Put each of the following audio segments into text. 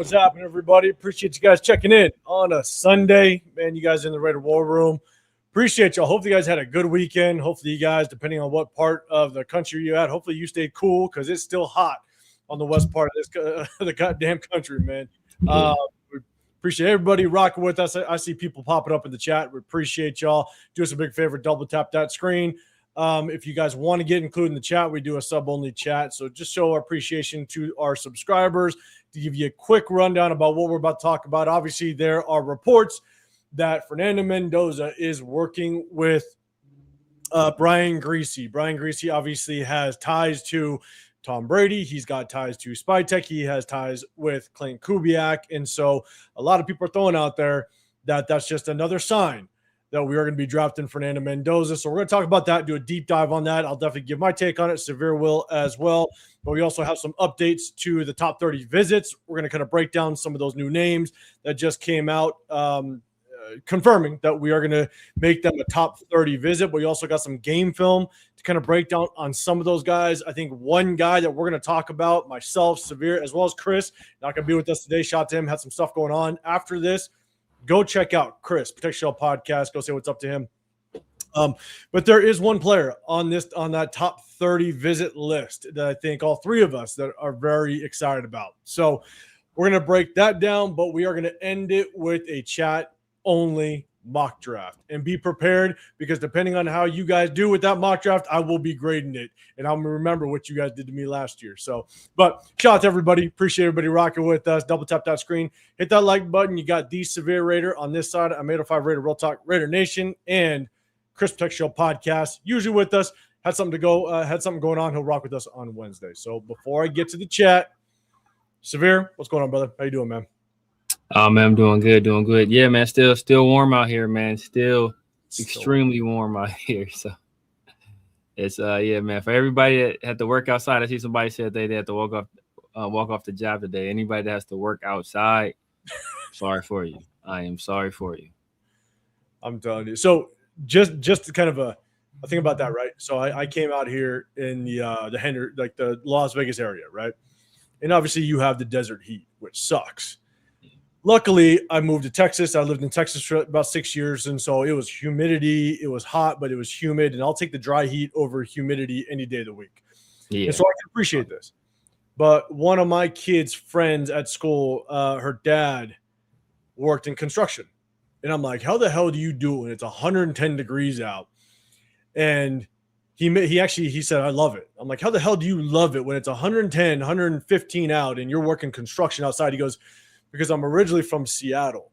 What's happening, everybody? Appreciate you guys checking in on a Sunday. Man, you guys in the Raider War Room. Appreciate y'all. Hopefully you guys had a good weekend. Hopefully you guys, depending on what part of the country you're at, hopefully you stayed cool because it's still hot on the west part of this the goddamn country, man. We appreciate everybody rocking with us. I see people popping up in the chat. We appreciate y'all. Do us a big favor, double tap that screen. If you guys want to get included in the chat, we do a sub-only chat. So just show our appreciation to our subscribers. To give you a quick rundown about what we're about to talk about, obviously there are reports that Fernando Mendoza is working with Brian Griese. Brian Griese obviously has ties to Tom Brady. He's got ties to Spytek. He has ties with Clint Kubiak. And so a lot of people are throwing out there that that's just another sign that we are going to be drafting Fernando Mendoza. So we're going to talk about that, do a deep dive on that. I'll definitely give my take on it. Severe will as well. But we also have some updates to the top 30 visits. We're going to kind of break down some of those new names that just came out, confirming that we are going to make them a top 30 visit. But we also got some game film to kind of break down on some of those guys. I think one guy that we're going to talk about, myself, Severe, as well as Chris, not going to be with us today. Shout out to him, had some stuff going on. After this, go check out Chris, Protect Shell Podcast. Go say what's up to him. But there is one player on that top 30 visit list that I think all three of us that are very excited about. So we're going to break that down, but we are going to end it with a chat-only mock draft. And be prepared because depending on how you guys do with that mock draft, I will be grading it. And I'm going to remember what you guys did to me last year. So, but shout out to everybody. Appreciate everybody rocking with us. Double tap that screen. Hit that like button. You got the Severe Raider on this side. I'm 805 Raider Real Talk, Raider Nation, and Chris Protect Show Podcast. Usually with us. Had something going on. He'll rock with us on Wednesday. So before I get to the chat, Severe, what's going on, brother? How you doing, man? Oh, man, I'm doing good. Yeah, man, still warm out here, man. Still extremely warm out here. So it's yeah, man. For everybody that had to work outside, I see somebody said they had to walk off the job today. Anybody that has to work outside, sorry for you. I am sorry for you. I'm telling you. So just kind of a thing about that, right? So I came out here in the Las Vegas area, right? And obviously you have the desert heat, which sucks. Luckily, I moved to Texas. I lived in Texas for about 6 years, and so it was humidity. It was hot, but it was humid, and I'll take the dry heat over humidity any day of the week. Yeah. And so I can appreciate this. But one of my kids' friends at school, her dad worked in construction. And I'm like, how the hell do you do it when it's 110 degrees out? And he said, I love it. I'm like, how the hell do you love it when it's 110, 115 out and you're working construction outside? He goes, because I'm originally from Seattle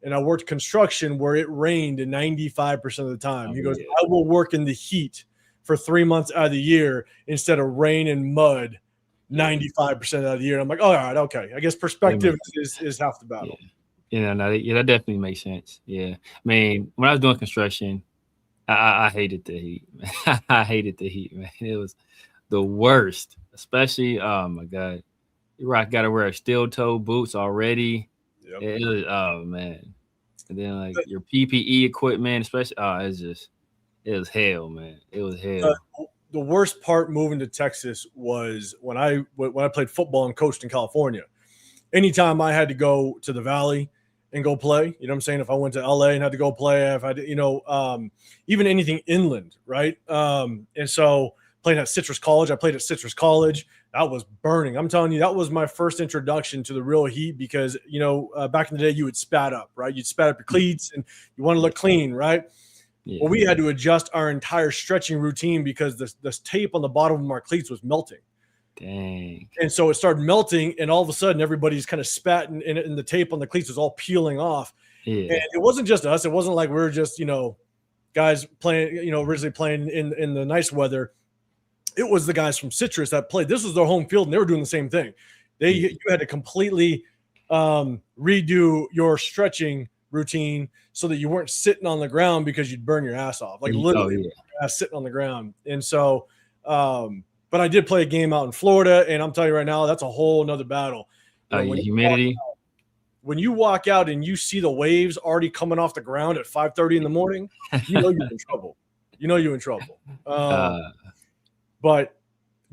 and I worked construction where it rained 95% of the time. He goes, I will work in the heat for 3 months out of the year instead of rain and mud 95% out of the year. I'm like, oh, all right, okay. I guess perspective is half the battle. Yeah. That definitely makes sense. Yeah. I mean, when I was doing construction, I hated the heat. I hated the heat, man. It was the worst, especially, oh my God. You got to wear steel-toe boots already. Yep. It was, oh, man. And then, like, your PPE equipment, especially, it was hell, man. It was hell. The worst part moving to Texas was when I played football and coached in California. Anytime I had to go to the Valley and go play, you know what I'm saying? If I went to LA and had to go play, if I did, even anything inland, right? And so playing at Citrus College, I played at Citrus College. That was burning. I'm telling you, that was my first introduction to the real heat because, back in the day, you would spat up, right? You'd spat up your cleats and you want to look clean, right? Yeah. Well, we had to adjust our entire stretching routine because this tape on the bottom of our cleats was melting. Dang. And so it started melting, and all of a sudden, everybody's kind of spatting, and the tape on the cleats was all peeling off. Yeah. And it wasn't just us. It wasn't like we were just, guys playing, originally playing in the nice weather. It was the guys from Citrus that played. This was their home field, and they were doing the same thing. You had to completely redo your stretching routine so that you weren't sitting on the ground because you'd burn your ass off, like literally sitting on the ground. And so, but I did play a game out in Florida, and I'm telling you right now, that's a whole nother battle. Humidity. When you walk out and you see the waves already coming off the ground at 5:30 in the morning, you know you're in trouble. You're in trouble. But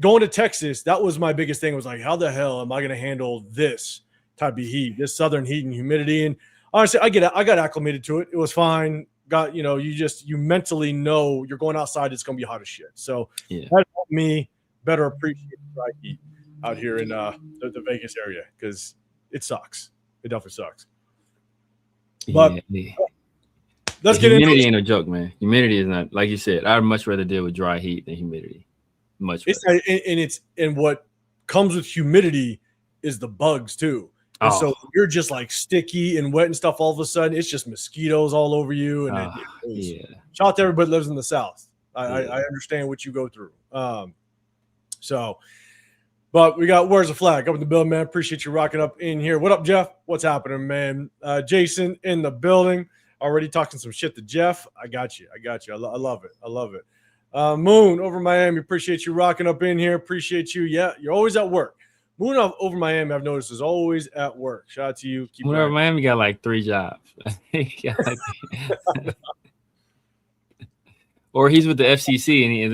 going to Texas, that was my biggest thing. Was like, how the hell am I going to handle this type of heat, this southern heat and humidity. And honestly, I got acclimated to it. It was fine. You mentally know you're going outside, it's going to be hot as shit. So that helped me better appreciate the dry heat out here in the Vegas area, because it sucks. It definitely sucks. But let's get into humidity. Ain't a joke, man. Humidity is not, like you said, I'd much rather deal with dry heat than humidity. Much better. And what comes with humidity is the bugs too. And so you're just like sticky and wet and stuff. All of a sudden, it's just mosquitoes all over you. And shout out to everybody that lives in the South. I understand what you go through. But we got Where's the Flag up in the building, man. Appreciate you rocking up in here. What up, Jeff? What's happening, man? Jason in the building. Already talking some shit to Jeff. I got you. I love it. Moon over Miami. Appreciate you rocking up in here. Appreciate you. Yeah, you're always at work. Moon over Miami, I've noticed, is always at work. Shout out to you. Moon over Miami got like 3 jobs. Or he's with the FCC and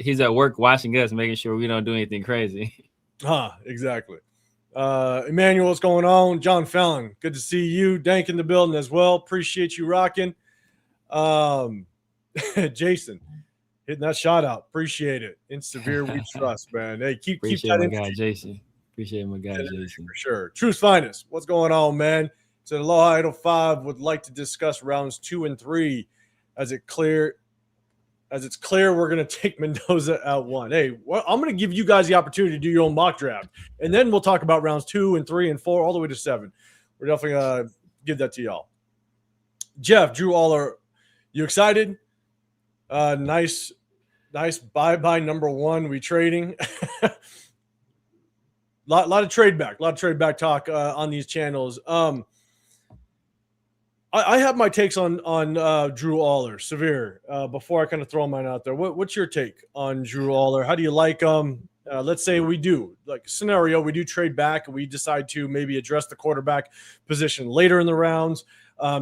he's at work watching us, making sure we don't do anything crazy. Exactly. Emmanuel, what's going on? John Fallon, good to see you. Dank in the building as well. Appreciate you rocking. Jason, hitting that shot out. Appreciate it. In severe we trust, man. Hey, keep that in. Guy, Jason. Appreciate my guy, Jason. For sure. Truth's Finest, what's going on, man? So Aloha 805 would like to discuss rounds 2 and 3 as it's clear we're going to take Mendoza at 1. Hey, I'm going to give you guys the opportunity to do your own mock draft, and then we'll talk about rounds 2 and 3 and 4 all the way to 7. We're definitely going to give that to y'all. Jeff, Drew Aller, you excited? Nice bye-bye number 1. We trading. lot of trade back talk on these channels. I have my takes on Drew Aller, severe. Before I kind of throw mine out there, what's your take on Drew Aller? How do you like him? Let's say we do, like scenario, we do trade back and we decide to maybe address the quarterback position later in the rounds,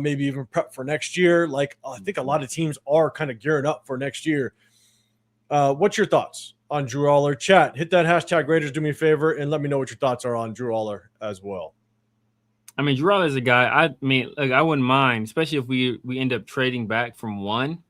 maybe even prep for next year. Like I think a lot of teams are kind of gearing up for next year. What's your thoughts on Drew Aller? Chat, hit that hashtag Raiders, do me a favor, and let me know what your thoughts are on Drew Aller as well. I mean, Drew Aller is a guy. I wouldn't mind, especially if we end up trading back from 1.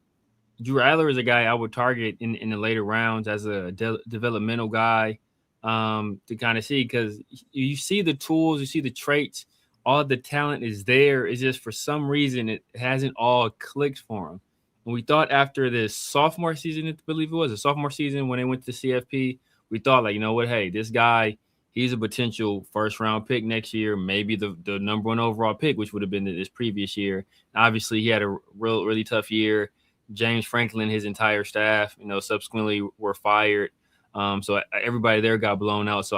Drew Aller is a guy I would target in the later rounds as a developmental guy to kind of see, because you see the tools, you see the traits, all the talent is there. It's just for some reason it hasn't all clicked for him. And we thought after this sophomore season, I believe it was a sophomore season when they went to CFP, we thought like, you know what, hey, this guy, he's a potential first-round pick next year, maybe the number 1 overall pick, which would have been this previous year. Obviously, he had a really tough year. James Franklin, his entire staff, subsequently were fired. So everybody there got blown out. So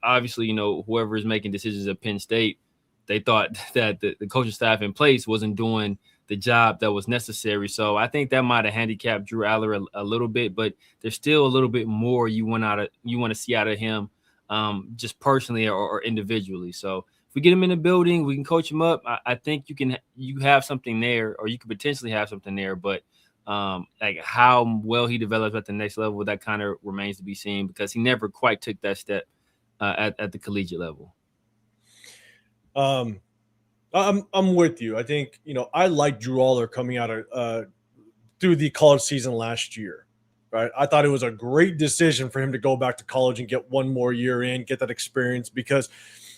obviously, whoever is making decisions at Penn State, they thought that the coaching staff in place wasn't doing the job that was necessary. So I think that might have handicapped Drew Aller a little bit, but there's still a little bit more you want to see out of him. Just personally or individually. So if we get him in the building, we can coach him up. I think you have something there, or you could potentially have something there, but like how well he develops at the next level, that kind of remains to be seen, because he never quite took that step at the collegiate level. I'm with you. I think, I like Drew Aller coming out of through the college season last year. Right. I thought it was a great decision for him to go back to college and get 1 more year in, get that experience, because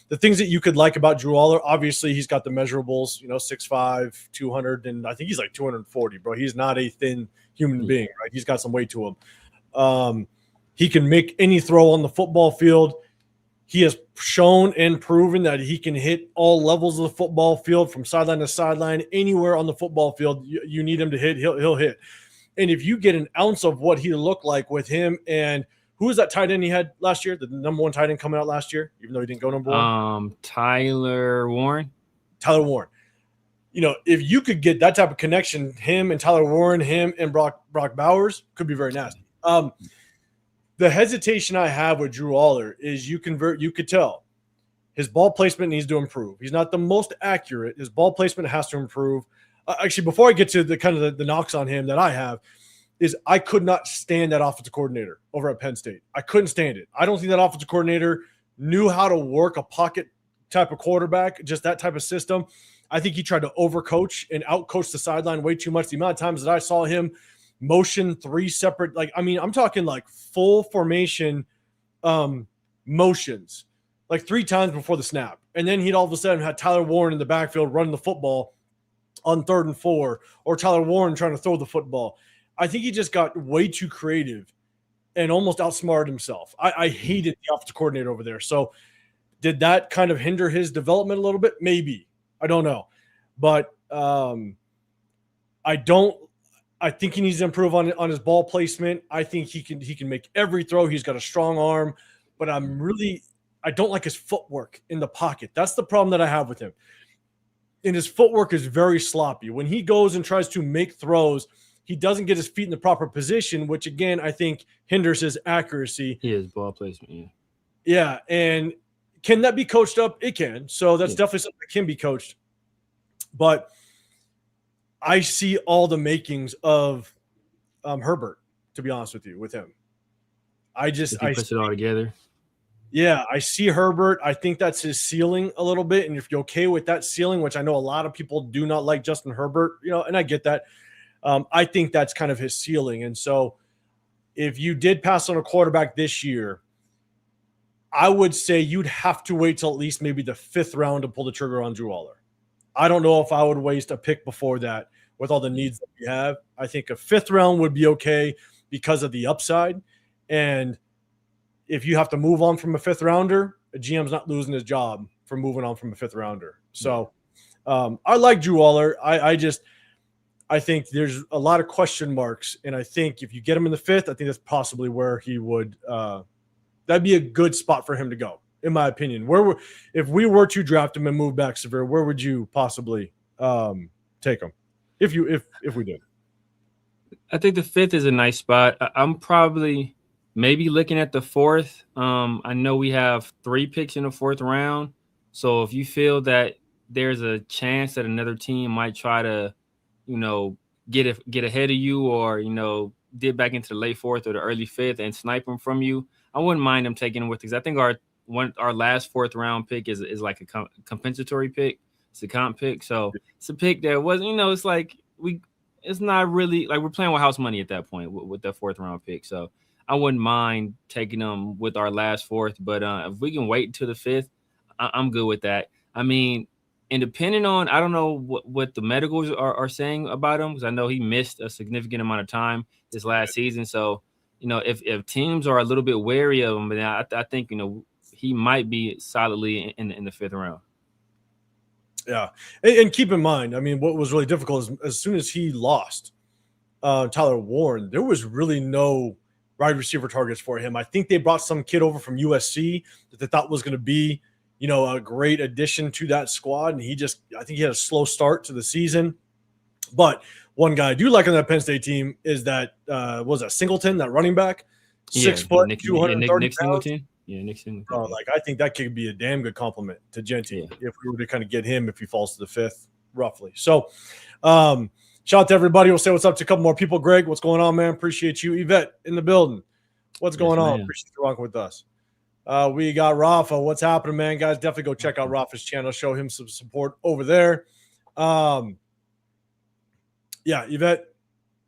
the things that you could like about Drew Aller, obviously he's got the measurables, 6'5", 200, and I think he's like 240, bro. He's not a thin human being, right? He's got some weight to him. He can make any throw on the football field. He has shown and proven that he can hit all levels of the football field, from sideline to sideline, anywhere on the football field you need him to hit, he'll hit. And if you get an ounce of what he looked like with him, and who was that tight end he had last year? The number 1 tight end coming out last year, even though he didn't go number 1? Tyler Warren. If you could get that type of connection, him and Tyler Warren, him and Brock Bowers, could be very nasty. The hesitation I have with Drew Aller is you could tell his ball placement needs to improve. He's not the most accurate. His ball placement has to improve. Actually, before I get to the kind of the knocks on him that I have, is I could not stand that offensive coordinator over at Penn State. I couldn't stand it. I don't think that offensive coordinator knew how to work a pocket type of quarterback, just that type of system. I think he tried to overcoach and outcoach the sideline way too much. The amount of times that I saw him motion 3 separate, I'm talking like full formation motions, like 3 times before the snap. And then he'd all of a sudden had Tyler Warren in the backfield running the football on 3rd and 4, or Tyler Warren trying to throw the football. I think he just got way too creative and almost outsmarted himself. I hated the offensive coordinator over there. So did that kind of hinder his development a little bit? Maybe. I don't know. But I think he needs to improve on his ball placement. I think he can make every throw. He's got a strong arm, but I don't like his footwork in the pocket. That's the problem that I have with him. And his footwork is very sloppy. When he goes and tries to make throws, he doesn't get his feet in the proper position, which again, I think hinders his accuracy. His ball placement. Yeah. Yeah. And can that be coached up? It can. So that's definitely something that can be coached. But I see all the makings of Herbert, to be honest with you, with him. I put it all together. Yeah, I see Herbert. I think that's his ceiling a little bit. And if you're okay with that ceiling, which I know a lot of people do not like Justin Herbert, and I get that. I think that's kind of his ceiling. And so if you did pass on a quarterback this year, I would say you'd have to wait till at least maybe the 5th round to pull the trigger on Drew Aller. I don't know if I would waste a pick before that with all the needs that we have. I think a 5th round would be okay because of the upside. And if you have to move on from a 5th rounder, a GM's not losing his job for moving on from a 5th rounder. So I like Drew Aller. I think there's a lot of question marks. And I think if you get him in the 5th, I think that's possibly where he would that'd be a good spot for him to go, in my opinion. If we were to draft him and move back severe, where would you possibly take him? If we did. I think the 5th is a nice spot. I'm probably maybe looking at the 4th. I know we have 3 picks in the 4th round. So if you feel that there's a chance that another team might try to, get ahead of you, or, dip back into the late 4th or the early 5th and snipe them from you, I wouldn't mind them taking them with, because I think our last 4th round pick is like a compensatory pick. It's a comp pick. So it's a pick that wasn't, it's like it's not really like we're playing with house money at that point with that 4th round pick. So I wouldn't mind taking them with our last 4th, but if we can wait until the 5th, I'm good with that. I mean, and depending on, I don't know what the medicals are saying about him, because I know he missed a significant amount of time this last season. So, if teams are a little bit wary of him, then I think, he might be solidly in the 5th round. Yeah. And keep in mind, I mean, what was really difficult is as soon as he lost Tyler Warren, there was really no wide receiver targets for him. I think they brought some kid over from USC that they thought was going to be, a great addition to that squad. And I think he had a slow start to the season. But one guy I do like on that Penn State team is that, Singleton, that running back, 6 foot, 230 Nick pounds. Singleton. Yeah, Nick Singleton. I think that could be a damn good compliment to Genty if we were to kind of get him if he falls to the 5th, roughly. So, shout out to everybody. We'll say what's up to a couple more people. Greg, what's going on, man? Appreciate you. Yvette in the building. What's going on? Man. Appreciate you rocking with us. We got Rafa. What's happening, man? Guys, definitely go check out Rafa's channel. Show him some support over there. Yeah, Yvette,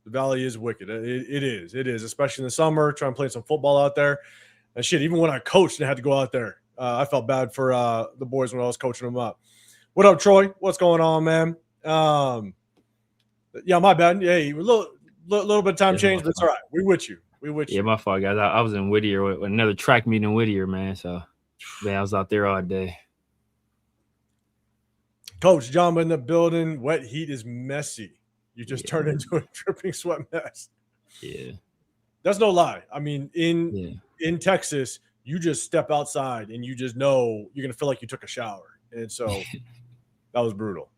the Valley is wicked. It is, especially in the summer, trying to play some football out there. And shit, even when I coached and had to go out there, I felt bad for the boys when I was coaching them up. What up, Troy? What's going on, man? Yeah, my bad. Yeah, a little bit of time change, but it's all right. We with you. Yeah, my fault, guys. I was in Whittier with another track meet in Whittier, man. So, man, I was out there all day. Coach John in the building. Wet heat is messy. You just turned into a dripping sweat mess. Yeah. That's no lie. I mean, in Texas, you just step outside and you just know you're going to feel like you took a shower. And so that was brutal.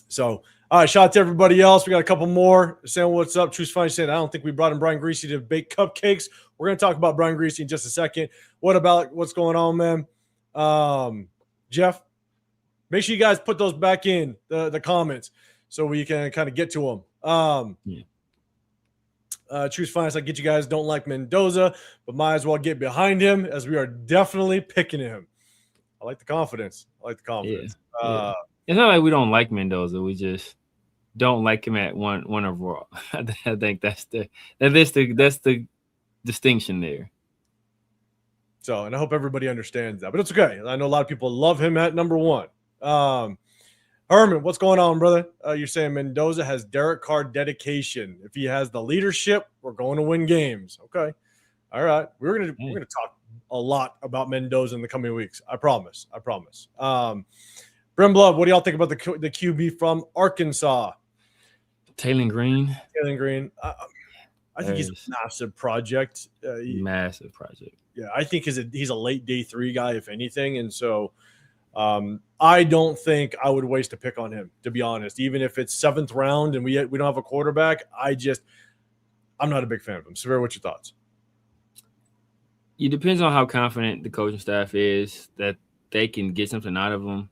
So, all right, shout out to everybody else. We got a couple more saying what's up. Truce Fine saying, I don't think we brought in Brian Griese to bake cupcakes. We're going to talk about Brian Griese in just a second. What about what's going on, man? Jeff, make sure you guys put those back in the comments so we can kind of get to them. Truce Fine, I get you guys don't like Mendoza, but might as well get behind him as we are definitely picking him. I like the confidence. Yeah. It's not like we don't like Mendoza. We just don't like him at one overall. I think that's the distinction there. So, and I hope everybody understands that. But it's okay. I know a lot of people love him at number 1. Herman, what's going on, brother? You're saying Mendoza has Derek Carr dedication. If he has the leadership, we're going to win games. Okay. All right. We're gonna talk a lot about Mendoza in the coming weeks. I promise. Brimblood, what do y'all think about the QB from Arkansas? Taylen Green. I think he's a massive project. Massive project. Yeah, I think he's a late day 3 guy, if anything. And so I don't think I would waste a pick on him, to be honest. Even if it's 7th round and we don't have a quarterback, I'm not a big fan of him. Severe, what's your thoughts? It depends on how confident the coaching staff is that they can get something out of him.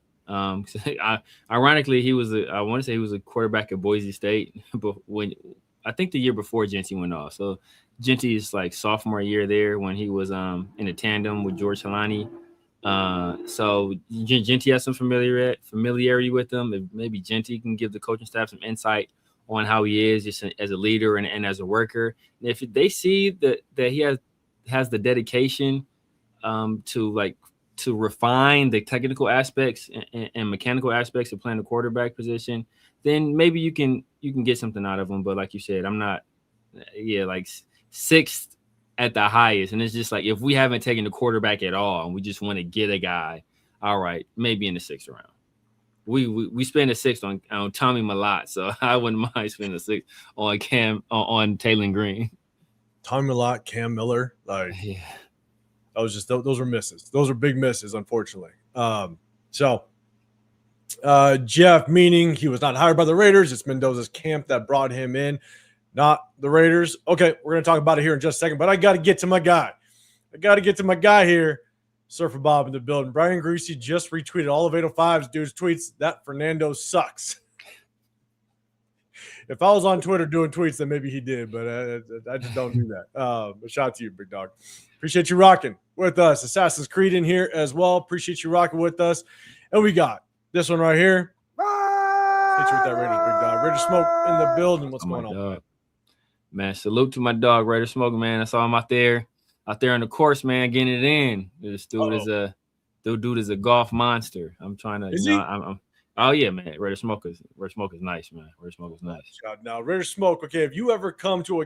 Ironically, I want to say he was a quarterback at Boise State, but I think the year before Genty went off. So Genty's like sophomore year there when he was in a tandem with George Helani. So Genty has some familiarity with him. If maybe Genty can give the coaching staff some insight on how he is just as a leader and as a worker. And if they see that he has the dedication to refine the technical aspects and mechanical aspects of playing the quarterback position, then maybe you can get something out of him. But like you said, I'm not, like 6th at the highest. And it's just like, if we haven't taken the quarterback at all and we just want to get a guy, all right, maybe in the 6th round. We spend a 6th on Tommy Malott, so I wouldn't mind spending a 6th on Taylen Green. Tommy Malott, Cam Miller, those were misses. Those are big misses, unfortunately. Jeff, meaning he was not hired by the Raiders. It's Mendoza's camp that brought him in, not the Raiders. Okay, we're going to talk about it here in just a second, but I got to get to my guy. Here. Surfer Bob in the building. Brian Griese just retweeted all of 805's dude's tweets. That Fernando sucks. If I was on Twitter doing tweets, then maybe he did, but I just don't do that. But shout out to you, big dog. Appreciate you rocking with us. Assassin's Creed in here as well. Appreciate you rocking with us. And we got this one right here. Hit you with that Raiders, big dog. Raider Smoke in the building. What's going on? Man, salute to my dog, Raider Smoke, man. I saw him out there on the course, man, getting it in. This dude is a golf monster. I'm trying to, oh yeah, man. Raider Smoke is nice, man. Raider Smoke is nice. Now, Raider Smoke, okay, if you ever come to a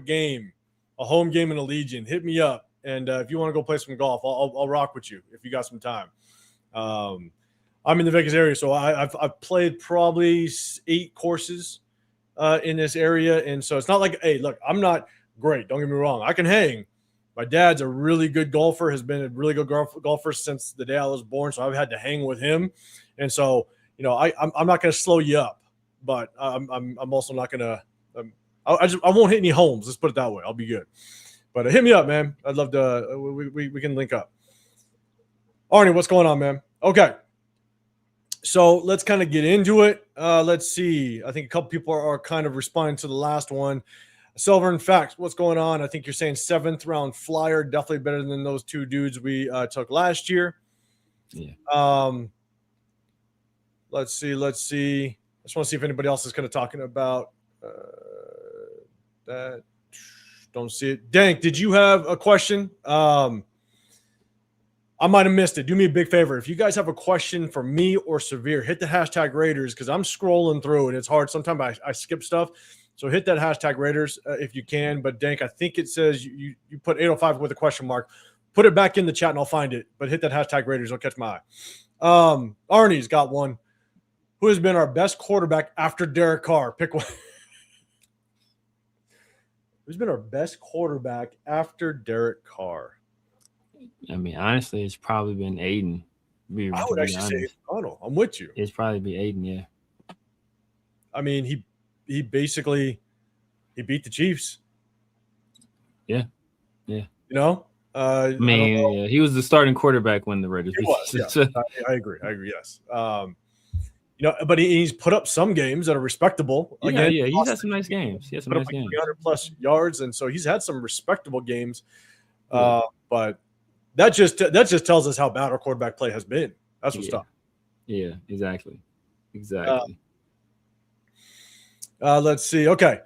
home game in a Legion, hit me up. And if you want to go play some golf, I'll rock with you if you got some time. I'm in the Vegas area, so I've played probably 8 courses in this area. And so it's not like, hey, look, I'm not great. Don't get me wrong. I can hang. My dad's a really good golfer, has been a really good golfer since the day I was born. So I've had to hang with him. And so, I'm not going to slow you up, but I'm also not going to, I won't hit any homes. Let's put it that way. I'll be good. But hit me up, man. I'd love to, we can link up. Arnie, what's going on, man? Okay. So let's kind of get into it. Let's see. I think a couple people are kind of responding to the last one. Silver and Facts, what's going on? I think you're saying 7th round flyer, definitely better than those 2 dudes we took last year. Yeah. Let's see. I just want to see if anybody else is kind of talking about that. Don't see it. Dank, did you have a question? I might have missed it. Do me a big favor. If you guys have a question for me or Severe, hit the hashtag Raiders because I'm scrolling through and it's hard. Sometimes I skip stuff. So hit that hashtag Raiders if you can. But Dank, I think it says you put 805 with a question mark. Put it back in the chat and I'll find it. But hit that hashtag Raiders. It'll catch my eye. Arnie's got one. Who has been our best quarterback after Derek Carr? Pick one. Who's been our best quarterback after Derek Carr? I mean, honestly, it's probably been Aiden. I would actually say Donald. I'm with you. It's probably be Aiden, yeah. I mean, he basically beat the Chiefs. Yeah. I mean, he was the starting quarterback when the Raiders. He was, yeah. I agree. Yes. But he's put up some games that are respectable. Again, yeah, he's had some nice games. He had some nice games. 300+ yards, and so he's had some respectable games. But that just tells us how bad our quarterback play has been. That's what's tough. Yeah, exactly. Let's see. Okay.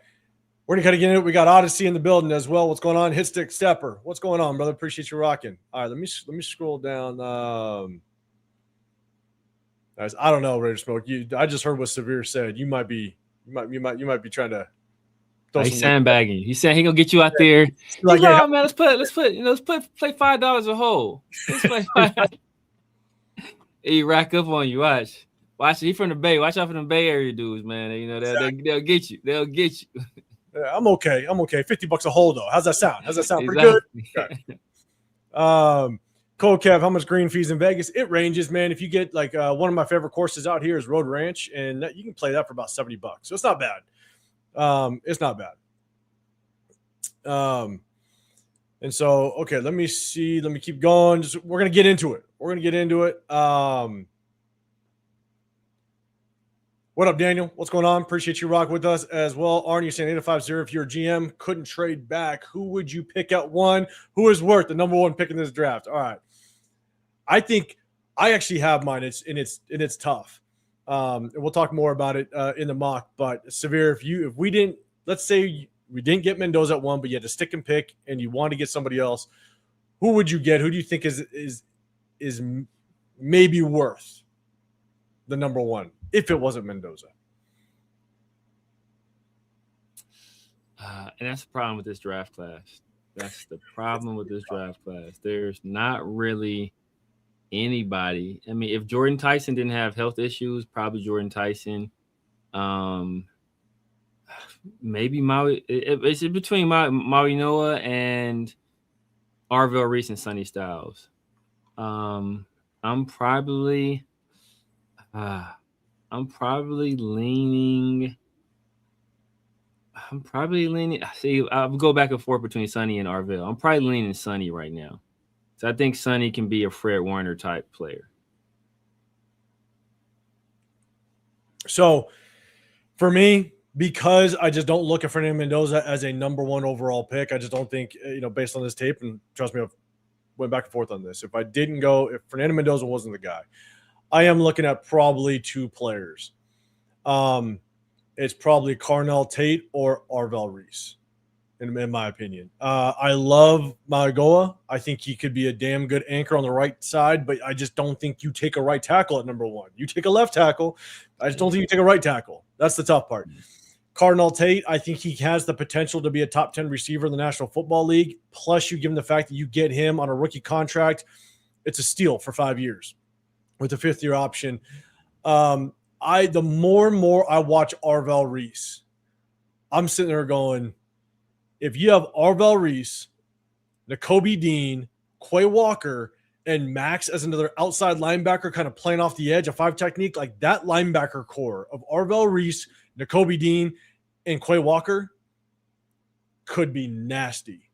We're going to kind of get into it. We got Odyssey in the building as well. What's going on? Hitstick Stepper. What's going on, brother? Appreciate you rocking. All right, let me scroll down. Guys, I don't know, Raider Smoke. I just heard what Severe said. You might be trying to. He's sandbagging. He said he gonna get you out there. Like, yeah, man, let's play $5 a hole. Let's play $5. He rack up on you. Watch. He from the Bay. Watch out for them Bay Area dudes, man. You know they'll get you. They'll get you. Yeah, I'm okay. $50 a hole though. How's that sound? Pretty good? Okay. Cold Kev, how much green fees in Vegas? It ranges, man. If you get like one of my favorite courses out here is Road Ranch, and you can play that for about $70. So it's not bad. It's not bad. And so, okay, let me see. Let me keep going. We're going to get into it. What up, Daniel? What's going on? Appreciate you rocking with us as well. Arnie, you're saying 850. If you're a GM, couldn't trade back, who would you pick at one? Who is worth the number one pick in this draft? All right. I think I actually have mine. It's tough. And we'll talk more about it in the mock. But Severe, if we didn't, let's say we didn't get Mendoza at one, but you had to stick and pick, and you want to get somebody else, who would you get? Who do you think is maybe worth the number one if it wasn't Mendoza? And that's the problem with this draft class. There's not really anybody. I mean, if Jordan Tyson didn't have health issues, probably Jordan Tyson. Maybe Maui. It's between Maui Noah and Arvell Reese and Sonny Styles. I'm probably leaning. See, I'll go back and forth between Sonny and Arvell. I'm probably leaning Sonny right now. So I think Sonny can be a Fred Warner type player. So for me, because I just don't look at Fernando Mendoza as a number one overall pick, I just don't think, based on this tape, and trust me, I've went back and forth on this. If Fernando Mendoza wasn't the guy, I am looking at probably two players. It's probably Carnell Tate or Arvell Reese, in my opinion. I love Mauigoa. I think he could be a damn good anchor on the right side, but I just don't think you take a right tackle at number one. You take a left tackle. I just don't think you take a right tackle. That's the tough part. Carnell Tate, I think he has the potential to be a top 10 receiver in the National Football League. Plus, you give him the fact that you get him on a rookie contract. It's a steal for 5 years with a fifth-year option. The more and more I watch Arvell Reese, I'm sitting there going, if you have Arvell Reese, Nakobe Dean, Quay Walker, and Max as another outside linebacker kind of playing off the edge, a 5 technique, like that linebacker core of Arvell Reese, Nakobe Dean, and Quay Walker could be nasty.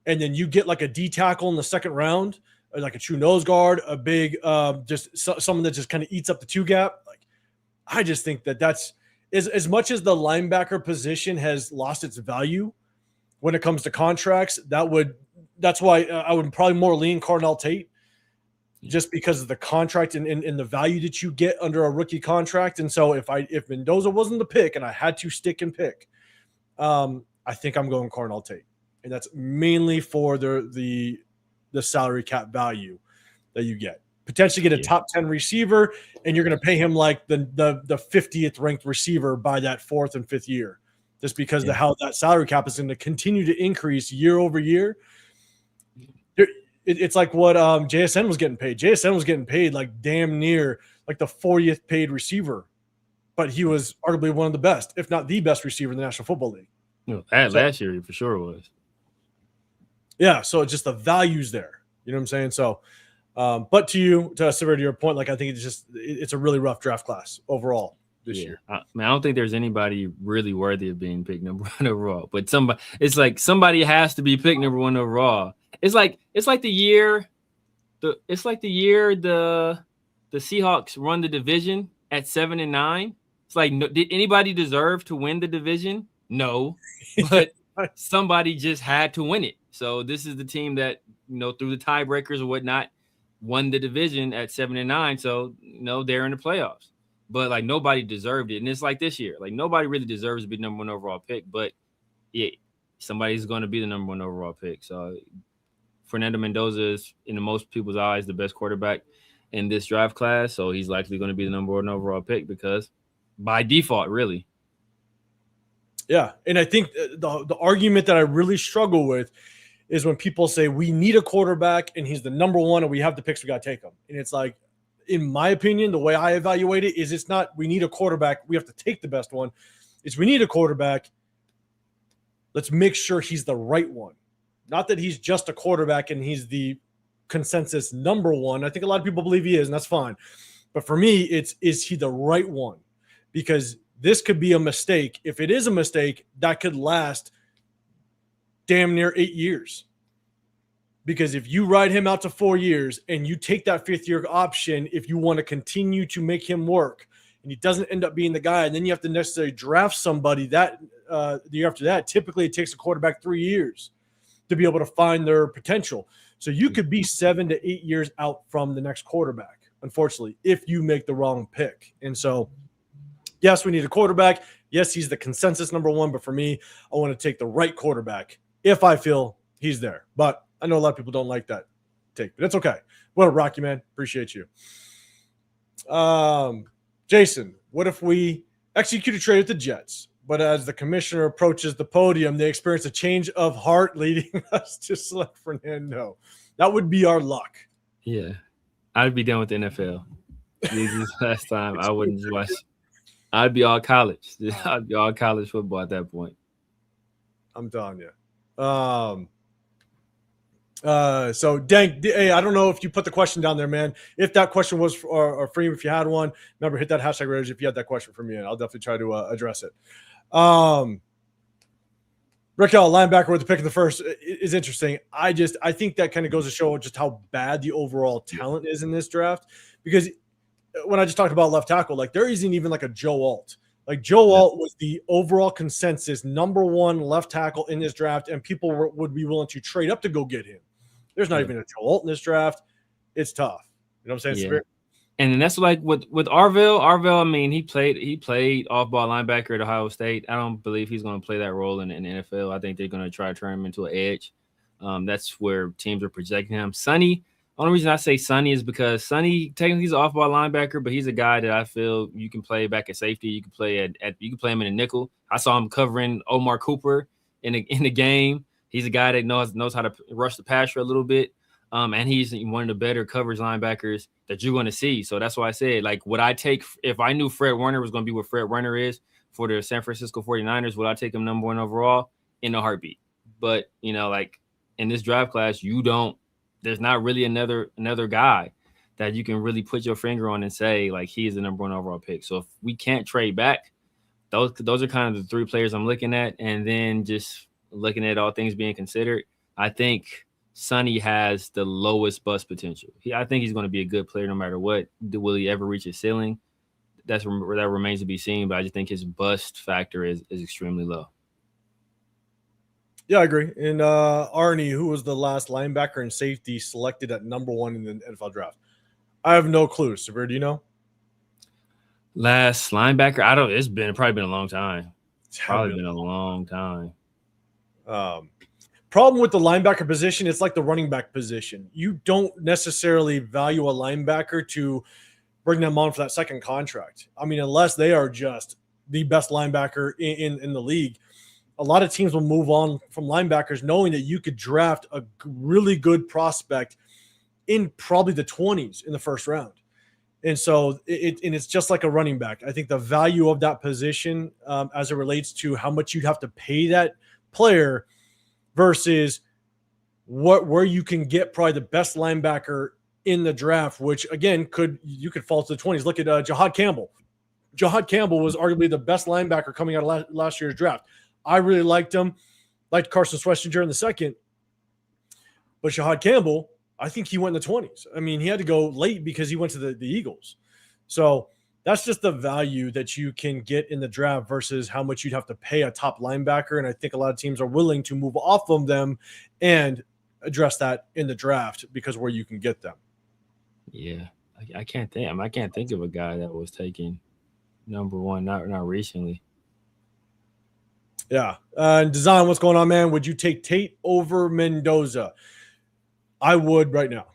And then you get like a D tackle in the second round, like a true nose guard, a big, someone that just kind of eats up the two gap. Like, I just think that's as much as the linebacker position has lost its value when it comes to contracts. That's why I would probably more lean Carnell Tate, just because of the contract and the value that you get under a rookie contract. And so if Mendoza wasn't the pick and I had to stick and pick, I think I'm going Carnell Tate, and that's mainly for the salary cap value that you get. Potentially get a top 10 receiver, and you're going to pay him like the 50th ranked receiver by that 4th and 5th year, just because of how that salary cap is going to continue to increase year over year. It's like what JSN was getting paid. JSN was getting paid like damn near like the 40th paid receiver, but he was arguably one of the best, if not the best receiver in the National Football League. Last year, he for sure was. Yeah, so it's just the value's there. You know what I'm saying? So, but to your point, like I think it's a really rough draft class overall this year. I don't think there's anybody really worthy of being picked number one overall. But somebody has to be picked number one overall. It's like the year the Seahawks run the division at 7-9. It's like, did anybody deserve to win the division? No, but somebody just had to win it. So this is the team that, through the tiebreakers or whatnot, won the division at 7-9, so they're in the playoffs. But like nobody deserved it, and it's like this year, like nobody really deserves to be number one overall pick. But yeah, somebody's going to be the number one overall pick. So Fernando Mendoza is, in most people's eyes, the best quarterback in this draft class. So he's likely going to be the number one overall pick because by default, really. Yeah, and I think the argument that I really struggle with is when people say we need a quarterback and he's the number one and we have the picks, we got to take him. And it's like, in my opinion, the way I evaluate it is it's not we need a quarterback, we have to take the best one. It's we need a quarterback. Let's make sure he's the right one. Not that he's just a quarterback and he's the consensus number one. I think a lot of people believe he is, and that's fine. But for me, is he the right one? Because this could be a mistake. If it is a mistake, that could last damn near 8 years. Because if you ride him out to 4 years and you take that fifth-year option, if you want to continue to make him work, and he doesn't end up being the guy, and then you have to necessarily draft somebody that the year after that, typically it takes a quarterback 3 years to be able to find their potential. So you could be 7 to 8 years out from the next quarterback, unfortunately, if you make the wrong pick. And so, yes, we need a quarterback. Yes, he's the consensus number one. But for me, I want to take the right quarterback if I feel he's there. But I know a lot of people don't like that take, but it's okay. What a Rocky, man. Appreciate you. Jason, what if we execute a trade with the Jets, but as the commissioner approaches the podium, they experience a change of heart, leading us to select Fernando? That would be our luck. Yeah. I'd be done with the NFL. This last time I wouldn't watch. I'd be all college. I'd be all college football at that point. I'm telling you. So Dank, hey, I don't know if you put the question down there, man. If that question was for you, if you had one, remember, hit that hashtag Raiders if you had that question for me, and I'll definitely try to address it. Raquel, linebacker with the pick of the first, is interesting. I think that kind of goes to show just how bad the overall talent is in this draft, because when I just talked about left tackle, like there isn't even like a Joe Alt. Like Joe Alt was the overall consensus number one left tackle in this draft, and people would be willing to trade up to go get him. There's not even a Joe Alt in this draft. It's tough. You know what I'm saying? Yeah. And then that's like with Arvell. Arvell, I mean, he played off-ball linebacker at Ohio State. I don't believe he's going to play that role in the NFL. I think they're going to try to turn him into an edge. That's where teams are projecting him. Sonny, only reason I say Sonny is because Sonny, technically he's an off-ball linebacker, but he's a guy that I feel you can play back at safety. You can play you can play him in a nickel. I saw him covering Omar Cooper in the game. He's a guy that knows how to rush the passer a little bit. And he's one of the better coverage linebackers that you're going to see. So that's why I said, like, would I take, if I knew Fred Warner was going to be what Fred Warner is for the San Francisco 49ers, would I take him number one overall? In a heartbeat. But, like in this draft class, there's not really another guy that you can really put your finger on and say, like, he is the number one overall pick. So if we can't trade back, those are kind of the three players I'm looking at. And then just looking at all things being considered, I think Sonny has the lowest bust potential. I think he's going to be a good player no matter what. Will he ever reach his ceiling? That remains to be seen, but I just think his bust factor is extremely low. Yeah, I agree. And Arnie, who was the last linebacker and safety selected at number one in the NFL draft? I have no clue. Severe, do you know? Last linebacker? It's probably been a long time. It's probably been a long time. Problem with the linebacker position, it's like the running back position. You don't necessarily value a linebacker to bring them on for that second contract. I mean, unless they are just the best linebacker in the league. A lot of teams will move on from linebackers knowing that you could draft a really good prospect in probably the 20s in the first round. And so it's just like a running back. I think the value of that position as it relates to how much you'd have to pay that player versus where you can get probably the best linebacker in the draft, which again you could fall to the 20s. Look at Jihad Campbell. Jihad Campbell was arguably the best linebacker coming out of last year's draft. I really liked him, liked Carson Schwarzenegger in the second, but Jihad Campbell, I think he went in the 20s. I mean, he had to go late because he went to the Eagles. So that's just the value that you can get in the draft versus how much you'd have to pay a top linebacker. And I think a lot of teams are willing to move off of them and address that in the draft because where you can get them. Yeah, I can't think. I can't think of a guy that was taken number one. Not recently. Yeah. And Design, what's going on, man? Would you take Tate over Mendoza? I would right now.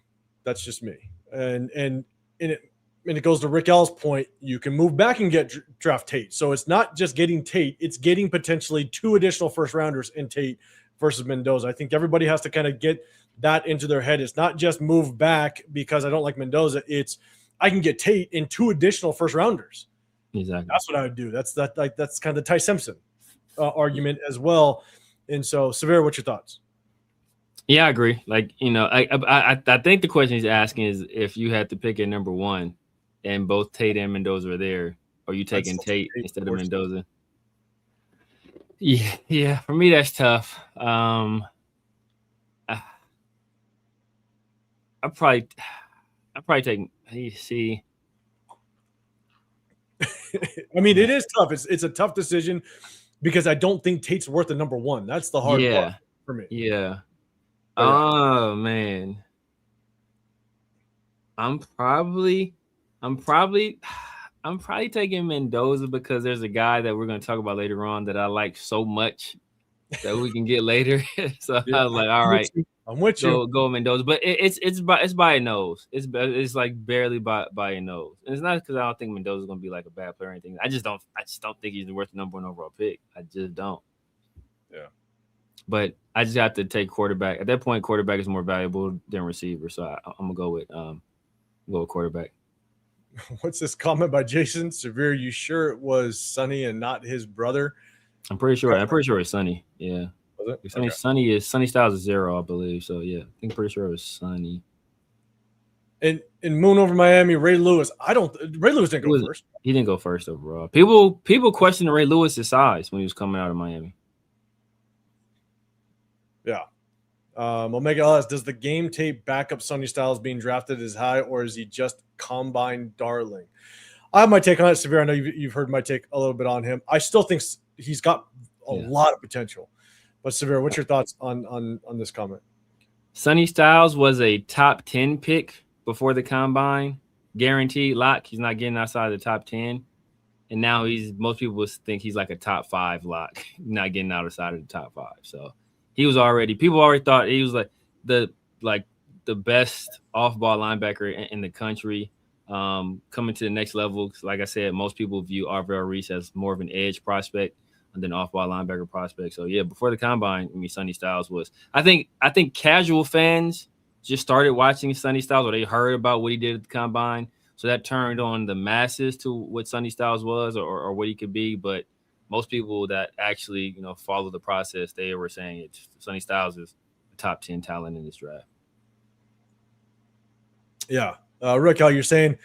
That's just me. And it goes to Rick L's point. You can move back and get draft Tate. So it's not just getting Tate; it's getting potentially 2 additional first rounders in Tate versus Mendoza. I think everybody has to kind of get that into their head. It's not just move back because I don't like Mendoza. It's I can get Tate in 2 additional first rounders. Exactly. That's what I would do. That's kind of the Ty Simpson argument as well. And so, Severe, what's your thoughts? Yeah, I agree. Like, I think the question he's asking is if you had to pick a number one and both Tate and Mendoza are there, are you taking Tate instead of Mendoza? Yeah. For me, that's tough. I probably take. You see, I mean, it is tough. It's a tough decision because I don't think Tate's worth the number one. That's the hard part for me. Yeah. Oh man. I'm probably taking Mendoza because there's a guy that we're going to talk about later on that I like so much that we can get later. So I was like, all right, I'm with you. Go Mendoza, but it's by a nose. It's like barely by a nose. And it's not because I don't think Mendoza's going to be like a bad player or anything. I just don't think he's worth the number one overall pick. I just don't. Yeah. But I just have to take quarterback. At that point, quarterback is more valuable than receiver. So I'm gonna go with quarterback. What's this comment by Jason Severe? You sure it was Sonny and not his brother? I'm pretty sure it's Sonny. Yeah. Was it? Sonny Styles is 0, I believe. So yeah, pretty sure it was Sonny. And Moon over Miami, Ray Lewis. Ray Lewis didn't go first. He didn't go first overall. People questioned Ray Lewis's size when he was coming out of Miami. Yeah. Omega LS, does the game tape back up Sonny Styles being drafted as high, or is he just combine darling? I have my take on it, Severe. I know you've heard my take a little bit on him. I still think he's got a lot of potential. But Severe, what's your thoughts on this comment? Sonny Styles was a top 10 pick before the combine, guaranteed lock. He's not getting outside the top 10. And now most people think he's like a top 5 lock, not getting outside of the top 5. So people already thought he was like the best off-ball linebacker in the country, coming to the next level. Like I said, most people view Arvell Reese as more of an edge prospect than off-ball linebacker prospect. So yeah, before the combine, Sonny Styles was. I think casual fans just started watching Sonny Styles, or they heard about what he did at the combine, so that turned on the masses to what Sonny Styles was or what he could be. But most people that actually, follow the process, they were saying Sonny Styles is a top 10 talent in this draft. Yeah. Rick, how you're saying?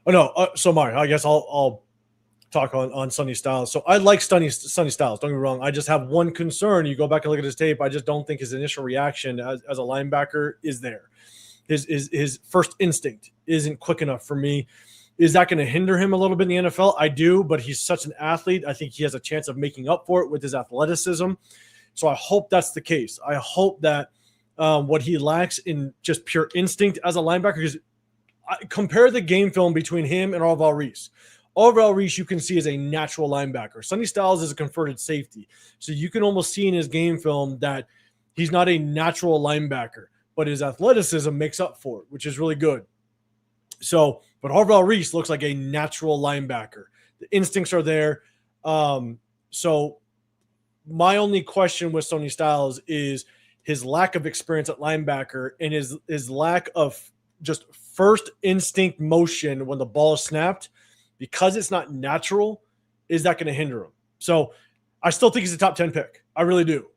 Oh, no. So, Mario, I guess I'll talk on Sonny Styles. So, I like Sonny Styles. Don't get me wrong. I just have one concern. You go back and look at his tape. I just don't think his initial reaction as a linebacker is there. His first instinct isn't quick enough for me. Is that going to hinder him a little bit in the NFL? I do, but he's such an athlete. I think he has a chance of making up for it with his athleticism. So I hope that's the case. I hope that what he lacks in just pure instinct as a linebacker, because compare the game film between him and Arvell Reese. Arvell Reese, you can see, is a natural linebacker. Sonny Styles is a converted safety. So you can almost see in his game film that he's not a natural linebacker, but his athleticism makes up for it, which is really good. So, but Arvell Reese looks like a natural linebacker. The instincts are there. So my only question with Sonny Styles is his lack of experience at linebacker and his lack of just first instinct motion when the ball is snapped, because it's not natural. Is that going to hinder him? So I still think he's a top 10 pick. I really do.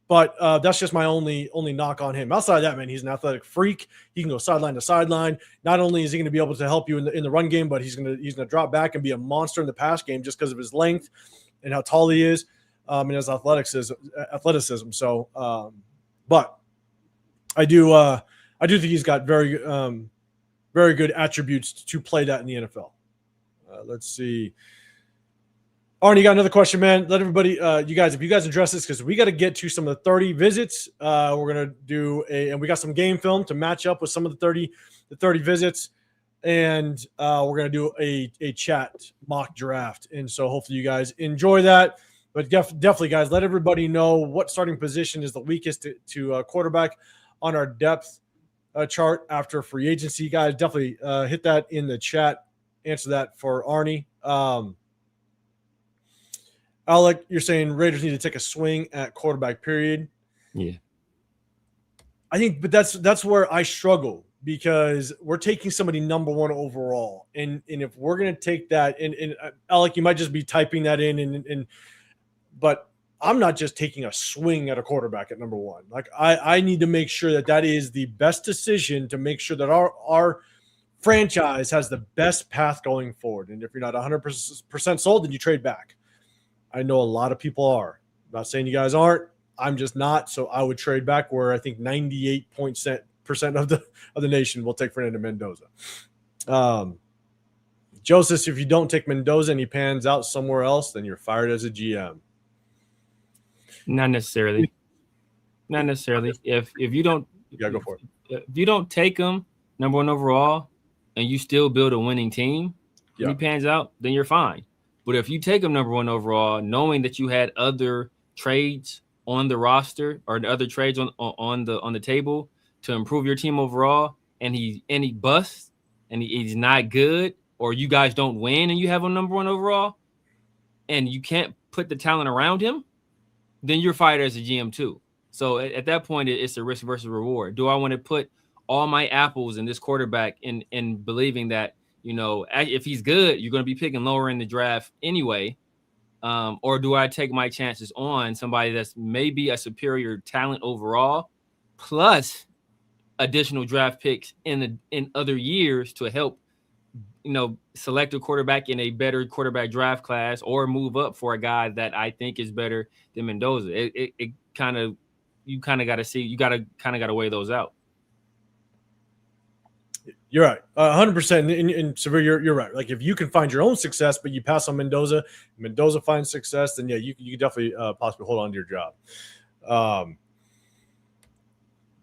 But that's just my only knock on him. Outside of that, man, he's an athletic freak. He can go sideline to sideline. Not only is he going to be able to help you in the run game, but he's going to drop back and be a monster in the pass game just because of his length and how tall he is, and his athleticism. So, but I do think he's got very good attributes to play that in the NFL. Let's see. Arnie, you got another question, man. Let everybody, you guys, if you guys address this, because we got to get to some of the 30 visits. We're going to do and we got some game film to match up with some of the 30 visits. And we're going to do a chat mock draft. And so hopefully you guys enjoy that. But definitely, guys, let everybody know what starting position is the weakest to quarterback on our depth chart after free agency. Guys, definitely hit that in the chat. Answer that for Arnie. Alec, you're saying Raiders need to take a swing at quarterback, period. Yeah. I think, but that's where I struggle, because we're taking somebody number 1 overall. And if we're going to take that, and Alec, you might just be typing that in, but I'm not just taking a swing at a quarterback at number 1. Like I need to make sure that is the best decision to make sure that our franchise has the best path going forward. And if you're not 100% sold, then you trade back. I know a lot of people are. I'm not saying you guys aren't. I'm just not. So I would trade back, where I think 98% of the nation will take Fernando Mendoza. Joseph, if you don't take Mendoza and he pans out somewhere else, then you're fired as a GM. Not necessarily. Not necessarily. If you don't, go for it. If you don't take him number 1 overall and you still build a winning team, and he pans out, then you're fine. But if you take him number 1 overall, knowing that you had other trades on the roster or the other trades on the table to improve your team overall, and he busts and he's not good, or you guys don't win and you have him number 1 overall, and you can't put the talent around him, then you're fired as a GM too. So at that point, it's a risk versus reward. Do I want to put all my apples in this quarterback in believing that, if he's good, you're going to be picking lower in the draft anyway? Or do I take my chances on somebody that's maybe a superior talent overall, plus additional draft picks in other years to help, select a quarterback in a better quarterback draft class, or move up for a guy that I think is better than Mendoza? You kind of got to see, you got to weigh those out. You're right, 100%. And Severe, you're right. Like if you can find your own success, but you pass on Mendoza finds success, then you can definitely possibly hold on to your job.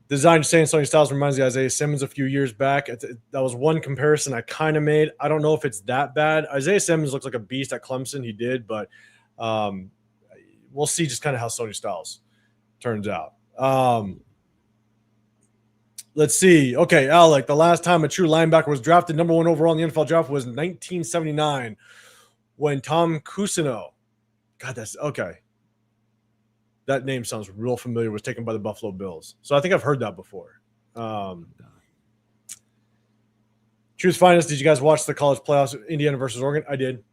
Design saying Sonny Styles reminds me of Isaiah Simmons a few years back. That was one comparison I kind of made. I don't know if it's that bad. Isaiah Simmons looks like a beast at Clemson. He did, but we'll see just kind of how Sonny Styles turns out. Let's see. Okay, Alec, the last time a true linebacker was drafted number 1 overall in the NFL draft was 1979 when Tom Cousineau, God, that's okay. That name sounds real familiar, was taken by the Buffalo Bills. So I think I've heard that before. Truth Finest, did you guys watch the college playoffs, Indiana versus Oregon? I did.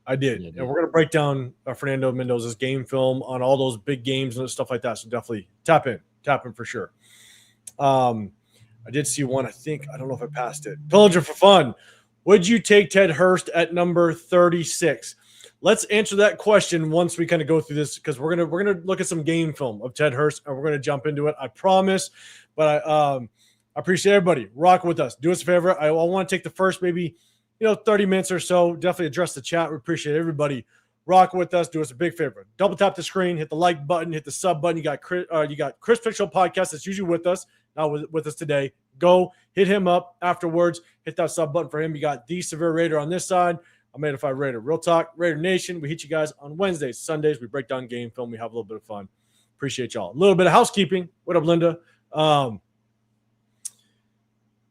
Yeah, and we're going to break down Fernando Mendoza's game film on all those big games and stuff like that. So definitely tap in for sure. I did see one. I don't know if I passed it. Pillager for fun. Would you take Ted Hurst at number 36? Let's answer that question once we kind of go through this, because we're gonna look at some game film of Ted Hurst and we're gonna jump into it. I promise. But I appreciate everybody rocking with us. Do us a favor. I want to take the first maybe 30 minutes or so. Definitely address the chat. We appreciate everybody rocking with us. Do us a big favor. Double tap the screen. Hit the like button. Hit the sub button. You got Chris Picture Podcast that's usually with us. Not with us today. Go hit him up afterwards. Hit that sub button for him. You got the Severe Raider on this side. I'm Made Raider. Real talk, Raider Nation. We hit you guys on Wednesdays, Sundays. We break down game film. We have a little bit of fun. Appreciate y'all. A little bit of housekeeping. What up, Linda?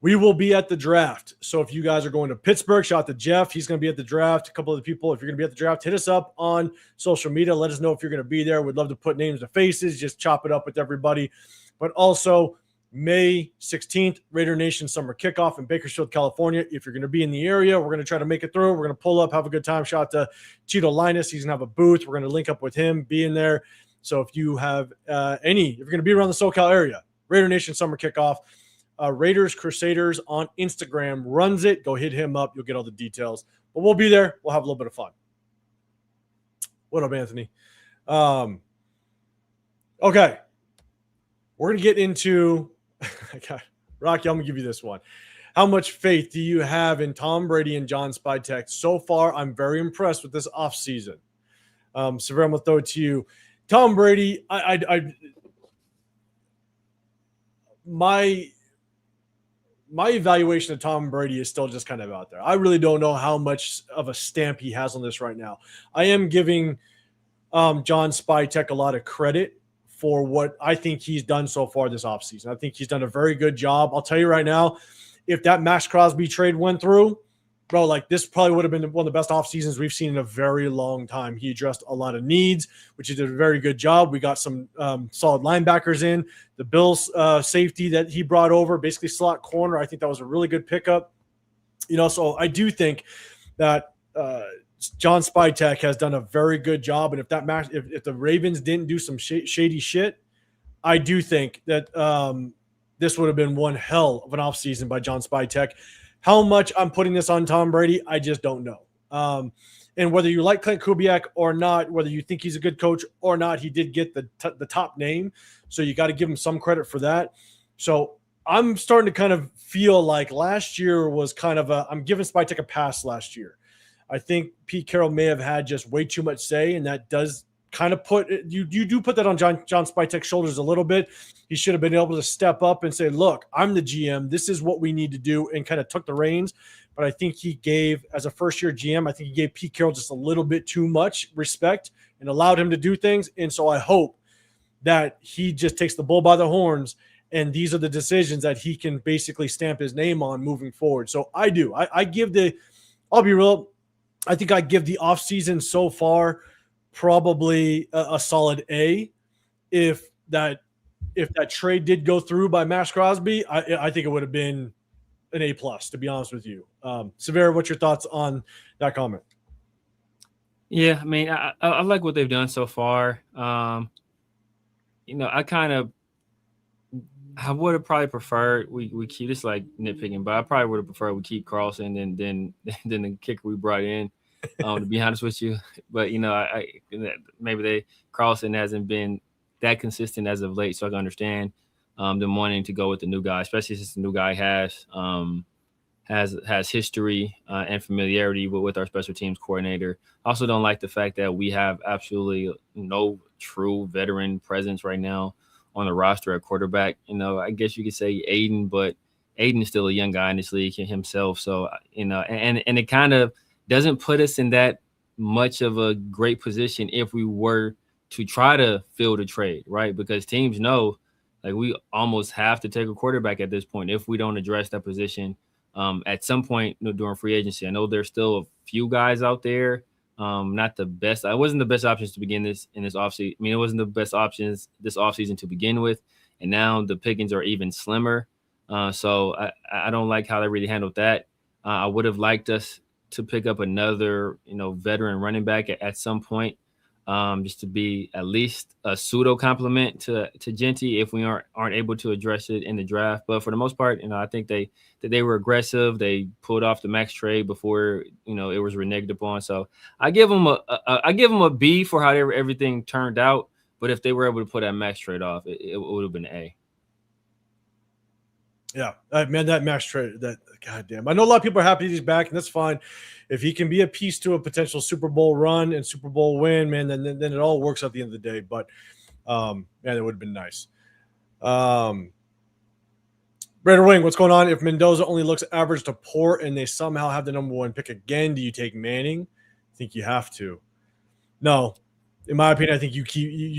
We will be at the draft. So if you guys are going to Pittsburgh, shout out to Jeff. He's going to be at the draft. A couple of the people, if you're going to be at the draft, hit us up on social media. Let us know if you're going to be there. We'd love to put names to faces, just chop it up with everybody. But also, May 16th, Raider Nation Summer Kickoff in Bakersfield, California. If you're going to be in the area, we're going to try to make it through. We're going to pull up, have a good time. Shout out to Cheeto Linus. He's going to have a booth. We're going to link up with him, be in there. So if you have if you're going to be around the SoCal area, Raider Nation Summer Kickoff. Raiders Crusaders on Instagram runs it. Go hit him up. You'll get all the details. But we'll be there. We'll have a little bit of fun. What up, Anthony? Okay. We're going to get into Rocky, I'm going to give you this one. How much faith do you have in Tom Brady and John Spytek? So far, I'm very impressed with this offseason. Severe, I'm going to throw it to you. Tom Brady, my evaluation of Tom Brady is still just kind of out there. I really don't know how much of a stamp he has on this right now. I am giving JohnSpytek a lot of credit for what I think he's done so far this offseason. I think he's done a very good job. I'll tell you right now, if that maxxcrosby trade went through, bro, like this probably would have been one of the best off seasons we've seen in a very long time. He addressed a lot of needs, which he did a very good job. We got some solid linebackers in. The Bills safety that he brought over, basically slot corner, I think that was a really good pickup. So I do think that JohnSpytek has done a very good job. And if the Ravens didn't do some shady shit, I do think that this would have been one hell of an offseason by JohnSpytek. How much I'm putting this on Tom Brady, I just don't know. And whether you like Clint Kubiak or not, whether you think he's a good coach or not, he did get the top name. So you got to give him some credit for that. So I'm starting to kind of feel like last year was kind of I'm giving Spytek a pass last year. I think Pete Carroll may have had just way too much say, and that does kind of you do put that on John Spytek's shoulders a little bit. He should have been able to step up and say, look, I'm the GM. This is what we need to do, and kind of took the reins. But I think he gave, as a first-year GM, I think he gave Pete Carroll just a little bit too much respect and allowed him to do things. And so I hope that he just takes the bull by the horns, and these are the decisions that he can basically stamp his name on moving forward. So I do. I'll be real, I think I give the offseason so far probably a solid A. If that trade did go through by maxxcrosby, I think it would have been an A+, to be honest with you. Severe, what's your thoughts on that comment? Yeah, I mean, I like what they've done so far. I would have probably preferred we keep this, like nitpicking, but I probably would have preferred we keep Carlson than the kicker we brought in. To be honest with you, but maybe Carlson hasn't been that consistent as of late, so I can understand them wanting to go with the new guy, especially since the new guy has history and familiarity with our special teams coordinator. I also don't like the fact that we have absolutely no true veteran presence right now on the roster at quarterback. I guess you could say Aiden, but Aiden is still a young guy in this league himself. So, and it kind of doesn't put us in that much of a great position if we were to try to field a trade, right? Because teams know, like, we almost have to take a quarterback at this point if we don't address that position at some point during free agency. I know there's still a few guys out there, not the best. It wasn't the best options to begin in this offseason. I mean, it wasn't the best options this offseason to begin with, and now the pickings are even slimmer. So I don't like how they really handled that. I would have liked us to pick up another, veteran running back at some point, just to be at least a pseudo compliment to Genty if we aren't able to address it in the draft. But for the most part, I think they were aggressive. They pulled off the max trade before it was reneged upon. So I give them a B for how everything turned out. But if they were able to put that max trade off, it would have been an A. Yeah, man, that max trade, goddamn. I know a lot of people are happy he's back, and that's fine. If he can be a piece to a potential Super Bowl run and Super Bowl win, man, then it all works at the end of the day. But, man, it would have been nice. Raider Wing, what's going on? If Mendoza only looks average to poor and they somehow have the number one pick again, do you take Manning? I think you have to. No. In my opinion, I think you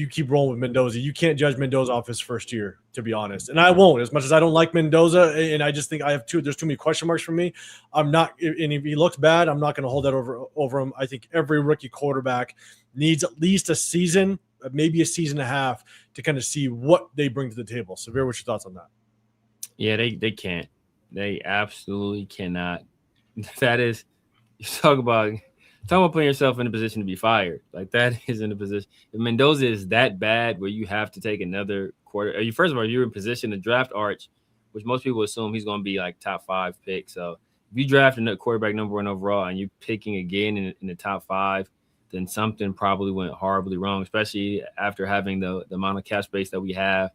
keep rolling with Mendoza. You can't judge Mendoza off his first year, to be honest. And I won't. As much as I don't like Mendoza, and I just think there's too many question marks for me. I'm not, and if he looks bad, I'm not going to hold that over him. I think every rookie quarterback needs at least a season, maybe a season and a half, to kind of see what they bring to the table. Severe, what's your thoughts on that? Yeah, they can't. They absolutely cannot. That is, you talk about putting yourself in a position to be fired. Like, that is in a position. If Mendoza is that bad where you have to take another quarter, first of all, you're in position to draft Arch, which most people assume he's going to be like top 5 pick. So if you draft a quarterback number 1 overall and you're picking again in the top 5, then something probably went horribly wrong, especially after having the amount of cap space that we had,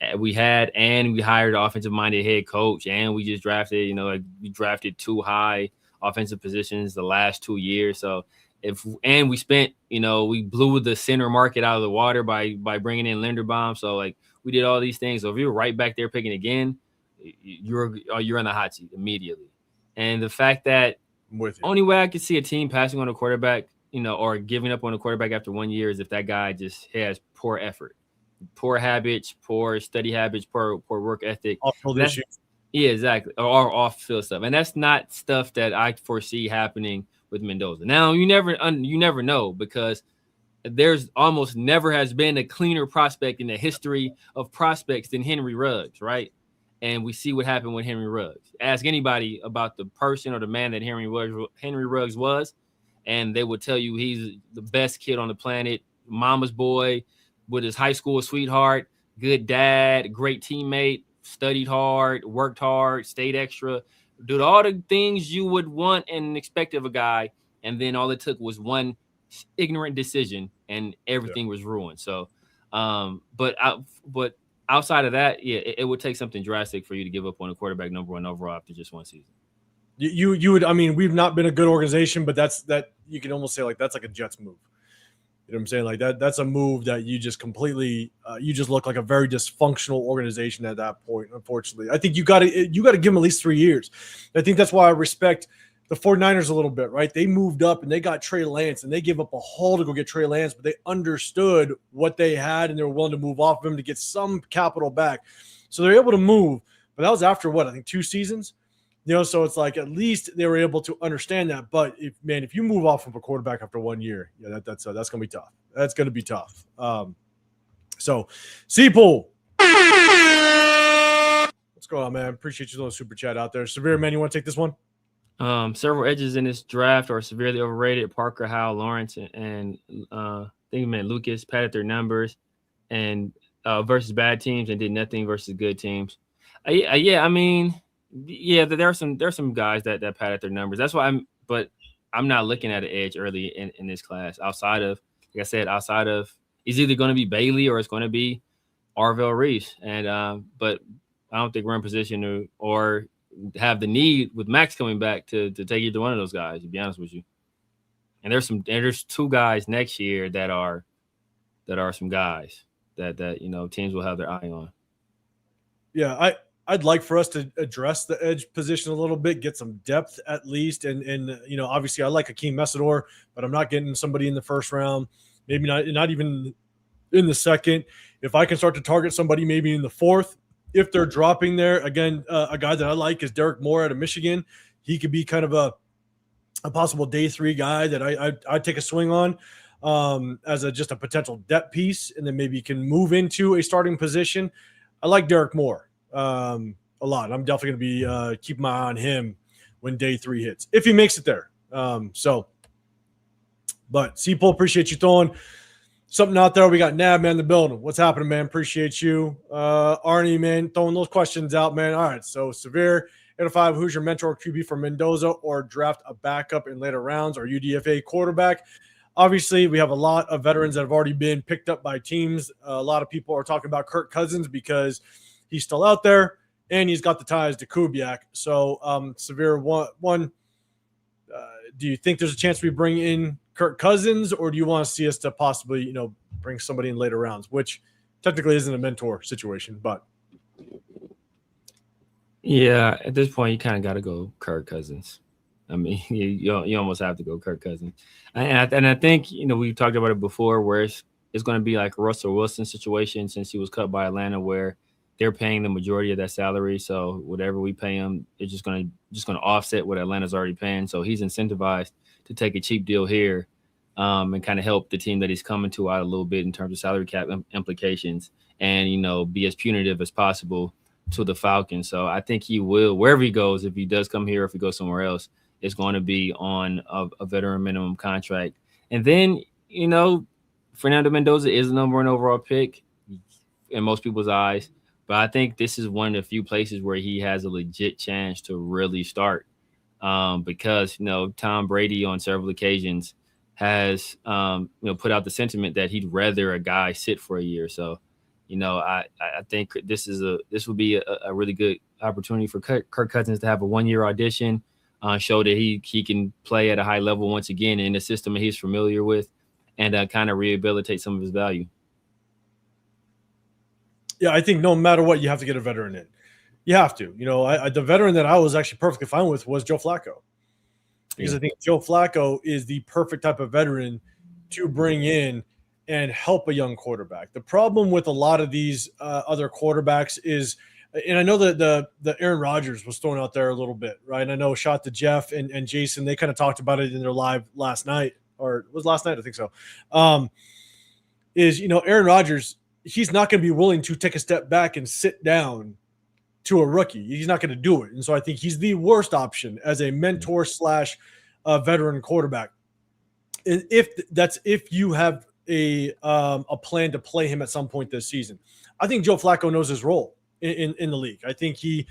and we hired an offensive-minded head coach, and we just drafted, we drafted 2 high offensive positions the last 2 years. So And we spent, we blew the center market out of the water by bringing in Linderbaum. So like we did all these things. So if you're right back there picking again, you're in the hot seat immediately. And the fact that only way I could see a team passing on a quarterback, or giving up on a quarterback after 1 year is if that guy just has poor effort, poor habits, poor study habits, poor work ethic. Yeah, exactly. Or off field stuff. And that's not stuff that I foresee happening with Mendoza. Now, you never know, because there's almost never has been a cleaner prospect in the history of prospects than Henry Ruggs, right? And we see what happened with Henry Ruggs. Ask anybody about the person or the man that Henry Ruggs was, and they would tell you he's the best kid on the planet, mama's boy with his high school sweetheart, good dad, great teammate, studied hard, worked hard, stayed extra, did all the things you would want and expect of a guy. And then all it took was one ignorant decision and everything was ruined. So, but outside of that, yeah, it would take something drastic for you to give up on a quarterback number 1 overall after just one season. You would, I mean, we've not been a good organization, but that you can almost say like that's like a Jets move. You know what I'm saying? Like that's a move that you just completely, you just look like a very dysfunctional organization at that point. Unfortunately, I think you got to give them at least 3 years. I think that's why I respect the 49ers a little bit, right? They moved up and they got Trey Lance and they gave up a haul to go get Trey Lance, but they understood what they had and they were willing to move off of him to get some capital back. So they're able to move, but that was after what, I think 2 seasons. So it's like at least they were able to understand that. But if you move off of a quarterback after 1 year, yeah, that's gonna be tough. That's gonna be tough. So Seapool, what's going on, man? Appreciate you little super chat out there. Severe, man, you want to take this one? Several edges in this draft are severely overrated. Parker, Howell, Lawrence, and I think Lucas padded their numbers and versus bad teams and did nothing versus good teams. Yeah, I mean. Yeah, there's some guys that padded their numbers. That's why I'm not looking at an edge early in this class. Outside of, like I said, it's either going to be Bailey or it's going to be Arvell Reese. And but I don't think we're in position or have the need with Max coming back to take either one of those guys, to be honest with you. And there's 2 guys next year that are some guys that teams will have their eye on. Yeah, I'd like for us to address the edge position a little bit, get some depth at least. And obviously I like Akeem Messidor, but I'm not getting somebody in the first round, maybe not even in the second. If I can start to target somebody maybe in the 4th, if they're dropping there, again, a guy that I like is Derek Moore out of Michigan. He could be kind of a possible day 3 guy that I'd take a swing on as just a potential depth piece, and then maybe you can move into a starting position. I like Derek Moore a lot. I'm definitely going to be keeping my eye on him when day 3 hits, if he makes it there. But Seapool, appreciate you throwing something out there. We got Nab, man, in the building. What's happening, man? Appreciate you. Arnie, man, throwing those questions out, man. All right, so Severe 805, who's your mentor QB for Mendoza, or draft a backup in later rounds, or UDFA quarterback? Obviously, we have a lot of veterans that have already been picked up by teams. A lot of people are talking about Kirk Cousins because he's still out there, and he's got the ties to Kubiak. So, Severe, one, do you think there's a chance we bring in Kirk Cousins, or do you want to see us to possibly, bring somebody in later rounds, which technically isn't a mentor situation, but. Yeah, at this point, you kind of got to go Kirk Cousins. I mean, you almost have to go Kirk Cousins. And I think, we talked about it before, where it's going to be like a Russell Wilson situation since he was cut by Atlanta, where they're paying the majority of that salary. So whatever we pay him, it's just going to offset what Atlanta's already paying. So he's incentivized to take a cheap deal here and kind of help the team that he's coming to out a little bit in terms of salary cap implications and, be as punitive as possible to the Falcons. So I think he will, wherever he goes, if he does come here, or if he goes somewhere else, it's going to be on a veteran minimum contract. And then, Fernando Mendoza is the number 1 overall pick in most people's eyes. But I think this is one of the few places where he has a legit chance to really start because, Tom Brady on several occasions has, put out the sentiment that he'd rather a guy sit for a year. So, I think this would be a really good opportunity for Kirk Cousins to have a 1-year audition show that he can play at a high level once again in a system that he's familiar with, and kind of rehabilitate some of his value. Yeah, I think no matter what, you have to get a veteran in. You have to. The veteran that I was actually perfectly fine with was Joe Flacco. Because I think Joe Flacco is the perfect type of veteran to bring in and help a young quarterback. The problem with a lot of these other quarterbacks is, and I know that the Aaron Rodgers was thrown out there a little bit, right? And I know shot to Jeff and Jason, they kind of talked about it in their live last night, or it was last night, I think so. Aaron Rodgers, he's not going to be willing to take a step back and sit down to a rookie. He's not going to do it. And so I think he's the worst option as a mentor / veteran quarterback. And if you have a plan to play him at some point this season. I think Joe Flacco knows his role in the league. I think he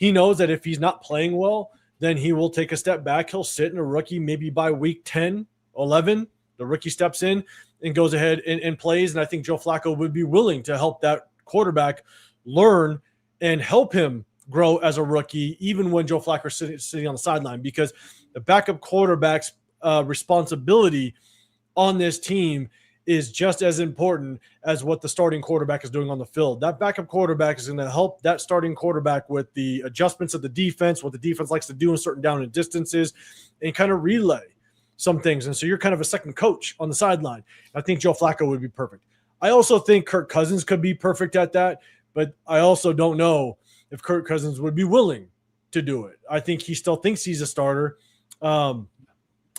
knows that if he's not playing well, then he will take a step back. He'll sit in a rookie maybe by week 10, 11. The rookie steps in and goes ahead and plays. And I think Joe Flacco would be willing to help that quarterback learn and help him grow as a rookie, even when Joe Flacco is sitting on the sideline, because the backup quarterback's responsibility on this team is just as important as what the starting quarterback is doing on the field. That backup quarterback is going to help that starting quarterback with the adjustments of the defense, what the defense likes to do in certain down and distances, and kind of relay some things. And so you're kind of a second coach on the sideline. I think Joe Flacco would be perfect. I also think Kirk Cousins could be perfect at that, but I also don't know if Kirk Cousins would be willing to do it. I think he still thinks he's a starter.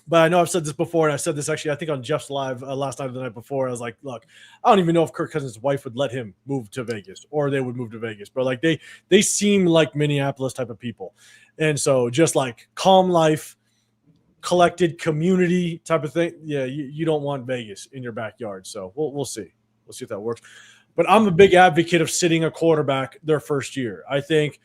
But I know I've said this before, and I said this actually, I think on Jeff's live last night or the night before. I was like, look, I don't even know if Kirk Cousins' wife would let him move to Vegas, or they would move to Vegas. But like they seem like Minneapolis type of people. And so just like calm life, collected community type of thing. Yeah, you don't want Vegas in your backyard. So we'll see. We'll see if that works. But I'm a big advocate of sitting a quarterback their first year. I think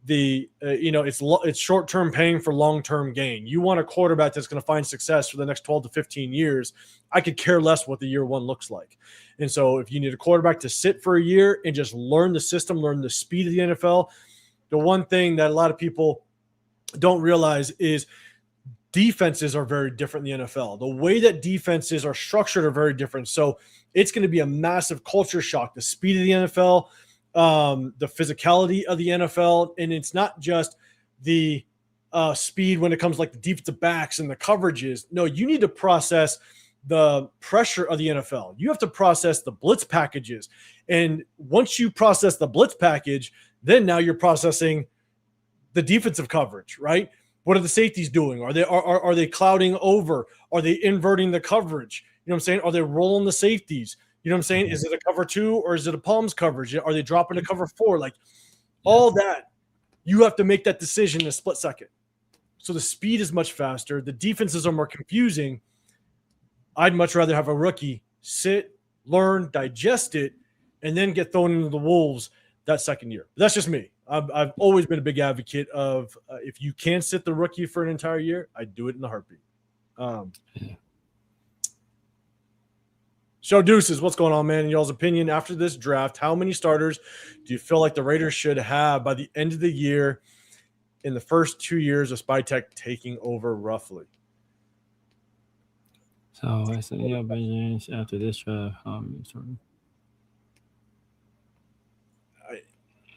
it's short-term pain for long-term gain. You want a quarterback that's going to find success for the next 12 to 15 years. I could care less what the year one looks like. And so if you need a quarterback to sit for a year and just learn the system, learn the speed of the NFL, the one thing that a lot of people don't realize is defenses are very different in the NFL. The way that defenses are structured are very different. So it's going to be a massive culture shock. The speed of the NFL, the physicality of the NFL, and it's not just the speed when it comes like the defensive backs and the coverages. No, you need to process the pressure of the NFL. You have to process the blitz packages. And once you process the blitz package, then now you're processing the defensive coverage, right? What are the safeties doing? Are they clouding over? Are they inverting the coverage? You know what I'm saying? Are they rolling the safeties? You know what I'm saying? Is it a cover 2 or is it a palms coverage? Are they dropping a cover 4? Like all that, you have to make that decision in a split second. So the speed is much faster. The defenses are more confusing. I'd much rather have a rookie sit, learn, digest it, and then get thrown into the wolves that second year. But that's just me. I've always been a big advocate of if you can sit the rookie for an entire year, I'd do it in a heartbeat. Show Deuces, what's going on, man? In y'all's opinion, after this draft, how many starters do you feel like the Raiders should have by the end of the year in the first 2 years of Spytek taking over roughly? So I said, after this draft,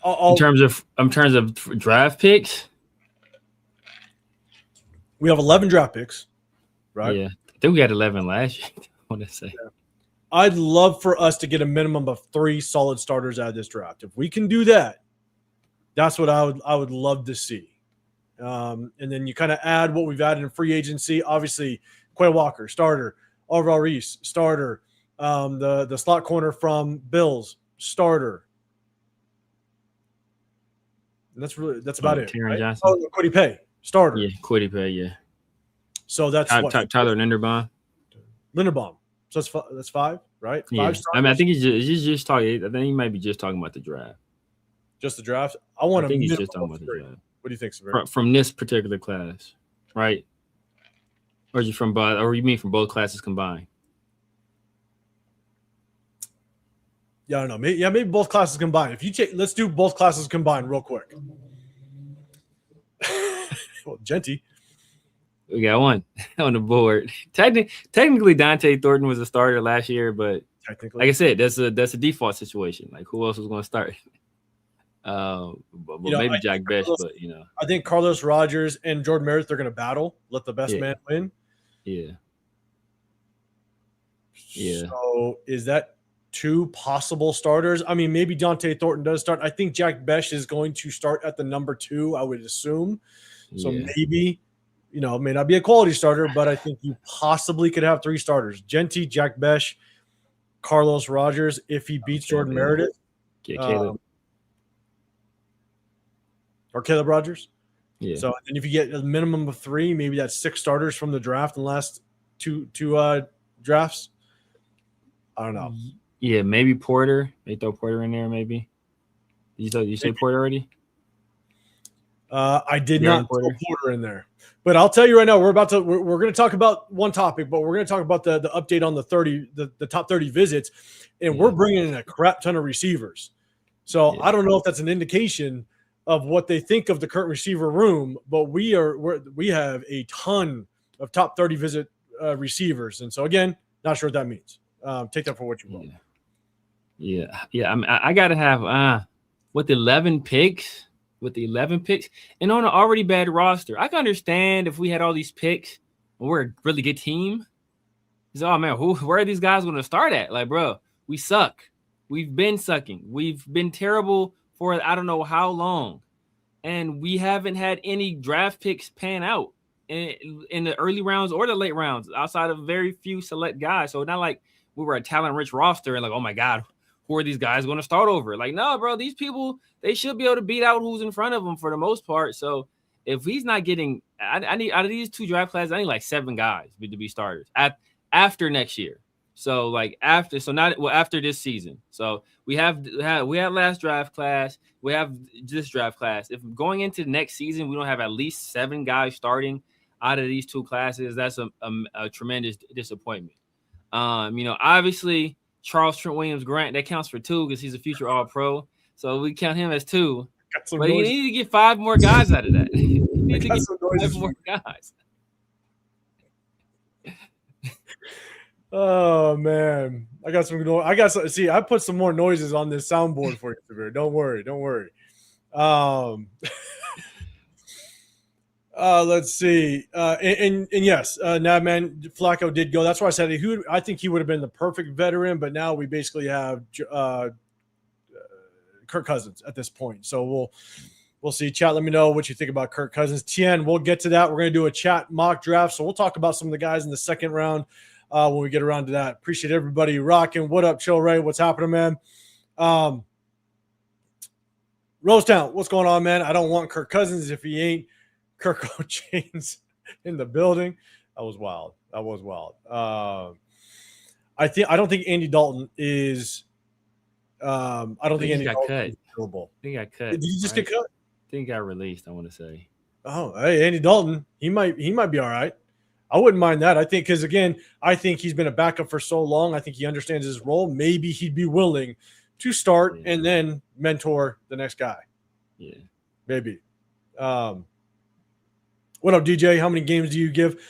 in terms of draft picks, we have 11 draft picks, right? Yeah, I think we had 11 last year. I want to say. Yeah. I'd love for us to get a minimum of 3 solid starters out of this draft. If we can do that, that's what I would love to see. And then you kind of add what we've added in free agency. Obviously, Quay Walker, starter. Alvaro Reese, starter. The slot corner from Bills, starter. And that's about it. Right? Johnson. Oh, Kwity Paye, starter. Yeah, Kwity Paye, yeah. So that's Tyler Linderbaum. So that's 5, right? 5 yeah. starters. I mean, I think he's just talking. I think he might be just talking about the draft. Just the draft? I think he's just talking about the draft. What do you think, Severi? From this particular class, right? Or you mean from both classes combined? Yeah, I don't know. Maybe both classes combined. Let's do both classes combined real quick. Well, Genty. We got one on the board. Technically, Dante Thornton was a starter last year, but like I said, that's a default situation. Like, who else was going to start? But maybe Jack Bech, but I think Carlos Rogers and Jordan Meredith are going to battle. Let the best man win. Yeah. So is that 2 possible starters? I mean, maybe Dante Thornton does start. I think Jack Bech is going to start at the number 2, I would assume. So maybe, it may not be a quality starter, but I think you possibly could have 3 starters. Genty, Jack Bech, Carlos Rogers, if he beats Jordan Meredith. Caleb. Or Caleb Rogers. Yeah. So and if you get a minimum of 3, maybe that's 6 starters from the draft in the last two drafts. I don't know. Yeah, maybe Porter. They throw Porter in there, maybe. Did you say Porter already? I did not throw Porter in there. But I'll tell you right now, we're going to talk about one topic, but we're going to talk about the update on the top 30 visits, and we're bringing in a crap ton of receivers. So I don't know if that's an indication of what they think of the current receiver room, but we have a ton of top 30 visit receivers, and so again, not sure what that means. Take that for what you want. Yeah. I gotta have with 11 picks. With the 11 picks and on an already bad roster, I can understand if we had all these picks and we're a really good team. It's, oh man, where are these guys going to start at? Like, bro, we suck. We've been sucking. We've been terrible for I don't know how long, and we haven't had any draft picks pan out in the early rounds or the late rounds outside of very few select guys. So it's not like we were a talent-rich roster and like, oh my god, who are these guys going to start over? Like, no, bro, these people, they should be able to beat out who's in front of them for the most part. So if he's not getting, I need out of these 2 draft classes, I need like 7 guys to be starters after next year. So like after this season. So we have last draft class, we have this draft class. If going into the next season we don't have at least 7 guys starting out of these 2 classes, that's a tremendous disappointment. Obviously. Charles Trent Williams Grant, that counts for 2 because he's a future All-Pro. So we count him as 2. But you need to get 5 more guys out of that. You need to get 5 more guys. Oh man, I got some. See, I put some more noises on this soundboard for you, Severe. Don't worry. Let's see. And yes, man, Flacco did go. That's why I said I think he would have been the perfect veteran, but now we basically have Kirk Cousins at this point. So we'll see. Chat, let me know what you think about Kirk Cousins. Tien, we'll get to that. We're going to do a chat mock draft. So we'll talk about some of the guys in the second round when we get around to that. Appreciate everybody rocking. What up, Chill Ray? What's happening, man? Rosetown, what's going on, man? I don't want Kirk Cousins if he ain't. Kirk O'Chains in the building. That was wild. I don't think Andy Dalton is. I don't think Andy Dalton is available. I think I cut. Did he just get cut? I think he got released. I want to say. Oh, hey, Andy Dalton. He might be all right. I wouldn't mind that. I think because again, I think he's been a backup for so long. I think he understands his role. Maybe he'd be willing to start and then mentor the next guy. Yeah, maybe. What up, DJ? How many games do you give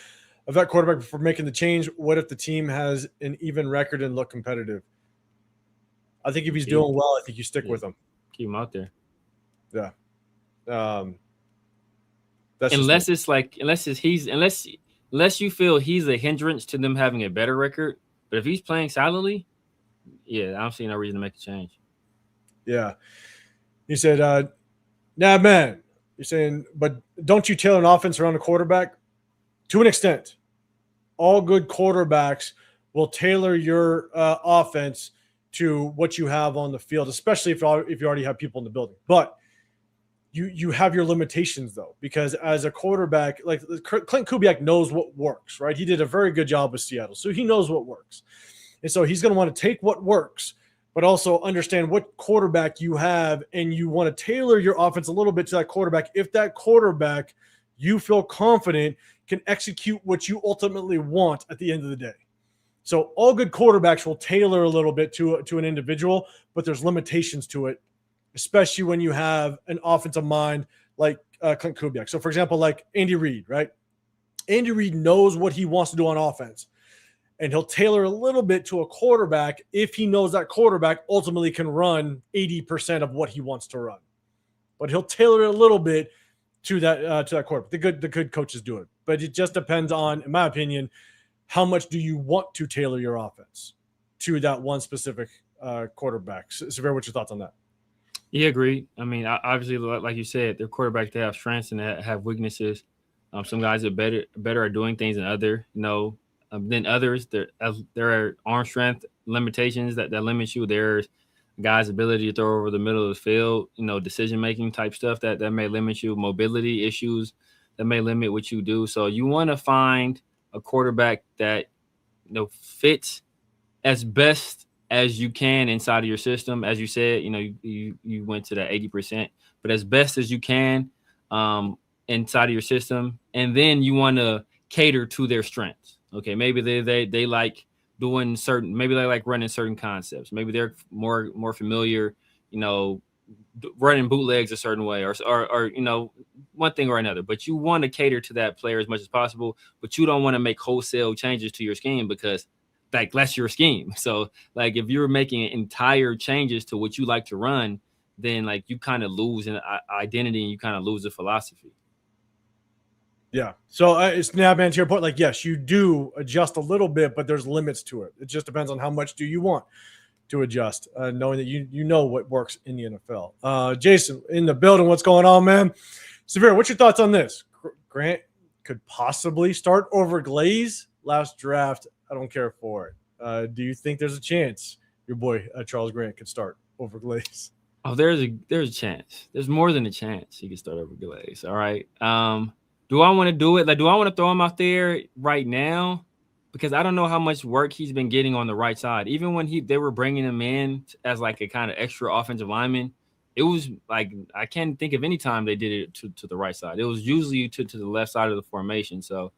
a vet quarterback before making the change? What if the team has an even record and look competitive? I think if he's doing well, I think you stick with him. Keep him out there. Yeah. Unless you feel he's a hindrance to them having a better record. But if he's playing solidly, I don't see no reason to make a change. Yeah. He said, nah, man. You're saying, but don't you tailor an offense around a quarterback? To an extent. All good quarterbacks will tailor your offense to what you have on the field, especially if you already have people in the building. But you have your limitations, though, because as a quarterback, like Clint Kubiak knows what works, right? He did a very good job with Seattle, so he knows what works. And so he's going to want to take what works, but also understand what quarterback you have, and you want to tailor your offense a little bit to that quarterback. If that quarterback, you feel confident, can execute what you ultimately want at the end of the day. So all good quarterbacks will tailor a little bit to an individual, but there's limitations to it, especially when you have an offensive mind like Clint Kubiak. So, for example, like Andy Reid, right? Andy Reid knows what he wants to do on offense, and he'll tailor a little bit to a quarterback if he knows that quarterback ultimately can run 80% of what he wants to run. But he'll tailor it a little bit to that quarterback. The good coaches do it, but it just depends on, in my opinion, how much do you want to tailor your offense to that one specific quarterback. Severe, what's your thoughts on that? Yeah, agreed. I mean, obviously, like you said, they're quarterbacks. They have strengths and they have weaknesses. Some guys are better at doing things than others. There are arm strength limitations that limit you. There's guys' ability to throw over the middle of the field, decision-making type stuff that may limit you, mobility issues that may limit what you do. So you want to find a quarterback that, fits as best as you can inside of your system. As you said, you went to that 80%, but as best as you can inside of your system. And then you want to cater to their strengths. Okay, maybe they like doing certain, maybe they like running certain concepts. Maybe they're more familiar, running bootlegs a certain way or one thing or another. But you want to cater to that player as much as possible, but you don't want to make wholesale changes to your scheme because that's your scheme. So if you're making entire changes to what you like to run, then you kind of lose an identity and you kind of lose the philosophy. Yeah. So it's now, man, to your point, yes, you do adjust a little bit, but there's limits to it. It just depends on how much do you want to adjust, knowing that you know what works in the NFL. Jason, in the building, what's going on, man? Severe, what's your thoughts on this? Grant could possibly start over Glaze last draft. I don't care for it. Do you think there's a chance your boy Charles Grant could start over Glaze? Oh, there's a chance. There's more than a chance he could start over Glaze. All right. Do I want to do it? Do I want to throw him out there right now? Because I don't know how much work he's been getting on the right side. Even when they were bringing him in as a kind of extra offensive lineman, it was I can't think of any time they did it to the right side. It was usually to the left side of the formation. So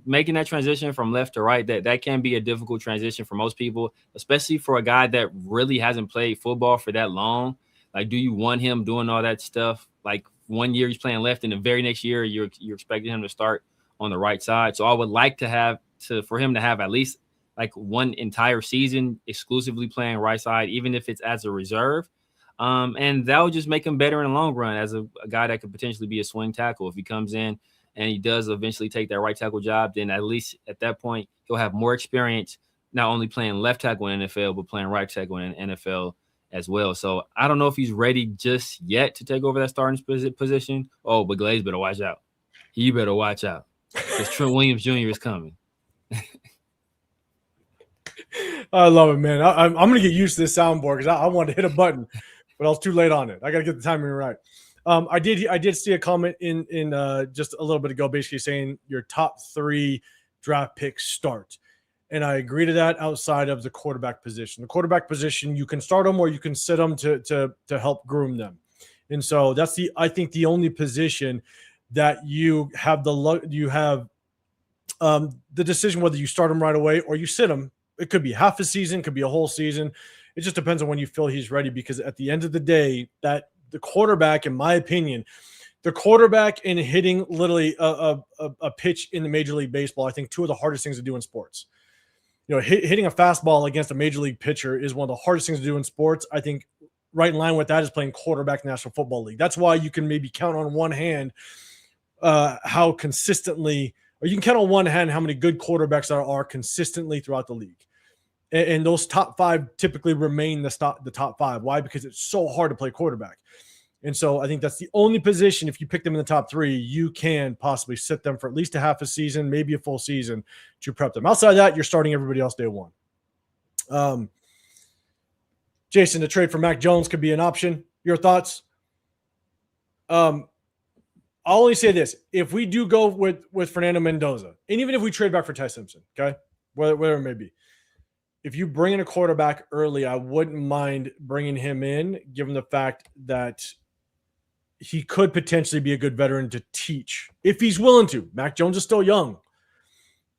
making that transition from left to right, that can be a difficult transition for most people, especially for a guy that really hasn't played football for that long. Do you want him doing all that stuff? 1 year he's playing left, and the very next year you're expecting him to start on the right side. So I would like for him to have at least one entire season exclusively playing right side, even if it's as a reserve. And that would just make him better in the long run as a guy that could potentially be a swing tackle. If he comes in and he does eventually take that right tackle job, then at least at that point he'll have more experience, not only playing left tackle in the NFL, but playing right tackle in the NFL as well. So I don't know if he's ready just yet to take over that starting position. Oh, but Glaze better watch out. He better watch out because Trent Williams Jr. is coming. I love it, man. I'm going to get used to this soundboard because I wanted to hit a button, but I was too late on it. I got to get the timing right. I did see a comment in just a little bit ago, basically saying your top 3 draft picks start. And I agree to that outside of the quarterback position. The quarterback position, you can start them or you can sit them to help groom them. And so that's I think the only position that you have the decision whether you start them right away or you sit them. It could be half a season, could be a whole season. It just depends on when you feel he's ready, because at the end of the day, that the quarterback, in my opinion, the quarterback in hitting literally a pitch in the Major League Baseball, I think 2 of the hardest things to do in sports. Hitting a fastball against a major league pitcher is one of the hardest things to do in sports. I think right in line with that is playing quarterback National Football League. That's why you can maybe count on one hand how consistently, or you can count on one hand how many good quarterbacks there are consistently throughout the league. And those top 5 typically remain the top 5. Why? Because it's so hard to play quarterback. And so I think that's the only position, if you pick them in the top 3, you can possibly sit them for at least a half a season, maybe a full season to prep them. Outside of that, you're starting everybody else day one. Jason, the trade for Mac Jones could be an option. Your thoughts? I'll only say this. If we do go with Fernando Mendoza, and even if we trade back for Ty Simpson, okay, whatever it may be, if you bring in a quarterback early, I wouldn't mind bringing him in, given the fact that he could potentially be a good veteran to teach if he's willing to. Mac Jones is still young,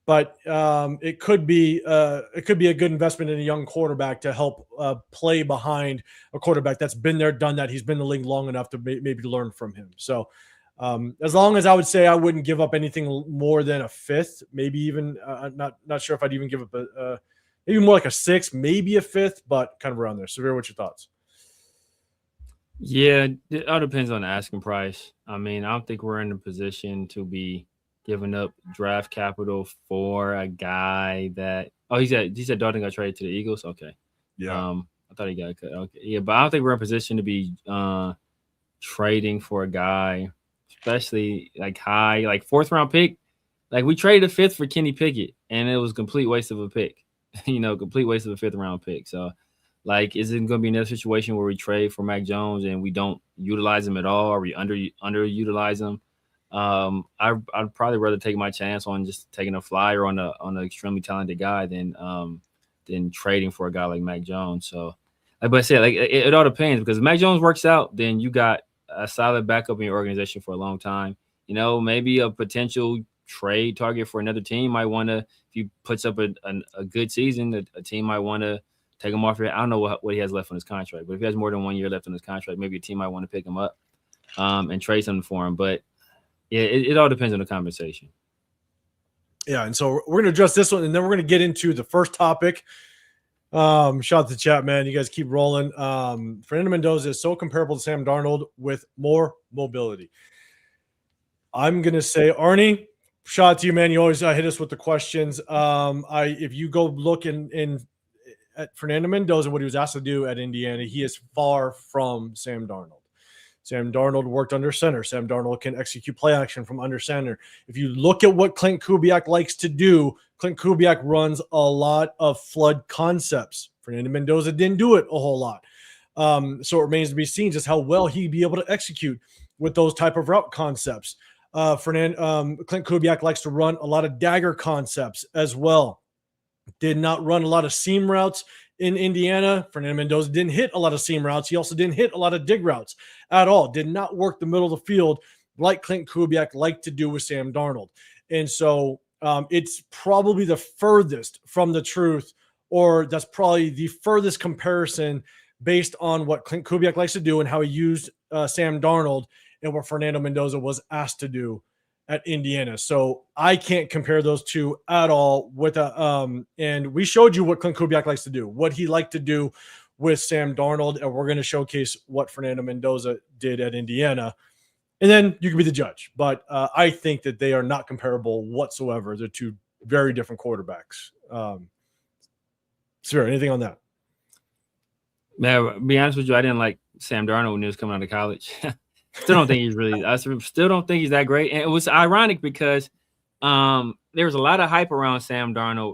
but it could be a good investment in a young quarterback to help play behind a quarterback that's been there, done that. He's been in the league long enough to maybe learn from him. So As long as I would say I wouldn't give up anything more than a fifth, maybe even not sure if I'd even give up maybe more like a sixth, maybe a fifth, but kind of around there. Severe, what's your thoughts? Yeah, it all depends on the asking price. I mean, I don't think we're in a position to be giving up draft capital for a guy that. Oh, he said Dalton got traded to the Eagles. Okay. Yeah. I thought he got cut. Okay. Yeah, but I don't think we're in a position to be trading for a guy, especially like high, like fourth round pick. Like we traded a fifth for Kenny Pickett, and it was a complete waste of a pick. Complete waste of a fifth round pick. So, like, is it going to be another situation where we trade for Mac Jones and we don't utilize him at all, or we underutilize him? I'd probably rather take my chance on just taking a flyer on an extremely talented guy than trading for a guy like Mac Jones. So, like I said, like it all depends, because if Mac Jones works out, then you got a solid backup in your organization for a long time. Maybe a potential trade target for another team might want to, if he puts up a good season, a team might want to take him off. I don't know what he has left on his contract, but if he has more than 1 year left on his contract, maybe a team might want to pick him up and trade something for him. But yeah, it all depends on the compensation. Yeah, and so we're going to address this one, and then we're going to get into the first topic. Shout out to the chat, man. You guys keep rolling. Fernando Mendoza is so comparable to Sam Darnold with more mobility. I'm going to say, Arnie, shout out to you, man. You always hit us with the questions. If you go look at Fernando Mendoza, what he was asked to do at Indiana, he is far from Sam Darnold. Sam Darnold worked under center. Sam Darnold can execute play action from under center. If you look at what Clint Kubiak likes to do, Clint Kubiak runs a lot of flood concepts. Fernando Mendoza didn't do it a whole lot. So it remains to be seen just how well he'd be able to execute with those type of route concepts. Clint Kubiak likes to run a lot of dagger concepts as well. Did not run a lot of seam routes in Indiana. Fernando Mendoza didn't hit a lot of seam routes. He also didn't hit a lot of dig routes at all. Did not work the middle of the field like Clint Kubiak liked to do with Sam Darnold. And so it's probably the furthest from the truth, or that's probably the furthest comparison based on what Clint Kubiak likes to do and how he used Sam Darnold and what Fernando Mendoza was asked to do at Indiana. So I can't compare those two at all with and we showed you what Clint Kubiak likes to do, what he liked to do with Sam Darnold, and we're going to showcase what Fernando Mendoza did at Indiana. And then you can be the judge. But I think that they are not comparable whatsoever. They're two very different quarterbacks. Sir, anything on that? Man, to be honest with you, I didn't like Sam Darnold when he was coming out of college. Still don't think he's really. I still don't think he's that great. And it was ironic because there was a lot of hype around Sam Darnold,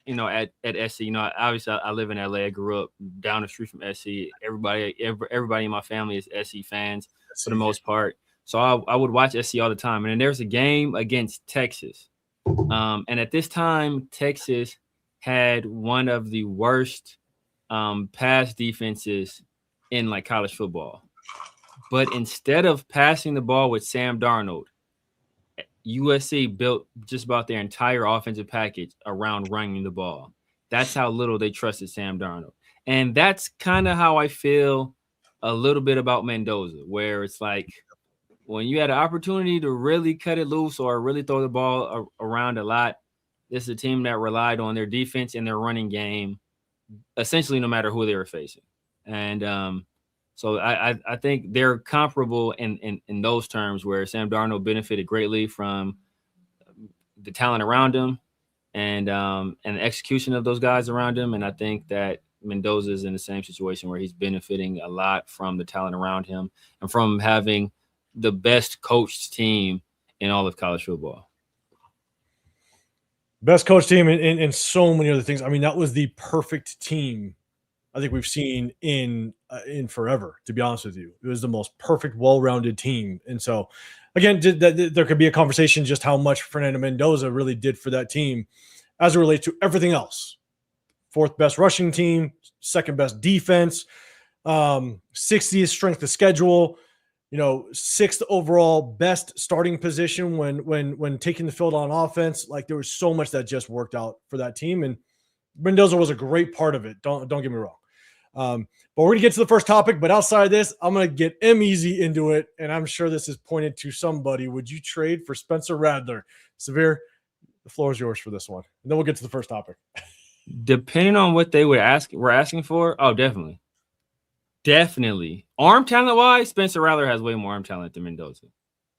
at SC. Obviously I live in LA. I grew up down the street from SC. Everybody in my family is SC fans for the most part. So I would watch SC all the time. And then there was a game against Texas. And at this time, Texas had one of the worst pass defenses in like college football. But instead of passing the ball with Sam Darnold, USC built just about their entire offensive package around running the ball. That's how little they trusted Sam Darnold. And that's kind of how I feel a little bit about Mendoza, where it's like when you had an opportunity to really cut it loose or really throw the ball around a lot, this is a team that relied on their defense and their running game, essentially no matter who they were facing. And so I think they're comparable in those terms, where Sam Darnold benefited greatly from the talent around him and the execution of those guys around him. And I think that Mendoza is in the same situation, where he's benefiting a lot from the talent around him and from having the best coached team in all of college football. Best coach team and so many other things. I mean, that was the perfect team I think we've seen in forever, to be honest with you. It was the most perfect, well-rounded team. And so, again, there could be a conversation just how much Fernando Mendoza really did for that team as it relates to everything else. Fourth best rushing team, second best defense, 60th strength of schedule, sixth overall best starting position when taking the field on offense. Like, there was so much that just worked out for that team, and Mendoza was a great part of it. Don't get me wrong. But we're going to get to the first topic. But outside of this, I'm going to get easy into it. And I'm sure this is pointed to somebody. Would you trade for Spencer Rattler? Severe, the floor is yours for this one. And then we'll get to the first topic. Depending on what they were asking for, oh, definitely. Definitely. Arm talent wise, Spencer Rattler has way more arm talent than Mendoza.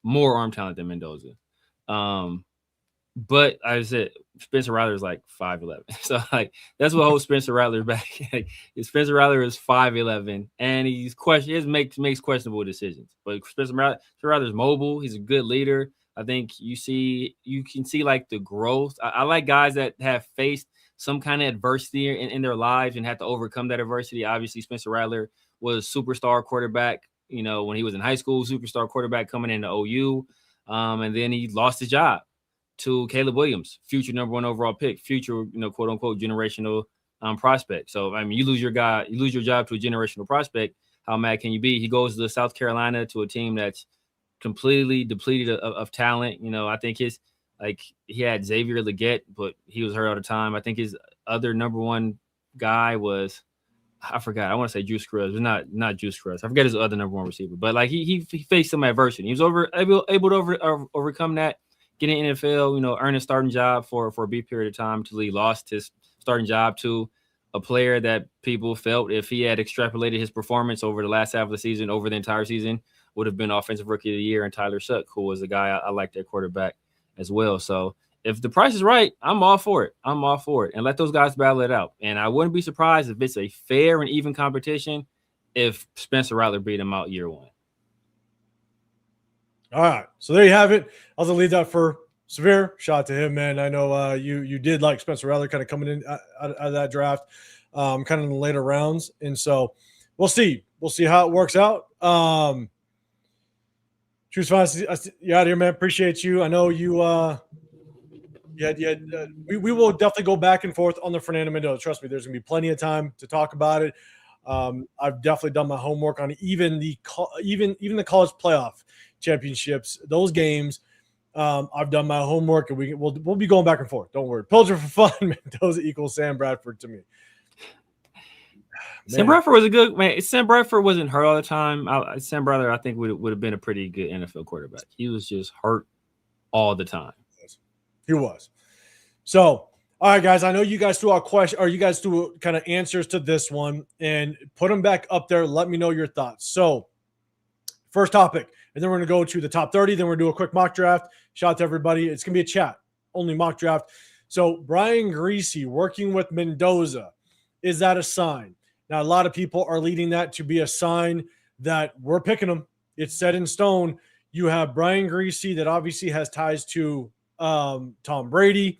More arm talent than Mendoza. But I said Spencer Rattler is like 5'11". So like that's what holds Spencer Rattler back. Like, Spencer Rattler is 5'11", and he makes questionable decisions. But Spencer Rattler is mobile. He's a good leader. I think you can see like the growth. I like guys that have faced some kind of adversity in their lives and had to overcome that adversity. Obviously, Spencer Rattler was a superstar quarterback, when he was in high school, superstar quarterback coming into OU. And then he lost his job to Caleb Williams, future number 1 overall pick, future, quote unquote, generational prospect. So, I mean, you lose your job to a generational prospect. How mad can you be? He goes to South Carolina to a team that's completely depleted of talent. I think he had Xavier Legette, but he was hurt all the time. I think his other number 1 guy was, I forgot. I want to say Juice Scruggs, but not Juice Scruggs. I forget his other number 1 receiver. But like he faced some adversity. He was able to overcome that, get in the NFL, earn a starting job for a brief period of time until he lost his starting job to a player that people felt, if he had extrapolated his performance over the last half of the season, over the entire season, would have been Offensive Rookie of the Year, and Tyler Shuck, who was a guy I liked at quarterback as well. So if the price is right, I'm all for it. And let those guys battle it out. And I wouldn't be surprised if it's a fair and even competition if Spencer Rattler beat him out year 1. All right. So there you have it. I was going to leave that for Severe. Shout out to him, man. I know you did like Spencer Rattler kind of coming in out of that draft, kind of in the later rounds. And so we'll see. We'll see how it works out. Choose fine. You out here, man. Appreciate you. I know you we will definitely go back and forth on the Fernando Mendoza. Trust me, there's gonna be plenty of time to talk about it. I've definitely done my homework on even the college playoff championships, those games. I've done my homework, and we'll be going back and forth. Don't worry. Pilger for fun. Mendoza equals Sam Bradford to me. Sam Bradford was a good man. Sam Bradford wasn't hurt all the time. Sam Bradford, I think, would have been a pretty good NFL quarterback. He was just hurt all the time. He was. So, all right, guys, I know you guys threw out questions, or you guys threw kind of answers to this one, and put them back up there. Let me know your thoughts. So, first topic, and then we're going to go to the top 30. Then we're going to do a quick mock draft. Shout out to everybody. It's going to be a chat, only mock draft. So, Brian Griese working with Mendoza. Is that a sign? Now, a lot of people are leading that to be a sign that we're picking him. It's set in stone. You have Brian Griese that obviously has ties to Tom Brady.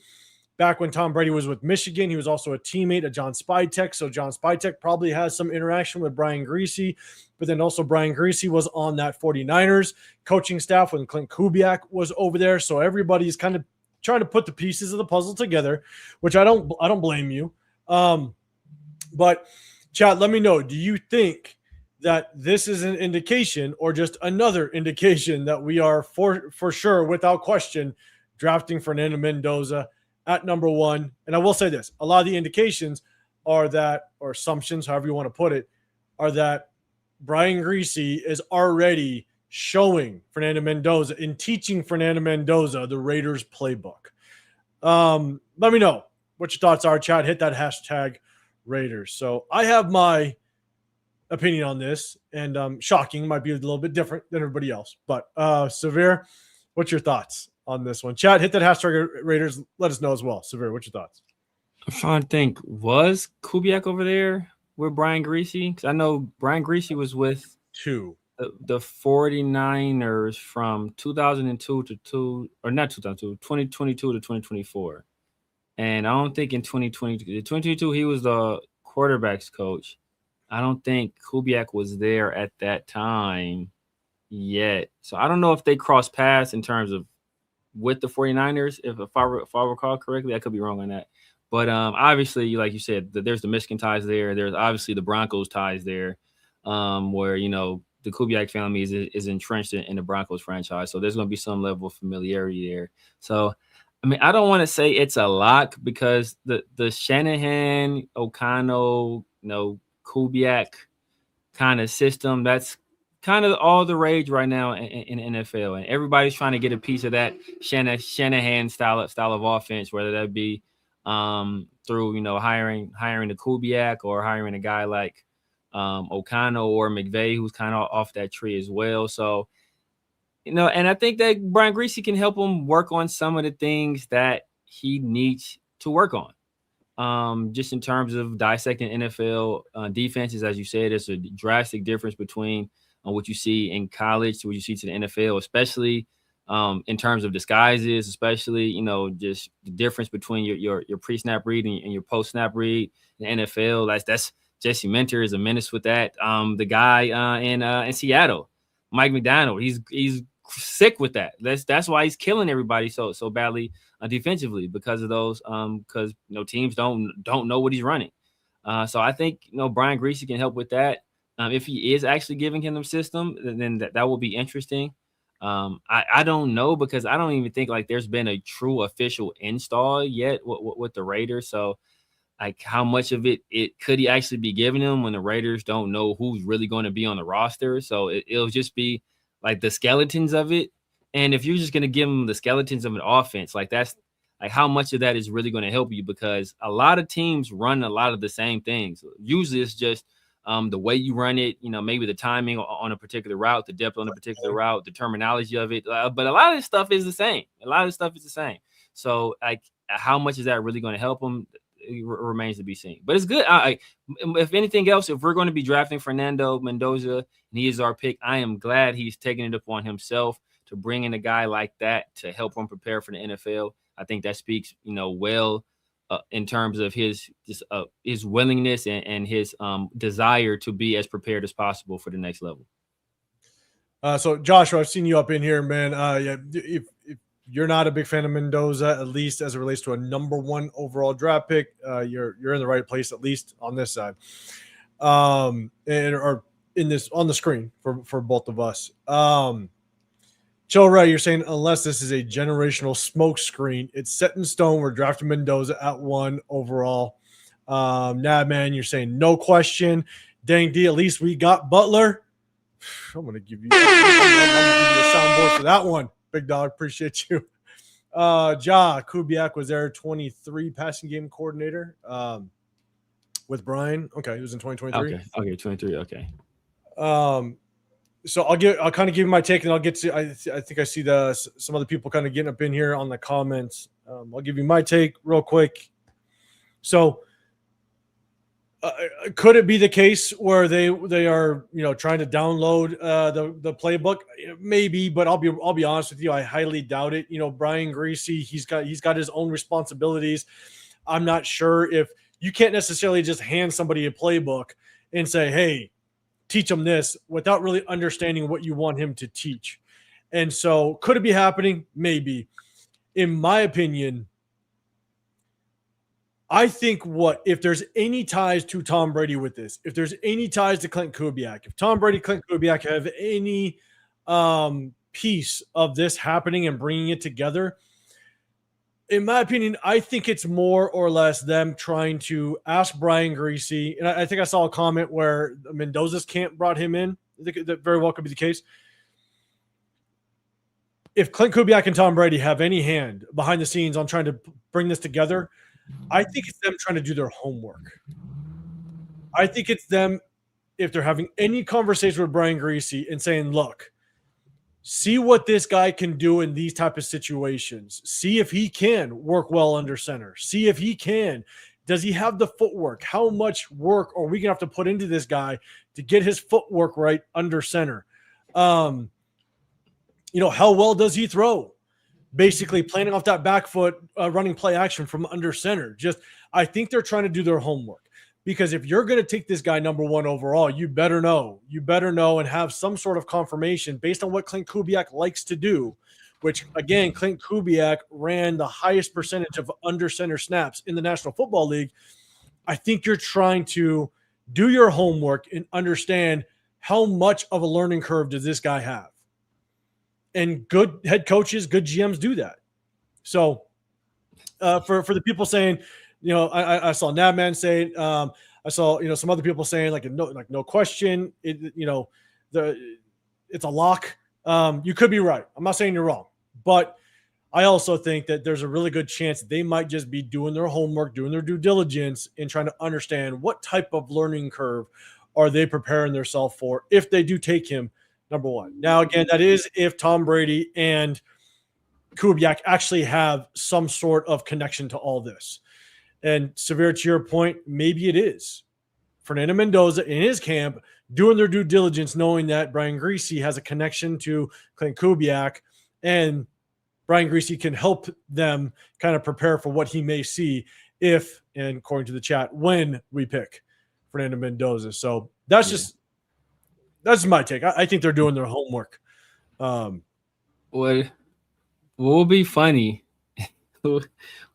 Back when Tom Brady was with Michigan, he was also a teammate of John Spytek. So John Spytek probably has some interaction with Brian Griese. But then also Brian Griese was on that 49ers coaching staff when Clint Kubiak was over there. So everybody's kind of trying to put the pieces of the puzzle together, which I don't blame you. But chat, let me know. Do you think that this is an indication, or just another indication, that we are for sure, without question, drafting Fernando Mendoza at number 1? And I will say this: a lot of the indications are that, or assumptions, however you want to put it, are that Brian Griese is already showing Fernando Mendoza and teaching Fernando Mendoza the Raiders playbook. Let me know what your thoughts are, chat. Hit that hashtag Raiders. So I have my opinion on this, and shocking, might be a little bit different than everybody else. But Severe, what's your thoughts on this one? Chat, hit that hashtag Raiders. Let us know as well. Severe, what's your thoughts? I'm trying to think. Was Kubiak over there with Brian Griese? Because I know Brian Griese was with the 49ers from 2022 to 2022 to 2024. And I don't think in 2022, he was the quarterback's coach. I don't think Kubiak was there at that time yet. So I don't know if they crossed paths in terms of with the 49ers, if I recall correctly. I could be wrong on that. But obviously, like you said, there's the Michigan ties there. There's obviously the Broncos ties there, where, the Kubiak family is entrenched in the Broncos franchise. So there's going to be some level of familiarity there. So, I mean, I don't want to say it's a lock, because the Shanahan, O'Connell, Kubiak kind of system. That's kind of all the rage right now in NFL, and everybody's trying to get a piece of that Shanahan style of offense, whether that be through hiring the Kubiak or hiring a guy like O'Connell or McVay, who's kind of off that tree as well. So and I think that Brian Griese can help him work on some of the things that he needs to work on. Just in terms of dissecting NFL defenses, as you said, there's a drastic difference between what you see in college to what you see to the NFL, especially in terms of disguises, especially, just the difference between your pre-snap read and your post-snap read in the NFL. That's Jesse Minter is a menace with that. The guy in Seattle, Mike McDonald, he's sick with that. That's why he's killing everybody so badly defensively, because of those because teams don't know what he's running. So I think Brian Griese can help with that. If he is actually giving him the system, then that will be interesting. I don't know, because I don't even think like there's been a true official install yet with the Raiders. So like how much of it could he actually be giving them when the Raiders don't know who's really going to be on the roster? So it'll just be like the skeletons of it. And if you're just going to give them the skeletons of an offense, like that's like how much of that is really going to help you, because a lot of teams run a lot of the same things. Usually it's just the way you run it, maybe the timing on a particular route, the depth on a particular route, the terminology of it. But a lot of this stuff is the same. So like how much is that really going to help them? It remains to be seen. But it's good. If anything else, if we're going to be drafting Fernando Mendoza and he is our pick, I am glad he's taking it upon himself to bring in a guy like that to help him prepare for the NFL. I think that speaks, well, in terms of his willingness and his desire to be as prepared as possible for the next level. So Joshua, I've seen you up in here, man. Yeah, if you're not a big fan of Mendoza, at least as it relates to a number 1 overall draft pick, you're in the right place, at least on this side, or in this on the screen for both of us. Joe Ray, you're saying unless this is a generational smoke screen, it's set in stone. We're drafting Mendoza at 1 overall. Man, you're saying no question. Dang D, at least we got Butler. I'm gonna give you a soundboard for that one. Big dog, appreciate you. Kubiak was their 23 passing game coordinator with Brian. Okay, he was in 2023. Okay, 23. Okay. So I'll kind of give you my take, and I'll get to. I think I see some other people kind of getting up in here on the comments. I'll give you my take real quick. So, could it be the case where they are trying to download the playbook? Maybe, but I'll be honest with you, I highly doubt it. Brian Griese, he's got his own responsibilities. I'm not sure if you can't necessarily just hand somebody a playbook and say, hey, teach him this without really understanding what you want him to teach. And so could it be happening? Maybe. In my opinion, I think if there's any ties to Tom Brady with this, if there's any ties to Clint Kubiak, if Tom Brady, Clint Kubiak have any piece of this happening and bringing it together, in my opinion, I think it's more or less them trying to ask Brian Griese, and I think I saw a comment where Mendoza's camp brought him in. I think that very well could be the case. If Clint Kubiak and Tom Brady have any hand behind the scenes on trying to bring this together, I think it's them trying to do their homework. I think it's them, if they're having any conversation with Brian Griese and saying, look, see what this guy can do in these type of situations. See if he can work well under center. See if he can. Does he have the footwork? How much work are we going to have to put into this guy to get his footwork right under center? How well does he throw? Basically planning off that back foot, running play action from under center. I think they're trying to do their homework. Because if you're going to take this guy number 1 overall, you better know and have some sort of confirmation based on what Clint Kubiak likes to do, which, again, Clint Kubiak ran the highest percentage of under center snaps in the National Football League. I think you're trying to do your homework and understand how much of a learning curve does this guy have. And good head coaches, good GMs do that. So for the people saying, I saw Nabman say, I saw, some other people saying no question, it's a lock. You could be right. I'm not saying you're wrong, but I also think that there's a really good chance that they might just be doing their homework, doing their due diligence, and trying to understand what type of learning curve are they preparing themselves for if they do take him number one. Now, again, that is if Tom Brady and Kubiak actually have some sort of connection to all this. And Severe, to your point, maybe it is. Fernando Mendoza in his camp doing their due diligence, knowing that Brian Griese has a connection to Clint Kubiak, and Brian Griese can help them kind of prepare for what he may see if, and according to the chat, when we pick Fernando Mendoza. So that's my take. I think they're doing their homework. What will be funny? What will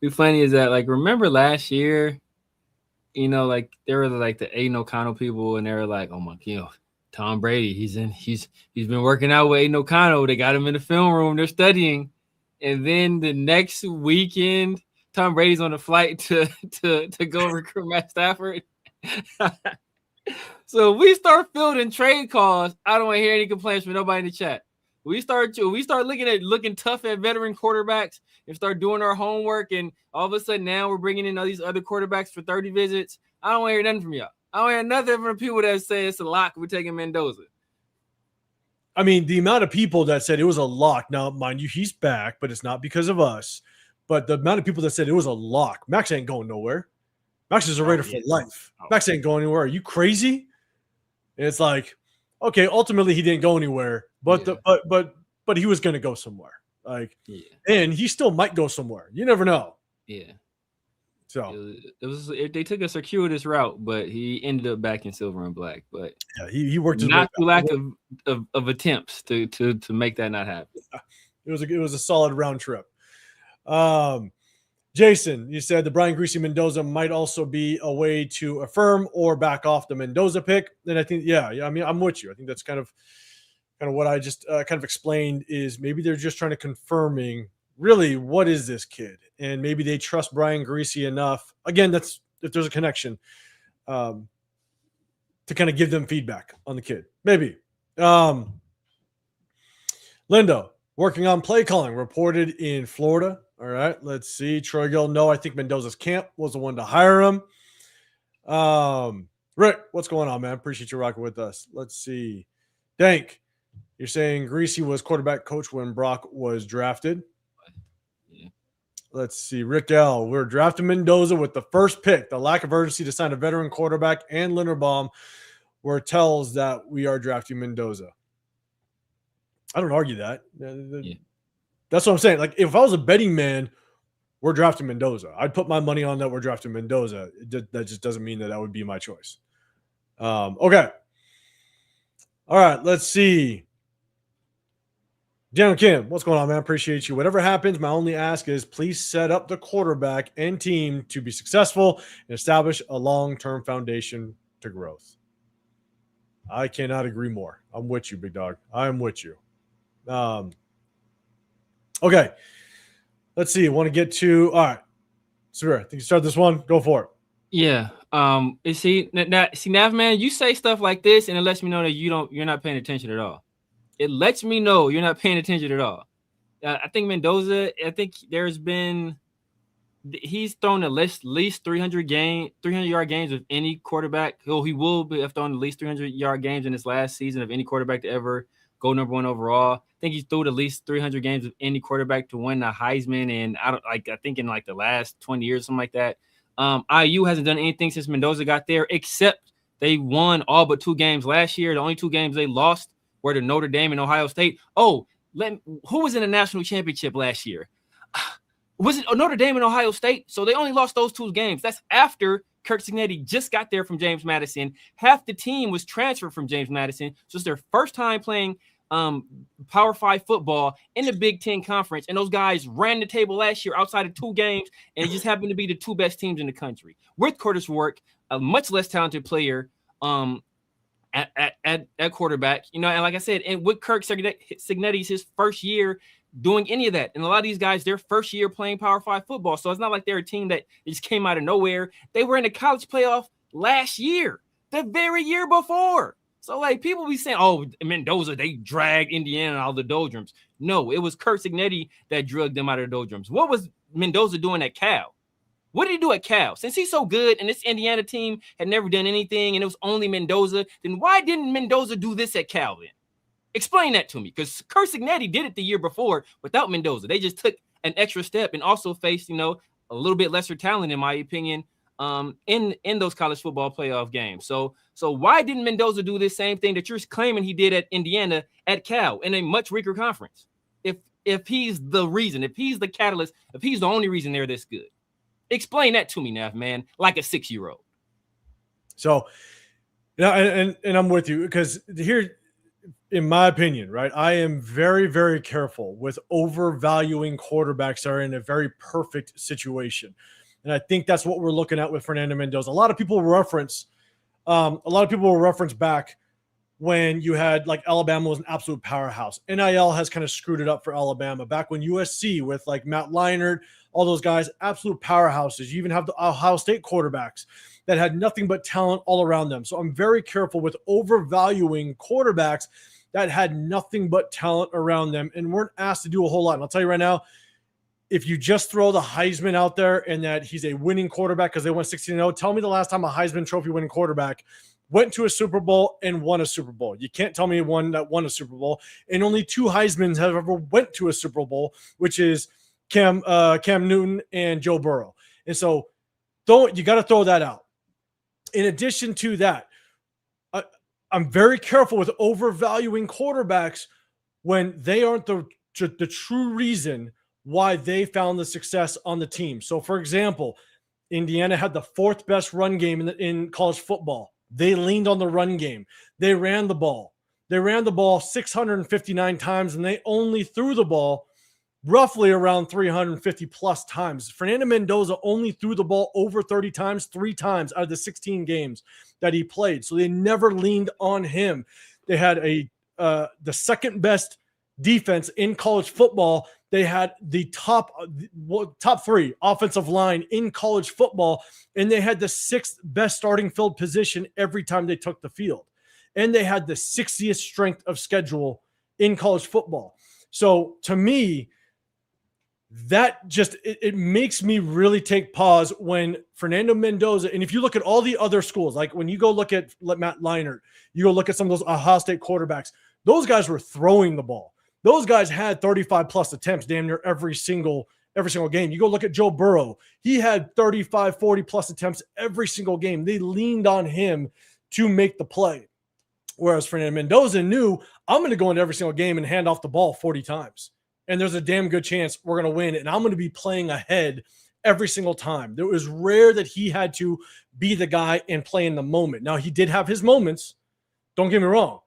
be funny is that, like, remember last year, like there were like the Aiden O'Connell people, and they were like, "Oh my, Tom Brady, he's been working out with Aiden O'Connell. They got him in the film room. They're studying." And then the next weekend, Tom Brady's on a flight to go recruit Matt Stafford. So we start fielding trade calls. I don't want to hear any complaints from nobody in the chat. We start looking tough at veteran quarterbacks and start doing our homework. And all of a sudden now we're bringing in all these other quarterbacks for 30 visits. I don't want to hear nothing from y'all. I don't hear nothing from the people that say it's a lock. We're taking Mendoza. I mean, the amount of people that said it was a lock. Now, mind you, he's back, but it's not because of us. But the amount of people that said it was a lock. Max ain't going nowhere. Max is a Raider for life. Max ain't going anywhere. Are you crazy? And it's like, okay, ultimately he didn't go anywhere, but but he was going to go somewhere. And he still might go somewhere. You never know. Yeah. So they took a circuitous route, but he ended up back in silver and black. But yeah, he worked his not through lack of attempts to make that not happen. It was a solid round trip. Jason, you said the Brian Griese-Mendoza might also be a way to affirm or back off the Mendoza pick. And I think, I mean, I'm with you. I think that's kind of what I just kind of explained is maybe they're just trying to confirming really what is this kid, and maybe they trust Brian Griese enough. Again, that's if there's a connection to kind of give them feedback on the kid. Maybe. Lindo, working on play calling, reported in Florida. All right, let's see. Troy Gill, no, I think Mendoza's camp was the one to hire him. Rick, what's going on, man? Appreciate you rocking with us. Let's see. Dank, you're saying Griese was quarterback coach when Brock was drafted. Yeah. Let's see. Rick L, we're drafting Mendoza with the first pick. The lack of urgency to sign a veteran quarterback and Linderbaum were tells that we are drafting Mendoza. I don't argue that. Yeah. That's what I'm saying. Like, if I was a betting man, we're drafting Mendoza. I'd put my money on that we're drafting Mendoza. That just doesn't mean that would be my choice. Okay. All right, let's see. Jan Kim, what's going on, man? Appreciate you. Whatever happens, my only ask is please set up the quarterback and team to be successful and establish a long-term foundation to growth. I cannot agree more. I'm with you, big dog. I'm with you. Okay. Let's see. I want to get to all right. Severe, I think you start this one. Go for it. Yeah. Nav, man, you say stuff like this, and it lets me know that you're not paying attention at all. It lets me know you're not paying attention at all. I think Mendoza, he's thrown at least 300-yard games of any quarterback. He will have thrown at least 300-yard games in his last season of any quarterback to ever go number one overall. I think he's threw at least 300 games of any quarterback to win the Heisman, and I think in like the last 20 years, something like that. IU hasn't done anything since Mendoza got there, except they won all but 2 games last year. The only 2 games they lost were to Notre Dame and Ohio State. Who was in the national championship last year? Was it Notre Dame and Ohio State? So they only lost those 2 games. That's after Kirk Cignetti just got there from James Madison. Half the team was transferred from James Madison. So it's their first time playing Power 5 football in the Big Ten Conference. And those guys ran the table last year outside of 2 games. And it just happened to be the 2 best teams in the country. With Curtis Work, a much less talented player at quarterback. And like I said, and with Kirk Cignetti's his first year doing any of that. And a lot of these guys, their first year playing Power 5 football. So it's not like they're a team that just came out of nowhere. They were in the college playoff last year, the very year before. So, like, people be saying, oh, Mendoza, they dragged Indiana out of the doldrums. No, it was Curt Cignetti that dragged them out of the doldrums. What was Mendoza doing at Cal? What did he do at Cal? Since he's so good and this Indiana team had never done anything and it was only Mendoza, then why didn't Mendoza do this at Cal then? Explain that to me, because Curt Cignetti did it the year before without Mendoza. They just took an extra step and also faced, a little bit lesser talent, in my opinion, in those college football playoff games. So why didn't Mendoza do this same thing that you're claiming he did at Indiana at Cal in a much weaker conference? If he's the reason, if he's the catalyst, if he's the only reason they're this good, explain that to me, Nav, man, like a 6-year-old. So, and I'm with you, because here, in my opinion, right, I am very, very careful with overvaluing quarterbacks that are in a very perfect situation. And I think that's what we're looking at with Fernando Mendoza. A lot of people will reference back when you had, like, Alabama was an absolute powerhouse. NIL has kind of screwed it up for Alabama. Back when USC with, like, Matt Leinart, all those guys, absolute powerhouses. You even have the Ohio State quarterbacks that had nothing but talent all around them. So I'm very careful with overvaluing quarterbacks that had nothing but talent around them and weren't asked to do a whole lot. And I'll tell you right now, if you just throw the Heisman out there and that he's a winning quarterback because they went 16-0, tell me the last time a Heisman Trophy winning quarterback went to a Super Bowl and won a Super Bowl. You can't tell me one that won a Super Bowl. And only 2 Heismans have ever went to a Super Bowl, which is Cam Newton and Joe Burrow. And so you got to throw that out. In addition to that, I'm very careful with overvaluing quarterbacks when they aren't the true reason why they found the success on the team. So, for example, Indiana had the 4th best run game in college football. They leaned on the run game. They ran the ball. They ran the ball 659 times, and they only threw the ball roughly around 350 plus times. Fernando Mendoza only threw the ball over 30 times, 3 times out of the 16 games that he played. So they never leaned on him. They had the second best defense in college football. They had the top 3 offensive line in college football, and they had the 6th best starting field position every time they took the field. And they had the 60th strength of schedule in college football. So to me, that just it makes me really take pause when Fernando Mendoza, and if you look at all the other schools, like when you go look at Matt Leinart, you go look at some of those Ohio State quarterbacks, those guys were throwing the ball. Those guys had 35 plus attempts damn near every single game. You go look at Joe Burrow. He had 35, 40 plus attempts every single game. They leaned on him to make the play. Whereas Fernando Mendoza knew, I'm going to go into every single game and hand off the ball 40 times. And there's a damn good chance we're going to win. And I'm going to be playing ahead every single time. It was rare that he had to be the guy and play in the moment. Now, he did have his moments. Don't get me wrong.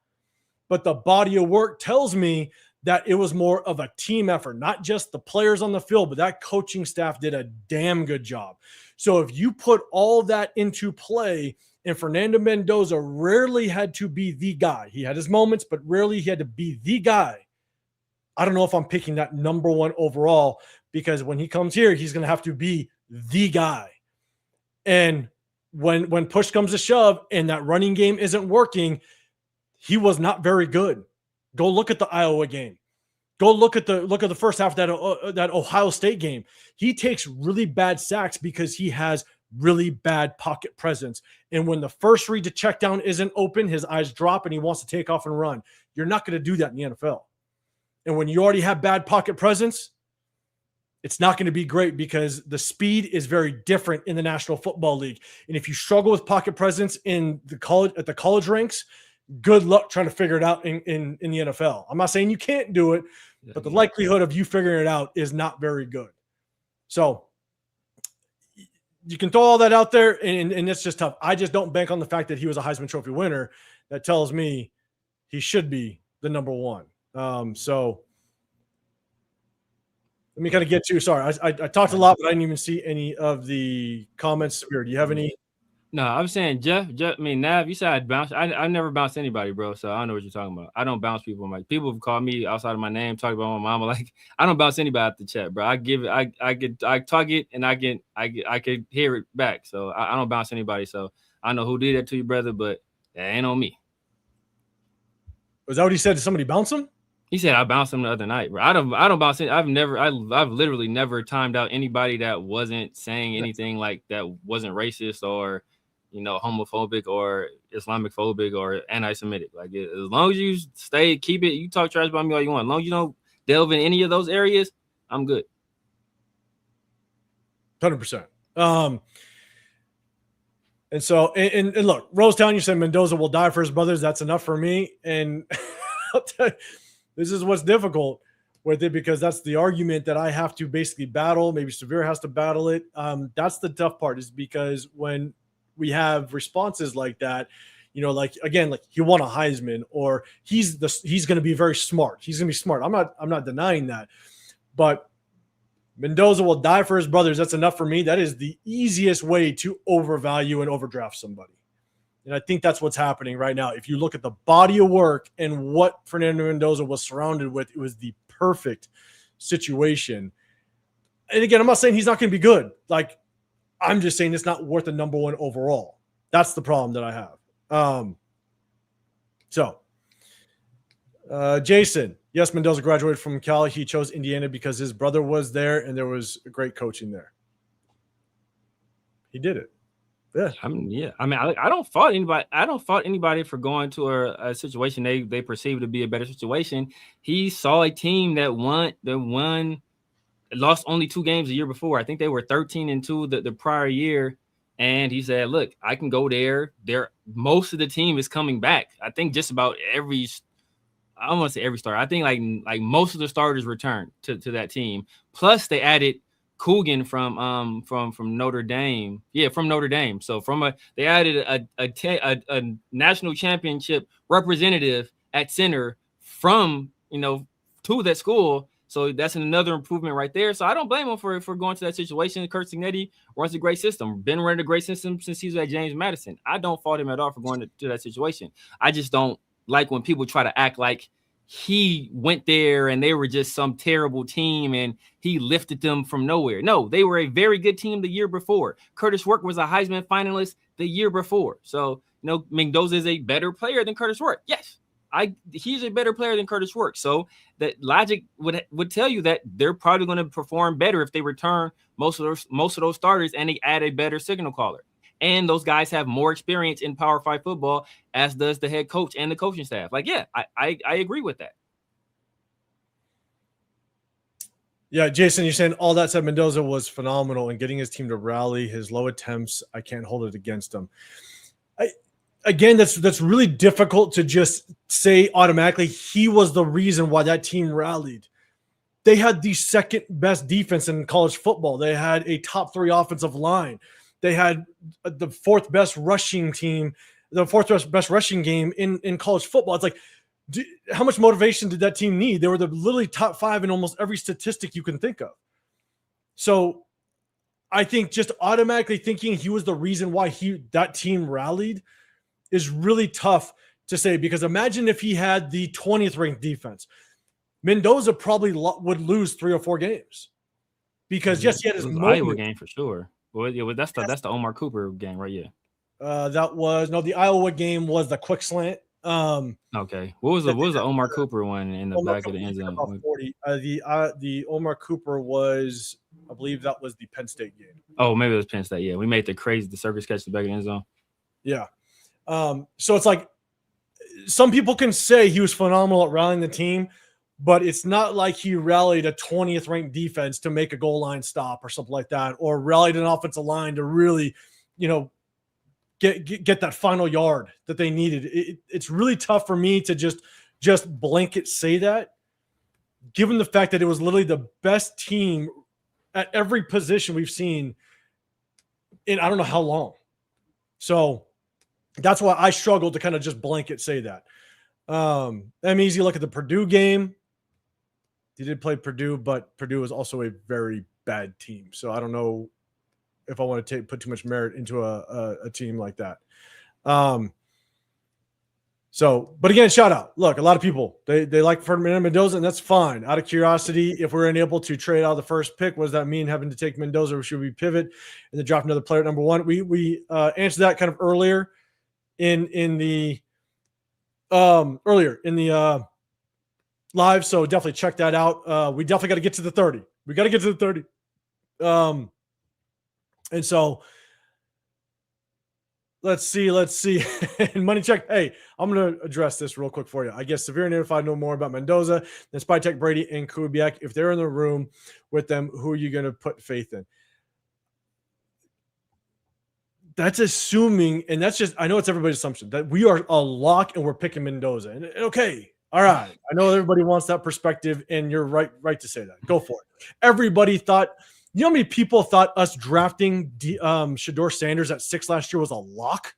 But the body of work tells me that it was more of a team effort, not just the players on the field, but that coaching staff did a damn good job. So if you put all that into play, and Fernando Mendoza rarely had to be the guy. He had his moments, but rarely he had to be the guy. I don't know if I'm picking that number 1 overall, because when he comes here, he's going to have to be the guy. And when push comes to shove and that running game isn't working, he was not very good. Go look at the Iowa game. Go look at the first half of that Ohio State game. He takes really bad sacks because he has really bad pocket presence. And when the first read to check down isn't open, his eyes drop and he wants to take off and run. You're not going to do that in the NFL. And when you already have bad pocket presence, it's not going to be great because the speed is very different in the National Football League. And if you struggle with pocket presence at the college ranks, good luck trying to figure it out in the NFL. I'm not saying you can't do it, but the likelihood of you figuring it out is not very good. So you can throw all that out there, and it's just tough. I just don't bank on the fact that he was a Heisman Trophy winner. That tells me he should be the number 1. So let me kind of get to, sorry, I talked a lot, but I didn't even see any of the comments. Do you have any? No, I'm saying Jeff, I mean, Nav, you said I'd bounce. I never bounced anybody, bro. So I don't know what you're talking about. I don't bounce people. Like, people have called me outside of my name, talk about my mama. Like, I don't bounce anybody at the chat, bro. I talk it and I can hear it back. So I don't bounce anybody. So I know who did that to you, brother, but that ain't on me. Was that what he said? Did somebody bounce him? He said I bounced him the other night, bro. I don't bounce it. I've literally never timed out anybody that wasn't saying anything like that wasn't racist or, homophobic or Islamophobic or anti-Semitic. Like, as long as you keep it, you talk trash about me all you want. As long as you don't delve in any of those areas, I'm good. 100%. And so, and look, Rosetown, you said Mendoza will die for his brothers. That's enough for me. And I'll tell you, this is what's difficult with it, because that's the argument that I have to basically battle. Maybe Severe has to battle it. That's the tough part, is because when we have responses like that, like, again, like he won a Heisman, or he's going to be very smart. He's going to be smart. I'm not denying that, but Mendoza will die for his brothers. That's enough for me. That is the easiest way to overvalue and overdraft somebody. And I think that's what's happening right now. If you look at the body of work and what Fernando Mendoza was surrounded with, it was the perfect situation. And again, I'm not saying he's not going to be good. Like, I'm just saying it's not worth the number one overall. That's the problem that I have. Jason, yes, Mendoza graduated from Cal. He chose Indiana because his brother was there and there was great coaching there. He did it. Yeah. I mean, I don't fault anybody. I don't fault anybody for going to a situation they perceive to be a better situation. He saw a team that lost only 2 games a year before. I think they were 13-2 the prior year. And he said, look, I can go there. Most of the team is coming back. I think just about I don't want to say every starter. I think like most of the starters returned to that team. Plus they added Coogan from Notre Dame. Yeah, from Notre Dame. So they added a national championship representative at center from, to that school. So that's another improvement right there. So I don't blame him for going to that situation. Kurt Signetti runs a great system. Been running a great system since he was at James Madison. I don't fault him at all for going to that situation. I just don't like when people try to act like he went there and they were just some terrible team and he lifted them from nowhere. No, they were a very good team the year before. Curtis Work was a Heisman finalist the year before. So, Mendoza is a better player than Curtis Work. Yes, he's a better player than Curtis Work. So that logic would tell you that they're probably going to perform better if they return most of those starters and they add a better signal caller. And those guys have more experience in Power 5 football, as does the head coach and the coaching staff. Like, yeah, I agree with that. Yeah, Jason, you're saying all that said, Mendoza was phenomenal in getting his team to rally. His low attempts, I can't hold it against him. Again, that's really difficult to just say automatically he was the reason why that team rallied. They had the second best defense in college football. They had a top 3 offensive line. They had the 4th best rushing team, the 4th best rushing game in college football. It's like, how much motivation did that team need? They were the literally top 5 in almost every statistic you can think of. So I think just automatically thinking he was the reason why that team rallied is really tough to say, because imagine if he had the 20th ranked defense. Mendoza probably would lose 3 or 4 games, because yes, he had his Iowa game for sure. Well, yeah, that's the Omar Cooper game, right? Yeah. The Iowa game was the quick slant. Okay. What was the Omar Cooper one in the back of the end zone? About 40. The Omar Cooper was, I believe that was the Penn State game. Oh, maybe it was Penn State. Yeah, we made the circus catch in the back of the end zone. Yeah. So it's like, some people can say he was phenomenal at rallying the team, but it's not like he rallied a 20th ranked defense to make a goal line stop or something like that, or rallied an offensive line to really, get that final yard that they needed. It's really tough for me to just blanket say that, given the fact that it was literally the best team at every position we've seen in I don't know how long. So that's why I struggle to kind of just blanket say that. Easy look at the Purdue game. He did play Purdue, but Purdue is also a very bad team. So I don't know if I want to put too much merit into a team like that. So So, but again, shout out. Look, a lot of people, they like Ferdinand Mendoza, and that's fine. Out of curiosity, if we're unable to trade out of the first pick, what does that mean having to take Mendoza, or should we pivot and then drop another player at number one? We answered that kind of earlier in the live, so definitely check that out. We definitely got to get to the 30. We got to get to the 30. And so let's see. And Money Check. Hey, I'm going to address this real quick for you. I guess Severe and Identified know more about Mendoza than Spytek, Brady, and Kubiak. If they're in the room with them, who are you going to put faith in? That's assuming, and that's just, I know it's everybody's assumption, that we are a lock and we're picking Mendoza. And okay, all right. I know everybody wants that perspective, and you're right to say that. Go for it. Everybody thought, you know how many people thought us drafting Shedeur Sanders at 6 last year was a lock?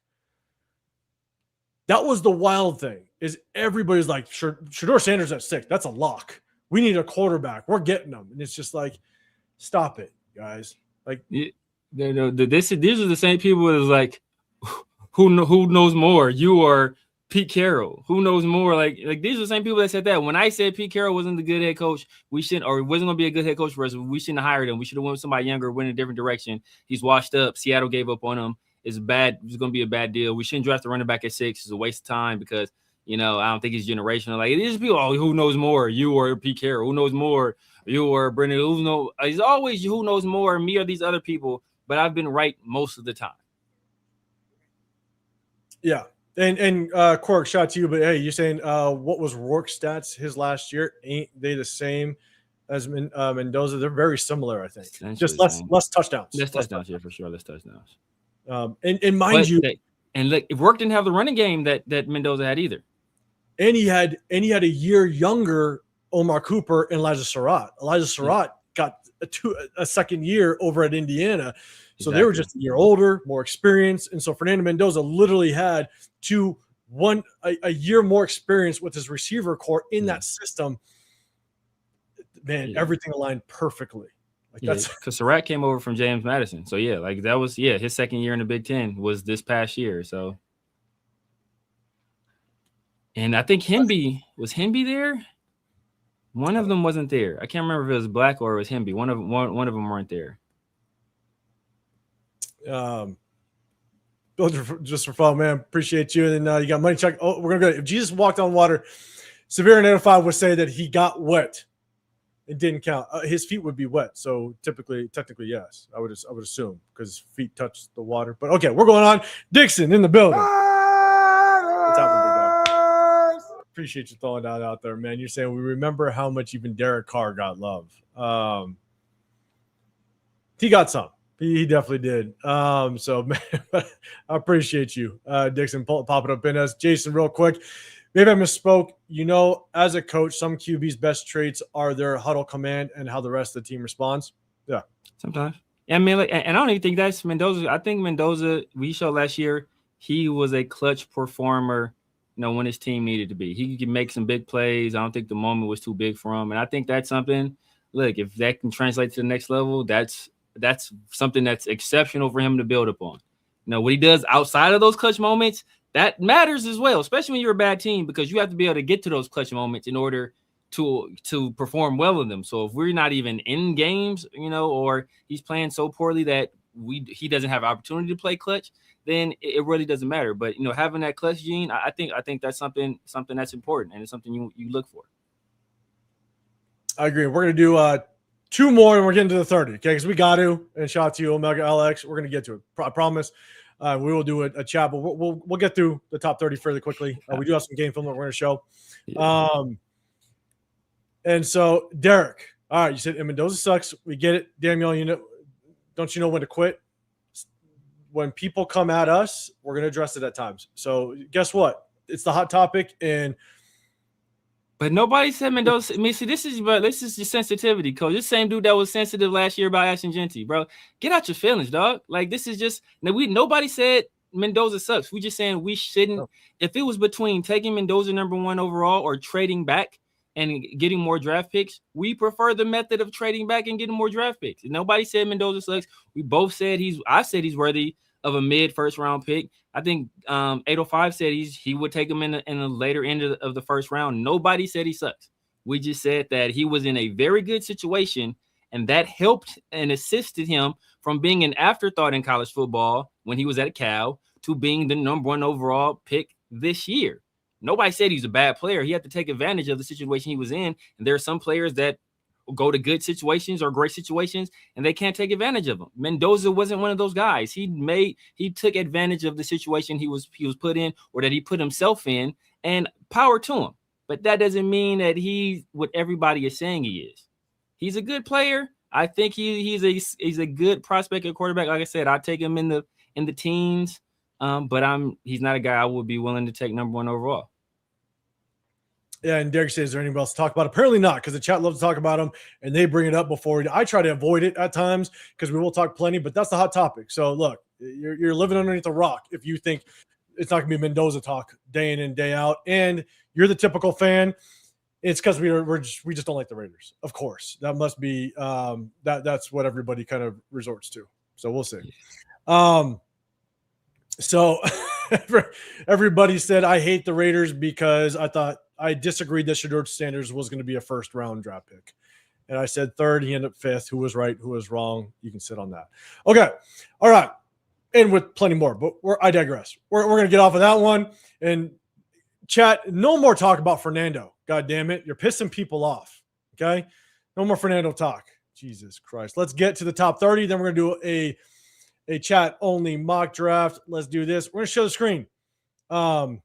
That was the wild thing, is everybody's like, Shedeur Sanders at 6, that's a lock. We need a quarterback. We're getting them. And it's just like, stop it, guys. Like, these are the same people that's like, who knows more, you or Pete Carroll? Who knows more? Like these are the same people that said that. When I said Pete Carroll wasn't a good head coach, wasn't going to be a good head coach for us, we shouldn't have hired him. We should have went with somebody younger, went in a different direction. He's washed up. Seattle gave up on him. It's bad. It's going to be a bad deal. We shouldn't draft the running back at 6. It's a waste of time because, I don't think he's generational. Like, these people, who knows more, you or Pete Carroll? Who knows more, you or Brendan? It's always who knows more, me or these other people. But I've been right most of the time. Yeah. And Quark, shout out to you, but hey, you're saying what was Rourke's stats his last year? Ain't they the same as Mendoza? They're very similar, I think. Just less touchdowns. Less touchdowns, yeah, for sure. Less touchdowns. And mind you, and look, if Rourke didn't have the running game that Mendoza had either. And he had a year younger Omar Cooper and Elijah Surratt. Elijah Surratt got a second year over at Indiana. So They were just a year older, more experienced. And so Fernando Mendoza literally had a year more experience with his receiver core in that system. Man, everything aligned perfectly. That's because Surratt came over from James Madison. So that was his second year in the Big Ten was this past year. So, and I think was Hemby there? One of them wasn't there. I can't remember if it was Black or it was Hemby. One of them weren't there. Just for fun, man. Appreciate you. And then you got Money Check. Oh, we're gonna go. If Jesus walked on water, Severe and Identified would say that he got wet. It didn't count. His feet would be wet. So technically, yes. I would assume because his feet touched the water. But okay, we're going on. Dixon in the building. What's happening, big dog? Appreciate you throwing that out there, man. You're saying we remember how much even Derek Carr got love. He got some. He definitely did. So, man, I appreciate you, Dixon, popping up in us. Jason, real quick, maybe I misspoke. As a coach, some QB's best traits are their huddle command and how the rest of the team responds. Yeah. Sometimes. I mean, and I don't even think that's Mendoza. I think Mendoza, we showed last year, he was a clutch performer, when his team needed to be. He could make some big plays. I don't think the moment was too big for him. And I think that's something, look, if that can translate to the next level, that's something that's exceptional for him to build upon. What he does outside of those clutch moments, that matters as well, especially when you're a bad team, because you have to be able to get to those clutch moments in order to perform well in them. So if we're not even in games, or he's playing so poorly that he doesn't have opportunity to play clutch, then it really doesn't matter. But having that clutch gene, I think that's something that's important, and it's something you look for. I agree. We're gonna do 2 more, and we're getting to the 30. Okay, because we got to. And shout out to you, Omega LX. We're gonna get to it. I promise. We will do a chat, but we'll get through the top 30 fairly quickly. We do have some game film that we're going to show. Yeah. And so, Derek, all right, you said Mendoza sucks. We get it. Daniel, don't you know when to quit? When people come at us, we're going to address it at times. So guess what? It's the hot topic. But nobody said Mendoza. I mean, see, this is your sensitivity, coach. This same dude that was sensitive last year about Ashton Genty, bro. Get out your feelings, dog. Like, this is just nobody said Mendoza sucks. We just saying we shouldn't. Oh. If it was between taking Mendoza number 1 overall or trading back and getting more draft picks, we prefer the method of trading back and getting more draft picks. Nobody said Mendoza sucks. We both said I said he's worthy of a mid first round pick. I think 805 said he would take him in the later end of the first round. Nobody said he sucks. We just said that he was in a very good situation, and that helped and assisted him from being an afterthought in college football when he was at Cal to being the #1 overall pick this year. Nobody said he's a bad player. He had to take advantage of the situation he was in. And there are some players that go to good situations or great situations and they can't take advantage of them. Mendoza wasn't one of those guys. He took advantage of the situation he was put in, or that he put himself in, and power to him. But that doesn't mean that he's what everybody is saying he is. He's a good player. I think he's a good prospect at quarterback. Like I said, I take him in the teens, but he's not a guy I would be willing to take #1 overall. Yeah, and Derek says, is there anybody else to talk about? Apparently not, because the chat loves to talk about them, and they bring it up before. I try to avoid it at times because we will talk plenty, but that's the hot topic. So, look, you're living underneath a rock if you think it's not going to be Mendoza talk day in and day out, and you're the typical fan. It's because we just don't like the Raiders. Of course, that must be that's what everybody kind of resorts to. So we'll see. So everybody said I hate the Raiders because I disagreed that Shedeur Sanders was going to be a first-round draft pick. And I said third. He ended up fifth. Who was right? Who was wrong? You can sit on that. Okay. All right. And with plenty more, but I digress. We're going to get off of that one. And chat, no more talk about Fernando. God damn it. You're pissing people off. Okay? No more Fernando talk. Jesus Christ. Let's get to the top 30. Then we're going to do a chat-only mock draft. Let's do this. We're going to show the screen. I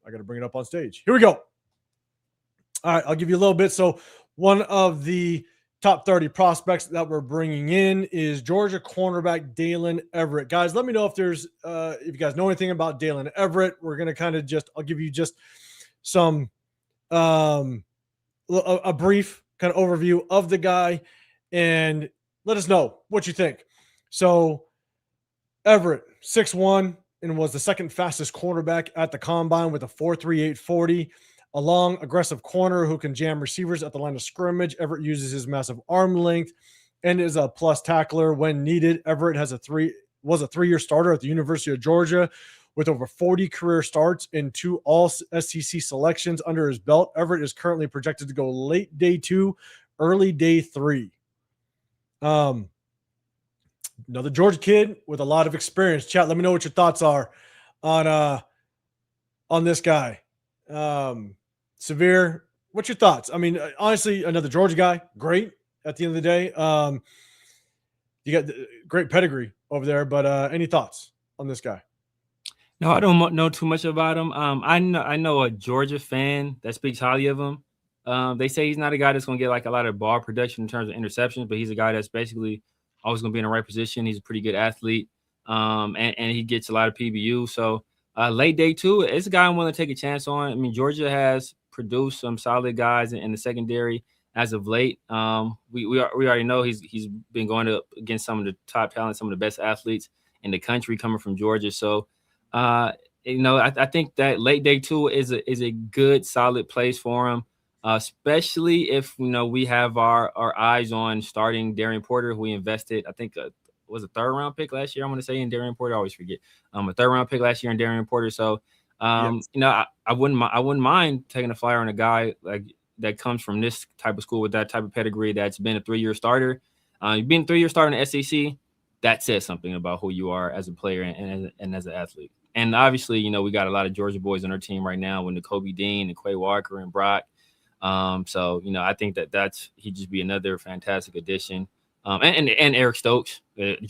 got to bring it up on stage. Here we go. All right, I'll give you a little bit. So one of the top 30 prospects that we're bringing in is Georgia cornerback Dalen Everett. Guys, let me know if you guys know anything about Dalen Everett. We're going to kind of I'll give you just some, a brief kind of overview of the guy and let us know what you think. So Everett, 6'1", and was the second fastest cornerback at the combine with a 4.38 40. A long, aggressive corner who can jam receivers at the line of scrimmage. Everett uses his massive arm length and is a plus tackler when needed. Everett was a 3-year starter at the University of Georgia with over 40 career starts and 2 all-SEC selections under his belt. Everett is currently projected to go late day 2, early day 3. Another Georgia kid with a lot of experience. Chat, let me know what your thoughts are on this guy. Severe, what's your thoughts? I mean, honestly, another Georgia guy, great at the end of the day. You got great pedigree over there, but any thoughts on this guy? No, I don't know too much about him. I know a Georgia fan that speaks highly of him. They say he's not a guy that's going to get like a lot of ball production in terms of interceptions, but he's a guy that's basically always going to be in the right position. He's a pretty good athlete, and he gets a lot of PBU. So late day 2, it's a guy I'm willing to take a chance on. I mean, Georgia has produced some solid guys in the secondary as of late. We already know he's been going up against some of the top talent, some of the best athletes in the country coming from Georgia. So, I think that late day 2 is a good, solid place for him, especially if, we have our eyes on starting Darian Porter, who we invested, I think, was a 3rd-round pick last year. I'm going to say in Darian Porter. I always forget. A 3rd-round pick last year in Darian Porter. So, yes. I wouldn't mind taking a flyer on a guy like that comes from this type of school with that type of pedigree that's been a 3-year starter. Being a 3-year starter in the SEC, that says something about who you are as a player and as an athlete. And obviously, we got a lot of Georgia boys on our team right now with Kobe Dean and Quay Walker and Brock. So, I think he'd just be another fantastic addition. And Eric Stokes,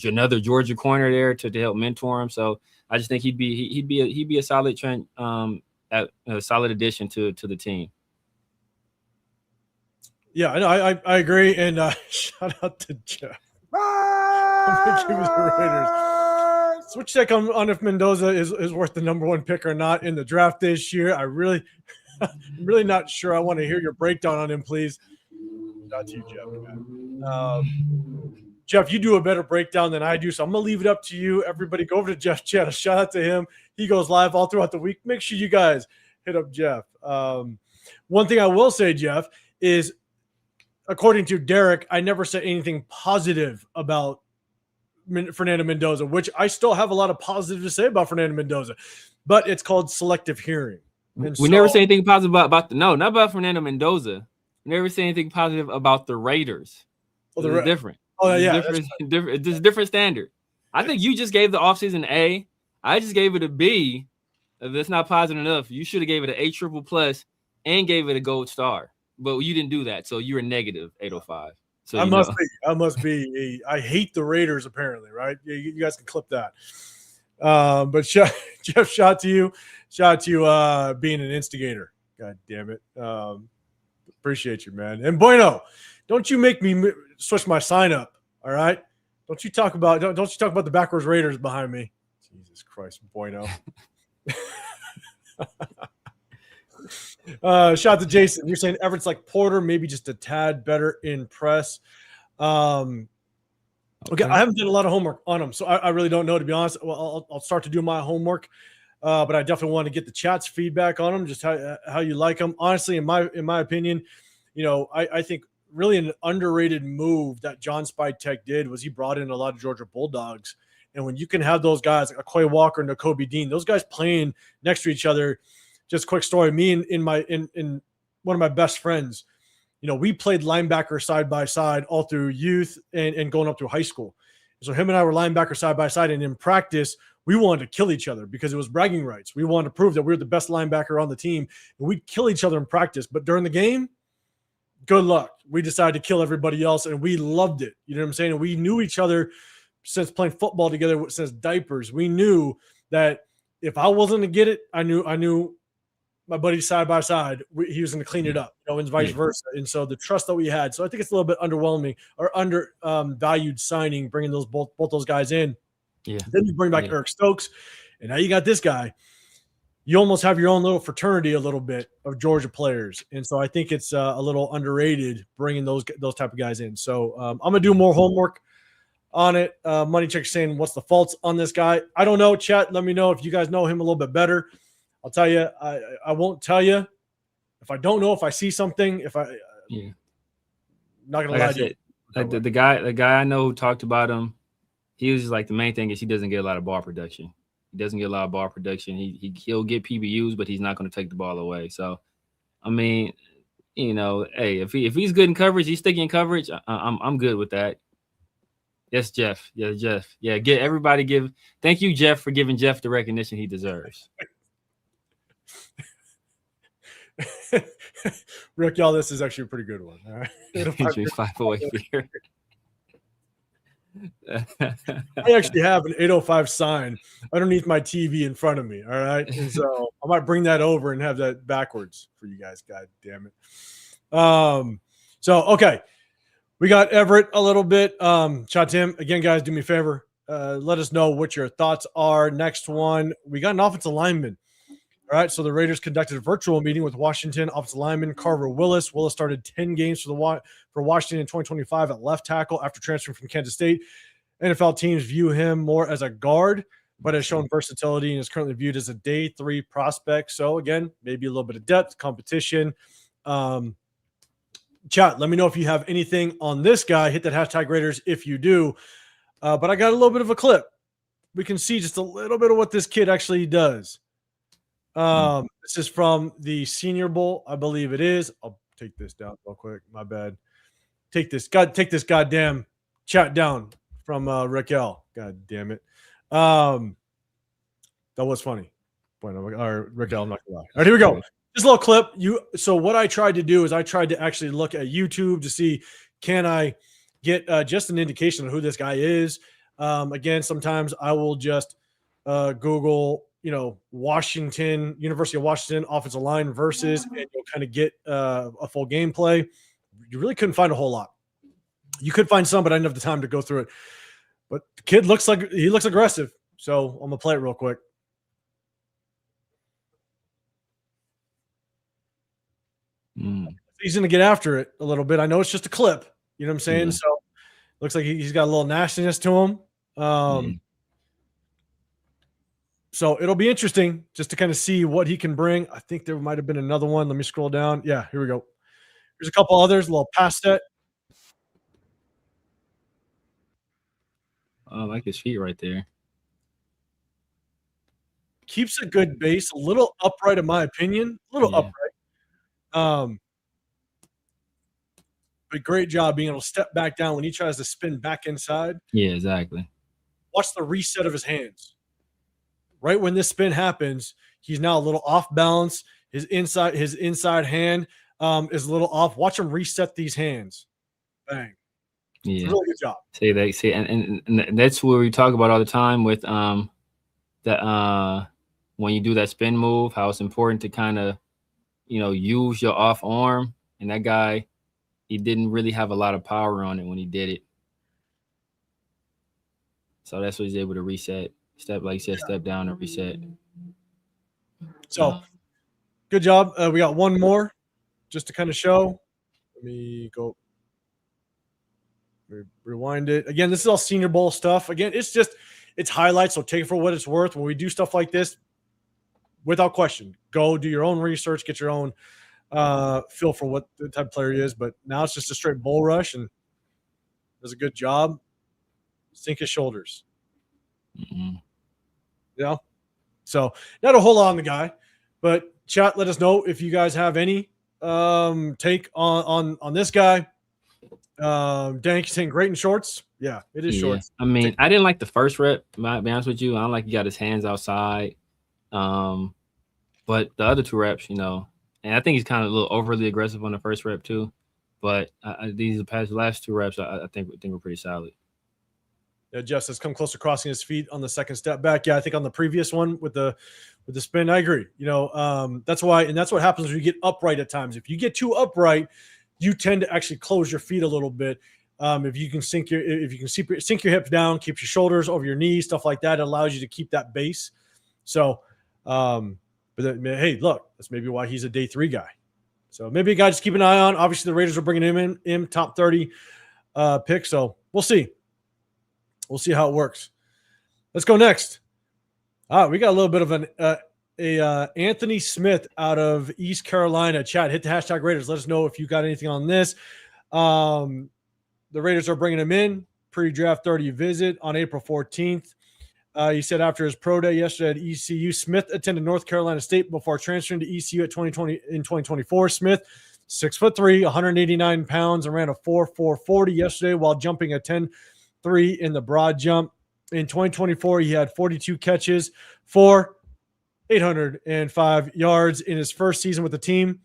another Georgia corner there to help mentor him. So I just think he'd be a solid a solid addition to the team. Yeah, I agree. And shout out to Jeff. Switch check on if Mendoza is worth the #1 pick or not in the draft this year. I'm really not sure. I want to hear your breakdown on him, please. Not to you, Jeff. Jeff, you do a better breakdown than I do, so I'm going to leave it up to you. Everybody go over to Jeff's chat. A shout out to him. He goes live all throughout the week. Make sure you guys hit up Jeff. One thing I will say, Jeff, is according to Derek, I never said anything positive about Fernando Mendoza, which I still have a lot of positive to say about Fernando Mendoza, but it's called selective hearing. And we never say anything positive about not about Fernando Mendoza. We never say anything positive about the Raiders. It's different. Oh, yeah. Different. It's a different standard. I think you just gave the offseason A. I just gave it a B. If it's not positive enough, you should have gave it an A triple plus and gave it a gold star. But you didn't do that, so you're a negative 805. So I must be. I hate the Raiders, apparently, right? You guys can clip that. But Jeff, shout to you being an instigator. God damn it. Appreciate you, man. And Bueno, don't you make me switch my sign up. All right. Don't you talk about the backwards Raiders behind me. Jesus Christ, Bueno. Shout to Jason. You're saying Everett's like Porter, maybe just a tad better in press. Okay, I haven't done a lot of homework on him, so I really don't know, to be honest. Well, I'll start to do my homework, but I definitely want to get the chat's feedback on him, just how you like him. Honestly, in my opinion, I think really an underrated move that JohnSpytek did was he brought in a lot of Georgia Bulldogs, and when you can have those guys like Quay Walker and Nakobe Dean, those guys playing next to each other. Just a quick story. Me and in one of my best friends, we played linebacker side by side all through youth and going up through high school. So him and I were linebacker side by side, and in practice, we wanted to kill each other because it was bragging rights. We wanted to prove that we were the best linebacker on the team, and we'd kill each other in practice. But during the game, good luck. We decided to kill everybody else, and we loved it. You know what I'm saying? And we knew each other since playing football together, since diapers. We knew that if I wasn't to get it, I knew my buddy side by side, he was going to clean it up, and vice versa. And so the trust that we had. So I think it's a little bit underwhelming or valued signing, bringing both those guys in. Yeah. Then you bring back Eric Stokes, and now you got this guy. You almost have your own little fraternity, a little bit of Georgia players. And so I think it's a little underrated bringing those type of guys in. So I'm going to do more homework on it. Money Check saying, what's the faults on this guy? I don't know. Chat, let me know if you guys know him a little bit better. I'll tell you, I won't tell you if I don't know, if I see something, not going to lie to you. Like the guy I know who talked about him, he was just like, the main thing is he doesn't get a lot of ball production. He doesn't get a lot of ball production. He'll get PBUs, but he's not going to take the ball away. So, I mean, hey, if he's good in coverage, he's sticking in coverage, I'm good with that. Yes, Jeff. Yeah, Jeff. Yeah, thank you, Jeff, for giving Jeff the recognition he deserves. Rick, y'all, this is actually a pretty good one. All right. 508 beer. I actually have an 805 sign underneath my TV in front of me. All right. And so I might bring that over and have that backwards for you guys. God damn it. So, okay. We got Everett a little bit. Shout to him. Again, guys, do me a favor. Let us know what your thoughts are. Next one, we got an offensive lineman. All right, so the Raiders conducted a virtual meeting with Washington offensive lineman Carver Willis. Willis started 10 games for Washington in 2025 at left tackle after transferring from Kansas State. NFL teams view him more as a guard, but has shown versatility and is currently viewed as a day 3 prospect. So, again, maybe a little bit of depth, competition. Chat, let me know if you have anything on this guy. Hit that hashtag Raiders if you do. But I got a little bit of a clip. We can see just a little bit of what this kid actually does. This is from the Senior Bowl, I believe it is. I'll take this down real quick. My bad. Take this goddamn chat down from Raquel. God damn it. That was funny. Or Raquel, I'm not gonna lie. All right, here we go. Just a little clip. So what I tried to do is I tried to actually look at YouTube to see, can I get just an indication of who this guy is. Again, sometimes I will just Google Washington, University of Washington offensive line versus, and you'll kind of get a full gameplay. You really couldn't find a whole lot. You could find some, but I didn't have the time to go through it. But the kid looks aggressive. So I'm gonna play it real quick. He's gonna get after it a little bit. I know it's just a clip. You know what I'm saying? So looks like he's got a little nastiness to him. So it'll be interesting just to kind of see what he can bring. I think there might have been another one. Let me scroll down. Yeah, here we go. There's a couple others, a little pass set. I like his feet right there. Keeps a good base, a little upright in my opinion, a little Yeah. upright. But great job being able to step back down when he tries to spin back inside. Yeah, exactly. Watch the reset of his hands. Right when this spin happens, he's now a little off balance. His inside hand is a little off. Watch him reset these hands. Bang. Yeah. Really good job. And that's what we talk about all the time with that when you do that spin move, how it's important to kind of, use your off arm. And that guy, he didn't really have a lot of power on it when he did it. So that's what he's able to reset. Step down and reset. So good job. We got one more just to kind of show. Let me go rewind it. Again, this is all Senior Bowl stuff. Again, it's highlights, so take it for what it's worth. When we do stuff like this, without question, go do your own research, get your own feel for what the type of player he is. But now it's just a straight bull rush, and does a good job. Sink his shoulders. Mm-hmm. Yeah. So not a whole lot on the guy, but chat, let us know if you guys have any take on this guy. Dank saying great in shorts. Yeah, it is shorts. I mean, I didn't like the first rep. To be honest with you, I don't like he got his hands outside. But the other two reps, and I think he's kind of a little overly aggressive on the first rep too. But these last two reps, I think we're pretty solid. Yeah, Jeff says come close to crossing his feet on the second step back. Yeah, I think on the previous one with the spin, I agree. That's why, and that's what happens when you get upright at times. If you get too upright, you tend to actually close your feet a little bit. If you can sink your hips down, keep your shoulders over your knees, stuff like that, it allows you to keep that base. So, hey, look, that's maybe why he's a day 3 guy. So maybe a guy just keep an eye on. Obviously, the Raiders are bringing him in top 30 pick. So we'll see. We'll see how it works. Let's go next. We got a little bit of an Anthony Smith out of East Carolina. Chat, hit the hashtag Raiders. Let us know if you got anything on this. The Raiders are bringing him in. Pre-draft 30 visit on April 14th. He said after his pro day yesterday at ECU, Smith attended North Carolina State before transferring to ECU in 2024. Smith, 6'3", 189 pounds, and ran a 4.40 yesterday while jumping a 10.3 in the broad jump. In 2024, he had 42 catches for 805 yards in his first season with the team.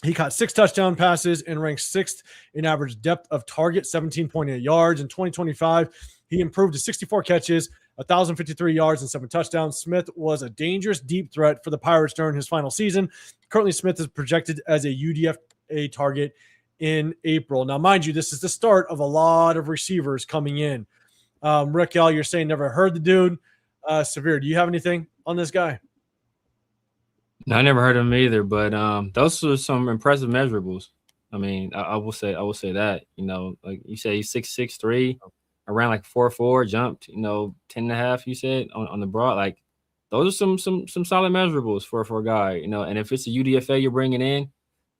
He caught 6 touchdown passes and ranked 6th in average depth of target, 17.8 yards. In 2025, he improved to 64 catches, 1,053 yards, and 7 touchdowns. Smith was a dangerous deep threat for the Pirates during his final season. Currently, Smith is projected as a UDFA target in April. Now, mind you, this is the start of a lot of receivers coming in. Rick L., you're saying never heard the dude. Severe, do you have anything on this guy? No, I never heard of him either, but those are some impressive measurables. I mean, I will say that, like you say, he's 6'3", around like 4.4, jumped, 10.5, you said on the broad. Like those are some solid measurables for a guy, and if it's a UDFA you're bringing in,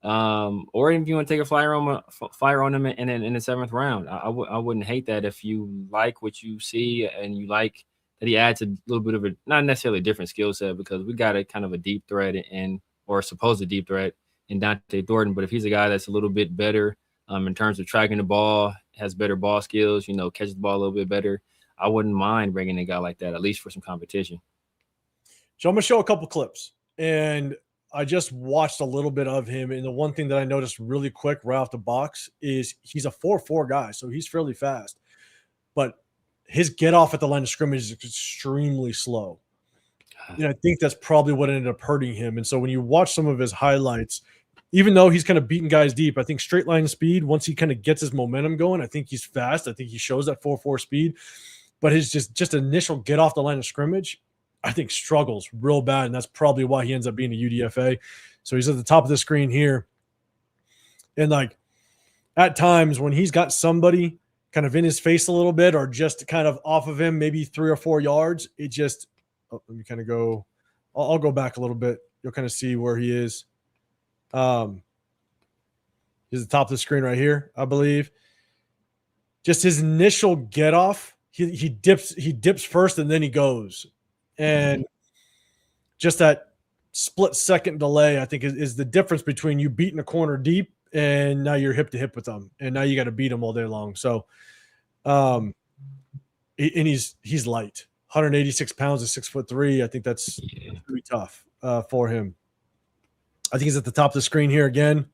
or if you want to take a flyer on him in the 7th round, I wouldn't hate that if you like what you see and you like that he adds a little bit of not necessarily a different skill set, because we got a kind of a deep threat or supposed deep threat in Dante Thornton. But if he's a guy that's a little bit better in terms of tracking the ball, has better ball skills, catches the ball a little bit better, I wouldn't mind bringing a guy like that, at least for some competition. So I'm going to show a couple clips, and I just watched a little bit of him. And the one thing that I noticed really quick right off the box is he's a 4.4 guy, so he's fairly fast. But his get off at the line of scrimmage is extremely slow. And I think that's probably what ended up hurting him. And so when you watch some of his highlights, even though he's kind of beating guys deep, I think straight line speed, once he kind of gets his momentum going, I think he's fast. I think he shows that 4.4 speed. But his just initial get off the line of scrimmage, I think struggles real bad. And that's probably why he ends up being a UDFA. So he's at the top of the screen here. And like at times when he's got somebody kind of in his face a little bit or just kind of off of him, maybe 3 or 4 yards, it just let me kind of go. I'll go back a little bit. You'll kind of see where he is. He's at the top of the screen right here, I believe. Just his initial get off, he dips first and then he goes. And just that split second delay, I think, is the difference between you beating a corner deep and now you're hip to hip with them. And now you got to beat them all day long. So, and he's light, 186 pounds at 6'3". I think that's really tough for him. I think he's at the top of the screen here again.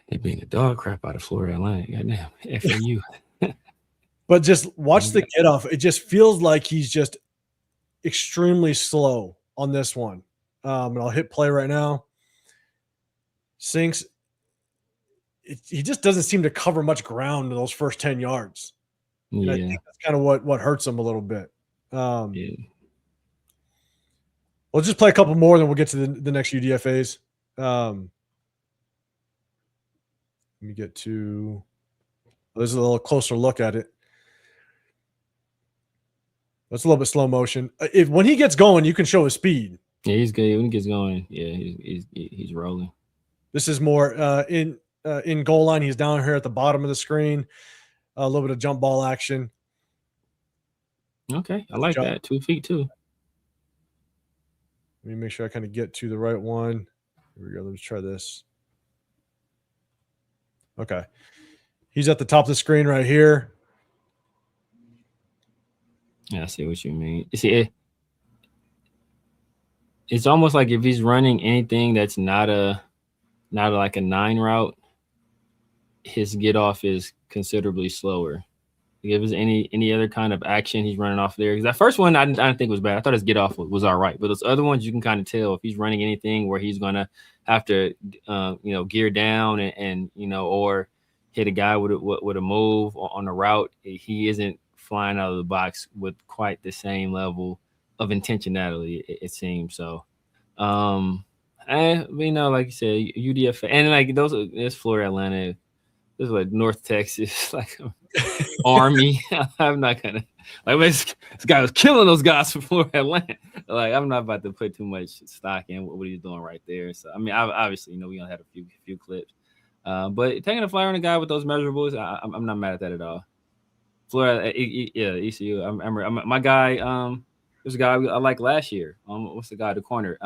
They being the dog crap out of Florida Atlantic. Goddamn, FAU. But just watch the get off. It just feels like he's just extremely slow on this one. And I'll hit play right now. Sinks. He just doesn't seem to cover much ground in those first 10 yards. And I think that's kind of what hurts him a little bit. We'll just play a couple more, then we'll get to the next UDFAs. Let me get to – there's a little closer look at it. That's a little bit slow motion. When he gets going, you can show his speed. Yeah, he's good. When he gets going, he's rolling. This is more in goal line. He's down here at the bottom of the screen. A little bit of jump ball action. Okay, I like that. 2 feet too. Let me make sure I kind of get to the right one. Here we go. Let's try this. Okay. He's at the top of the screen right here. Yeah, I see what you mean. You see, it's almost like if he's running anything that's not like a 9 route, his get off is considerably slower. If there's any other kind of action he's running off there, because that first one I didn't think was bad. I thought his get off was all right, but those other ones you can kind of tell if he's running anything where he's gonna have to gear down and or hit a guy with a move on a route. He isn't flying out of the box with quite the same level of intentionality, it seems. So, like you said, UDFA, and like there's Florida Atlanta, this is like North Texas, like Army. I'm not gonna this guy was killing those guys from Florida Atlanta. Like I'm not about to put too much stock in what he's doing right there. So I mean, obviously, we only had a few clips, but taking a flyer on a guy with those measurables, I'm not mad at that at all. Florida, ECU. I remember my guy. There's a guy I liked last year. What's the guy? The corner.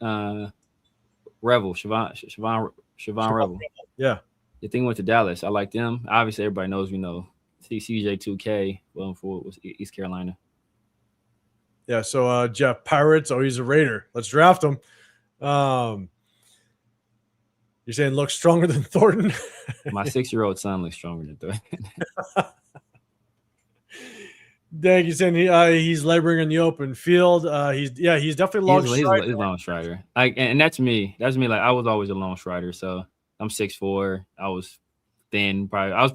Revel. Siobhan Revel. Yeah. The thing went to Dallas. I liked them. Obviously, everybody knows CJ2K. Well, for East Carolina. Yeah. So Jeff Pirates. Oh, he's a Raider. Let's draft him. You're saying looks stronger than Thornton? My 6-year-old son looks stronger than Thornton. Dang, you're saying he's laboring in the open field. He's definitely long strider. He's a long strider. And that's me. That's me. Like I was always a long strider. So I'm 6'4". I was thin. I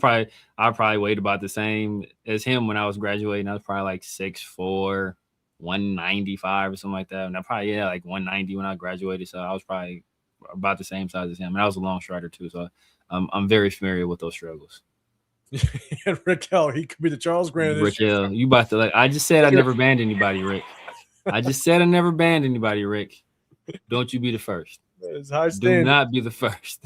probably weighed about the same as him when I was graduating. I was probably like 6'4", 195 or something like that. And I probably like 190 when I graduated. So I was probably about the same size as him. And I was a long strider too. So I'm very familiar with those struggles. And Raquel, he could be the Charles Grant. Raquel, you about to I just said I never banned anybody, Rick. I just said I never banned anybody, Rick. Don't you be the first. It's high standard. Do not be the first.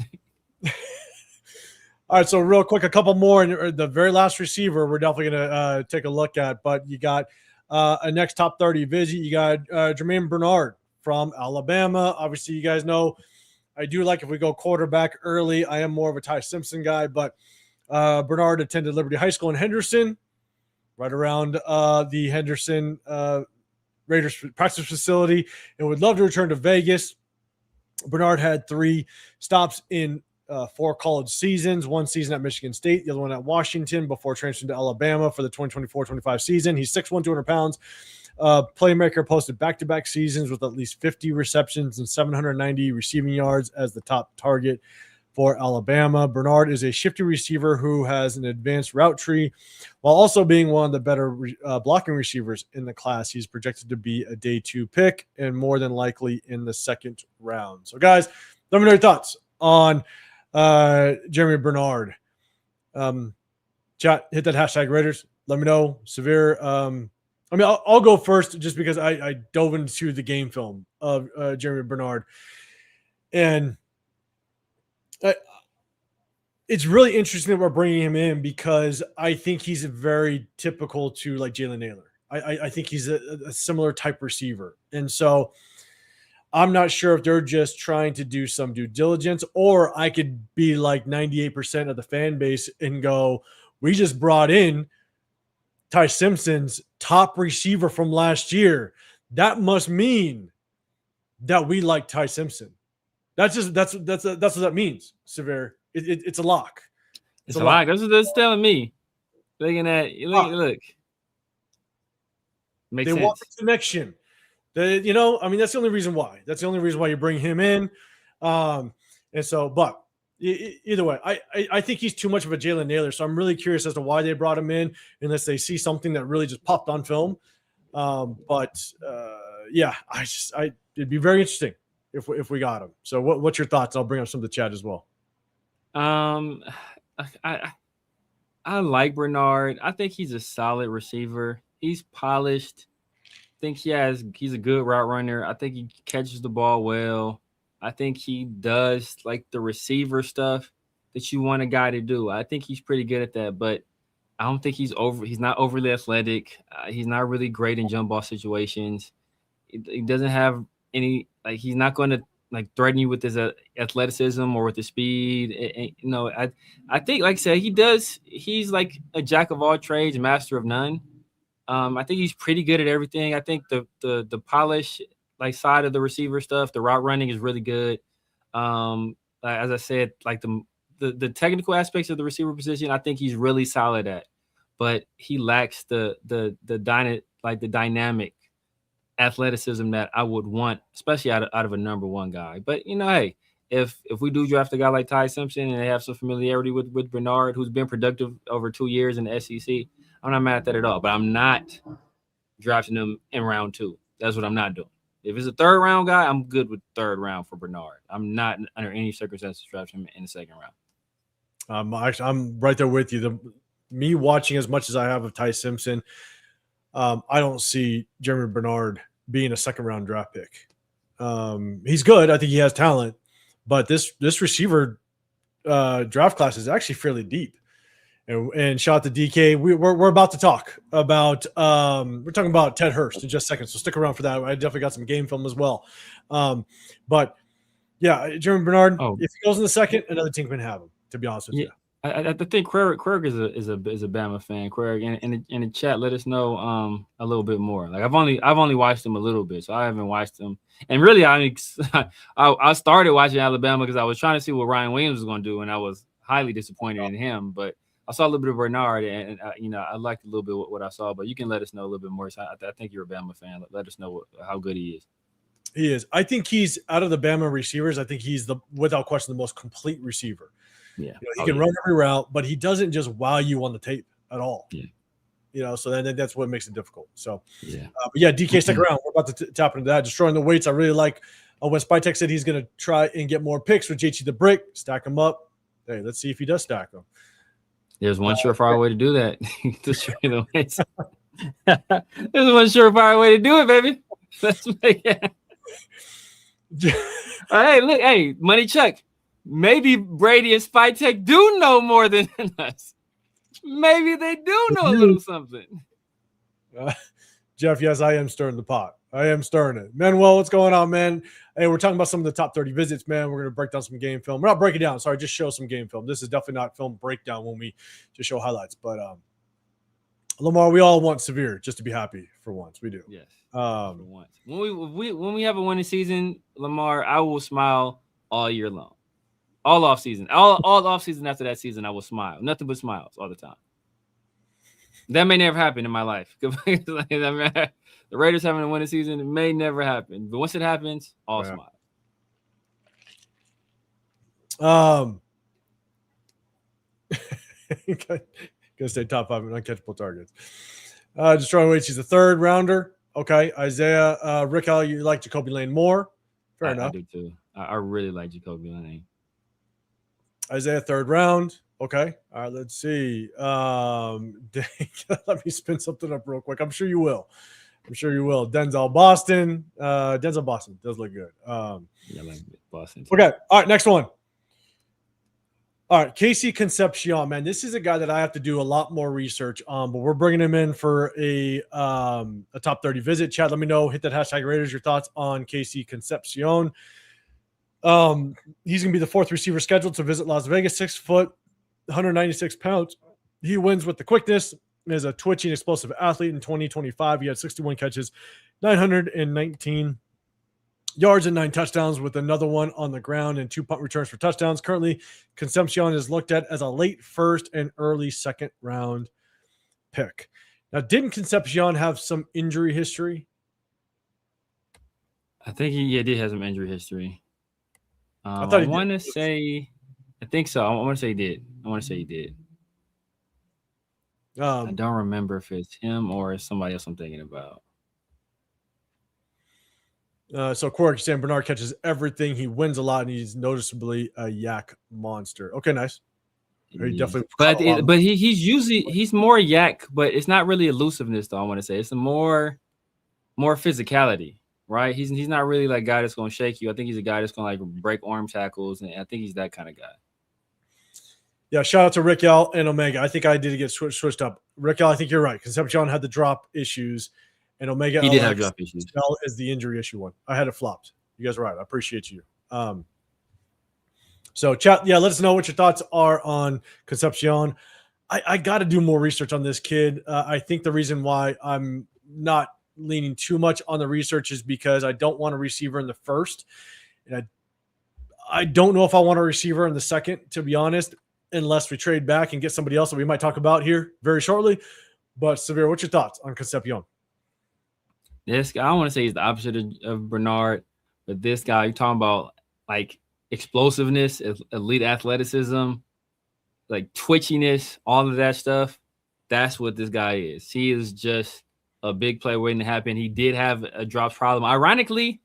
All right, so real quick, a couple more. And the very last receiver we're definitely going to take a look at. But you got a next top 30 visit. You got Jermaine Bernard from Alabama. Obviously, you guys know I do like if we go quarterback early. I am more of a Ty Simpson guy, but Bernard attended Liberty High School in Henderson, right around the Henderson Raiders practice facility, and would love to return to Vegas. Bernard had 3 stops in 4 college seasons, 1 season at Michigan State, the other one at Washington before transferring to Alabama for the 2024-25 season. He's 6'1", 200 pounds. Playmaker, posted back-to-back seasons with at least 50 receptions and 790 receiving yards as the top target for Alabama. Bernard is a shifty receiver who has an advanced route tree while also being one of the better blocking receivers in the class. He's projected to be a day 2 pick and more than likely in the 2nd round. So, guys, let me know your thoughts on Jeremy Bernard. Chat, hit that hashtag Raiders. Let me know. Severe. I'll go first just because I dove into the game film of Jeremy Bernard. And it's really interesting that we're bringing him in because I think he's very typical to like Jalen Naylor. I think he's a similar type receiver. And so I'm not sure if they're just trying to do some due diligence, or I could be like 98% of the fan base and go, we just brought in Ty Simpson's top receiver from last year. That must mean that we like Ty Simpson. That's what that means, Severe. It's a lock. It's a lock. That's what they're telling me. Looking at look. Makes sense. Want the connection. That's the only reason why. That's the only reason why you bring him in. And so, but either way, I think he's too much of a Jalen Naylor. So I'm really curious as to why they brought him in, unless they see something that really just popped on film. Yeah, it'd be very interesting if we got him. So what's your thoughts? I'll bring up some of the chat as well. I like Bernard. I think he's a solid receiver. He's polished. I think he's a good route runner. I think he catches the ball well. I think he does like the receiver stuff that you want a guy to do. I think he's pretty good at that, but I don't think he's not overly athletic. He's not really great in jump ball situations. He doesn't have any, like, he's not going to like threaten you with his athleticism or with his speed. I think, like I said, he's like a jack of all trades, master of none. I think he's pretty good at everything. I think the polish like side of the receiver stuff, the route running is really good. As I said, like the technical aspects of the receiver position, I think he's really solid at, but he lacks the dynamic athleticism that I would want, especially out of a number one guy. But hey, if we do draft a guy like Ty Simpson and they have some familiarity with Bernard, who's been productive over 2 years in the SEC, I'm not mad at that at all. But I'm not drafting him in round 2. That's what I'm not doing. If it's a third round guy, I'm good with third round for Bernard. I'm not under any circumstances drafting him in the second round. I'm right there with you. Me watching as much as I have of Ty Simpson, I don't see Jermaine Bernard being a second round draft pick. He's good. I think he has talent, but this receiver draft class is actually fairly deep. And shout out to DK. We're about to talk about we're talking about Ted Hurst in just a second, so stick around for that. I definitely got some game film as well. But yeah, Jermaine Bernard, if he goes in the second, another team can have him. To be honest with you. I think Craig is a Bama fan. Craig, in the chat, let us know a little bit more. Like I've only watched him a little bit, so I haven't watched him. And really, I started watching Alabama because I was trying to see what Ryan Williams was going to do, and I was highly disappointed in him. But I saw a little bit of Bernard, and I liked a little bit what I saw. But you can let us know a little bit more. So I think you're a Bama fan. Let us know how good he is. He is. I think he's out of the Bama receivers. I think he's without question the most complete receiver. Yeah, he can run every route, but he doesn't just wow you on the tape at all. Yeah, so then that's what makes it difficult. So but DK, stick around. We're about to tap into that. Destroying the weights. I really like when Spytek said he's going to try and get more picks with JT the Brick, stack them up. Hey, let's see if he does stack them. There's one surefire way to do that. Destroy the weights. There's one surefire way to do it, baby. Let's make it. Hey, look, hey, Money Chuck. Maybe Brady and Spytek do know more than us. Maybe they do know a little something. Jeff, yes, I am stirring the pot. I am stirring it. Manuel, what's going on, man? Hey, we're talking about some of the top 30 visits, man. We're going to break down some game film. We're not breaking down. Sorry, just show some game film. This is definitely not film breakdown when we just show highlights. But Lamar, we all want Severe just to be happy for once. We do. Yes. For once. When we have a winning season, Lamar, I will smile all year long. All off season, all off season after that season, I will smile. Nothing but smiles all the time. That may never happen in my life. The Raiders having a winning season, it may never happen. But once it happens, all smiles. Gonna stay top 5 in uncatchable targets. Destroying weights, he's a third rounder. Okay, Isaiah, Rick, how you like Jacoby Lane more? Fair enough. I do too. I really like Jacoby Lane. Isaiah, third round. Okay. All right, let's see. Let me spin something up real quick. I'm sure you will. Denzel Boston. Denzel Boston does look good. I like Boston too. Okay. All right, next one. All right, Casey Concepcion, man, this is a guy that I have to do a lot more research on, but we're bringing him in for a top 30 visit. Chad, let me know. Hit that hashtag Raiders. Your thoughts on Casey Concepcion. He's going to be the 4th receiver scheduled to visit Las Vegas. 6 foot, 196 pounds. He wins with the quickness. Is a twitching, explosive athlete. In 2025, he had 61 catches, 919 yards and 9 touchdowns, with another one on the ground and 2 punt returns for touchdowns. Currently, Concepcion is looked at as a late first and early second round pick. Now, didn't Concepcion have some injury history? I think he did have some injury history. I want to say, I think so. I want to say he did. I don't remember if it's him or somebody else I'm thinking about. So Corey saying Bernard catches everything. He wins a lot, and he's noticeably a yak monster. Okay, nice. He definitely, but he's more yak, but it's not really elusiveness though. I want to say it's a more physicality, right? He's not really like a guy that's going to shake you. I think he's a guy that's going to like break arm tackles, and I think he's that kind of guy. Yeah, shout out to Rick L and Omega. I think I did get switched up. Rick L, I think you're right. Concepcion had the drop issues, and Omega he did have drop issues. L is the injury issue one. I had it flopped. You guys are right. I appreciate you. So chat, yeah, let us know what your thoughts are on Concepcion. I got to do more research on this kid. I think the reason why I'm not leaning too much on the research is because I don't want a receiver in the first, and I don't know if I want a receiver in the second, to be honest, unless we trade back and get somebody else that we might talk about here very shortly. But Severe, what's your thoughts on Concepcion? This guy, I don't want to say he's the opposite of Bernard, but this guy, you're talking about like explosiveness, elite athleticism, like twitchiness, all of that stuff. That's what this guy is. He is just a big play waiting to happen. He did have a drops problem. Ironically,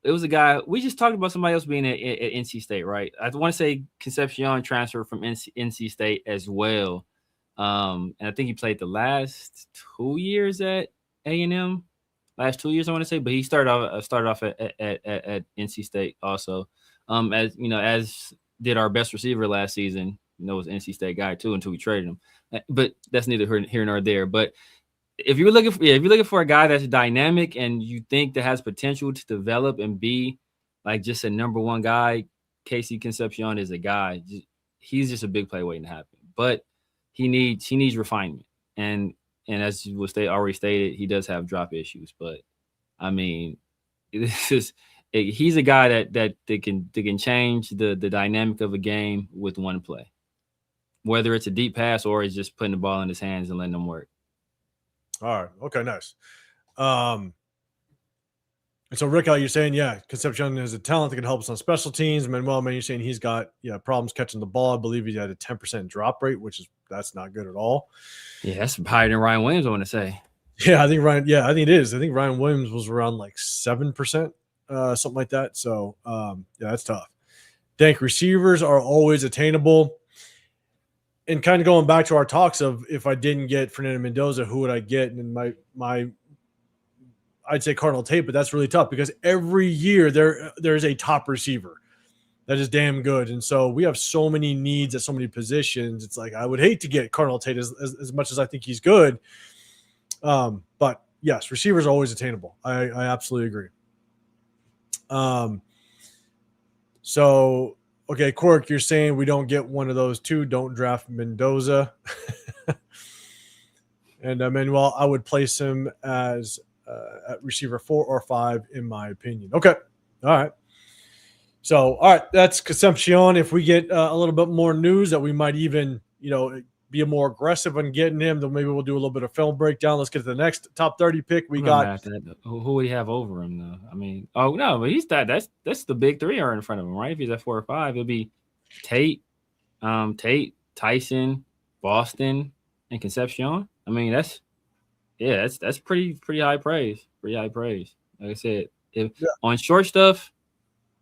it was a guy, we just talked about somebody else being at NC State, right? I want to say Concepcion transferred from NC State as well. And I think he played the last 2 years at A&M. Last 2 years, I want to say, but he started off at NC State also. As you know, as did our best receiver last season. You know, was an NC State guy too until we traded him. But that's neither here nor there. But if you're looking for a guy that's dynamic and you think that has potential to develop and be like just a number one guy, Casey Concepcion is a guy. He's just a big play waiting to happen. But he needs refinement. And as was already stated, he does have drop issues. But I mean, he's a guy that can change the dynamic of a game with one play, whether it's a deep pass or it's just putting the ball in his hands and letting him work. All right. Okay, nice. And so, Rick, you're saying, yeah, Concepcion is a talent that can help us on special teams. Manuel, man, you're saying he's got problems catching the ball. I believe he had a 10% drop rate, that's not good at all. Yeah, that's higher than Ryan Williams, I want to say. Yeah, I think it is. I think Ryan Williams was around like 7%, something like that. So, yeah, that's tough. Dank, receivers are always attainable. And kind of going back to our talks of if I didn't get Fernando Mendoza, who would I get? And I'd say Cardinal Tate, but that's really tough because every year there's a top receiver that is damn good. And so we have so many needs at so many positions. It's like I would hate to get Cardinal Tate as much as I think he's good. But yes, receivers are always attainable. I absolutely agree. So okay, Cork, you're saying we don't get one of those two. Don't draft Mendoza. And Manuel, I would place him as at receiver 4 or 5, in my opinion. Okay. All right. So, all right, that's Concepcion. If we get a little bit more news that we might even, be more aggressive on getting him, then maybe we'll do a little bit of film breakdown. Let's get to the next top 30 pick. We got who we have over him though. I mean, oh no, but he's that's the big three are in front of him, right? If he's at 4 or 5, it'll be Tate, Tyson, Boston, and Concepcion. I mean, that's pretty high praise. Pretty high praise. Like I said, on short stuff,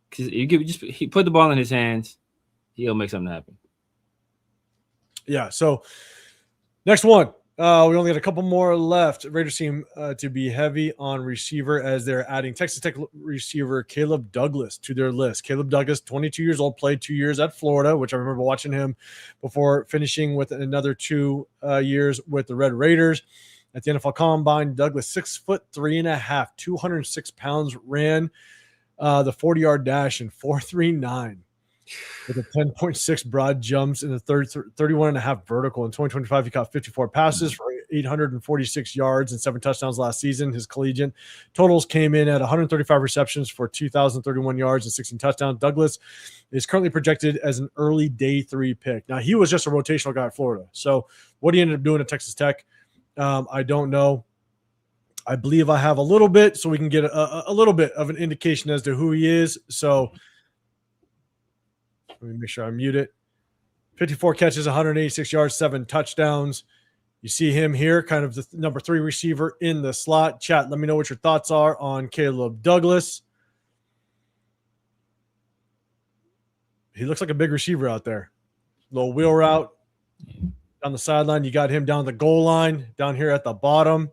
because he put the ball in his hands, he'll make something happen. Yeah. So next one, We only got a couple more left. Raiders seem to be heavy on receiver as they're adding Texas Tech receiver Caleb Douglas to their list. Caleb Douglas, 22 years old, played 2 years at Florida, which I remember watching him before finishing with another 2 years with the Red Raiders. At the NFL Combine, Douglas, 6'3.5", 206 pounds, ran the 40-yard dash in 4.39 with a 10.6 broad jumps in the 31.5 vertical. In 2025, he caught 54 passes for 846 yards and 7 touchdowns last season. His collegiate totals came in at 135 receptions for 2,031 yards and 16 touchdowns. Douglas is currently projected as an early day 3 pick. Now, he was just a rotational guy at Florida. So what he ended up doing at Texas Tech, I don't know. I believe I have a little bit, so we can get a little bit of an indication as to who he is. So let me make sure I mute it. 54 catches, 186 yards, 7 touchdowns. You see him here, kind of the number 3 receiver in the slot. Chat, let me know what your thoughts are on Caleb Douglas. He looks like a big receiver out there. Little wheel route down the sideline. You got him down the goal line, down here at the bottom.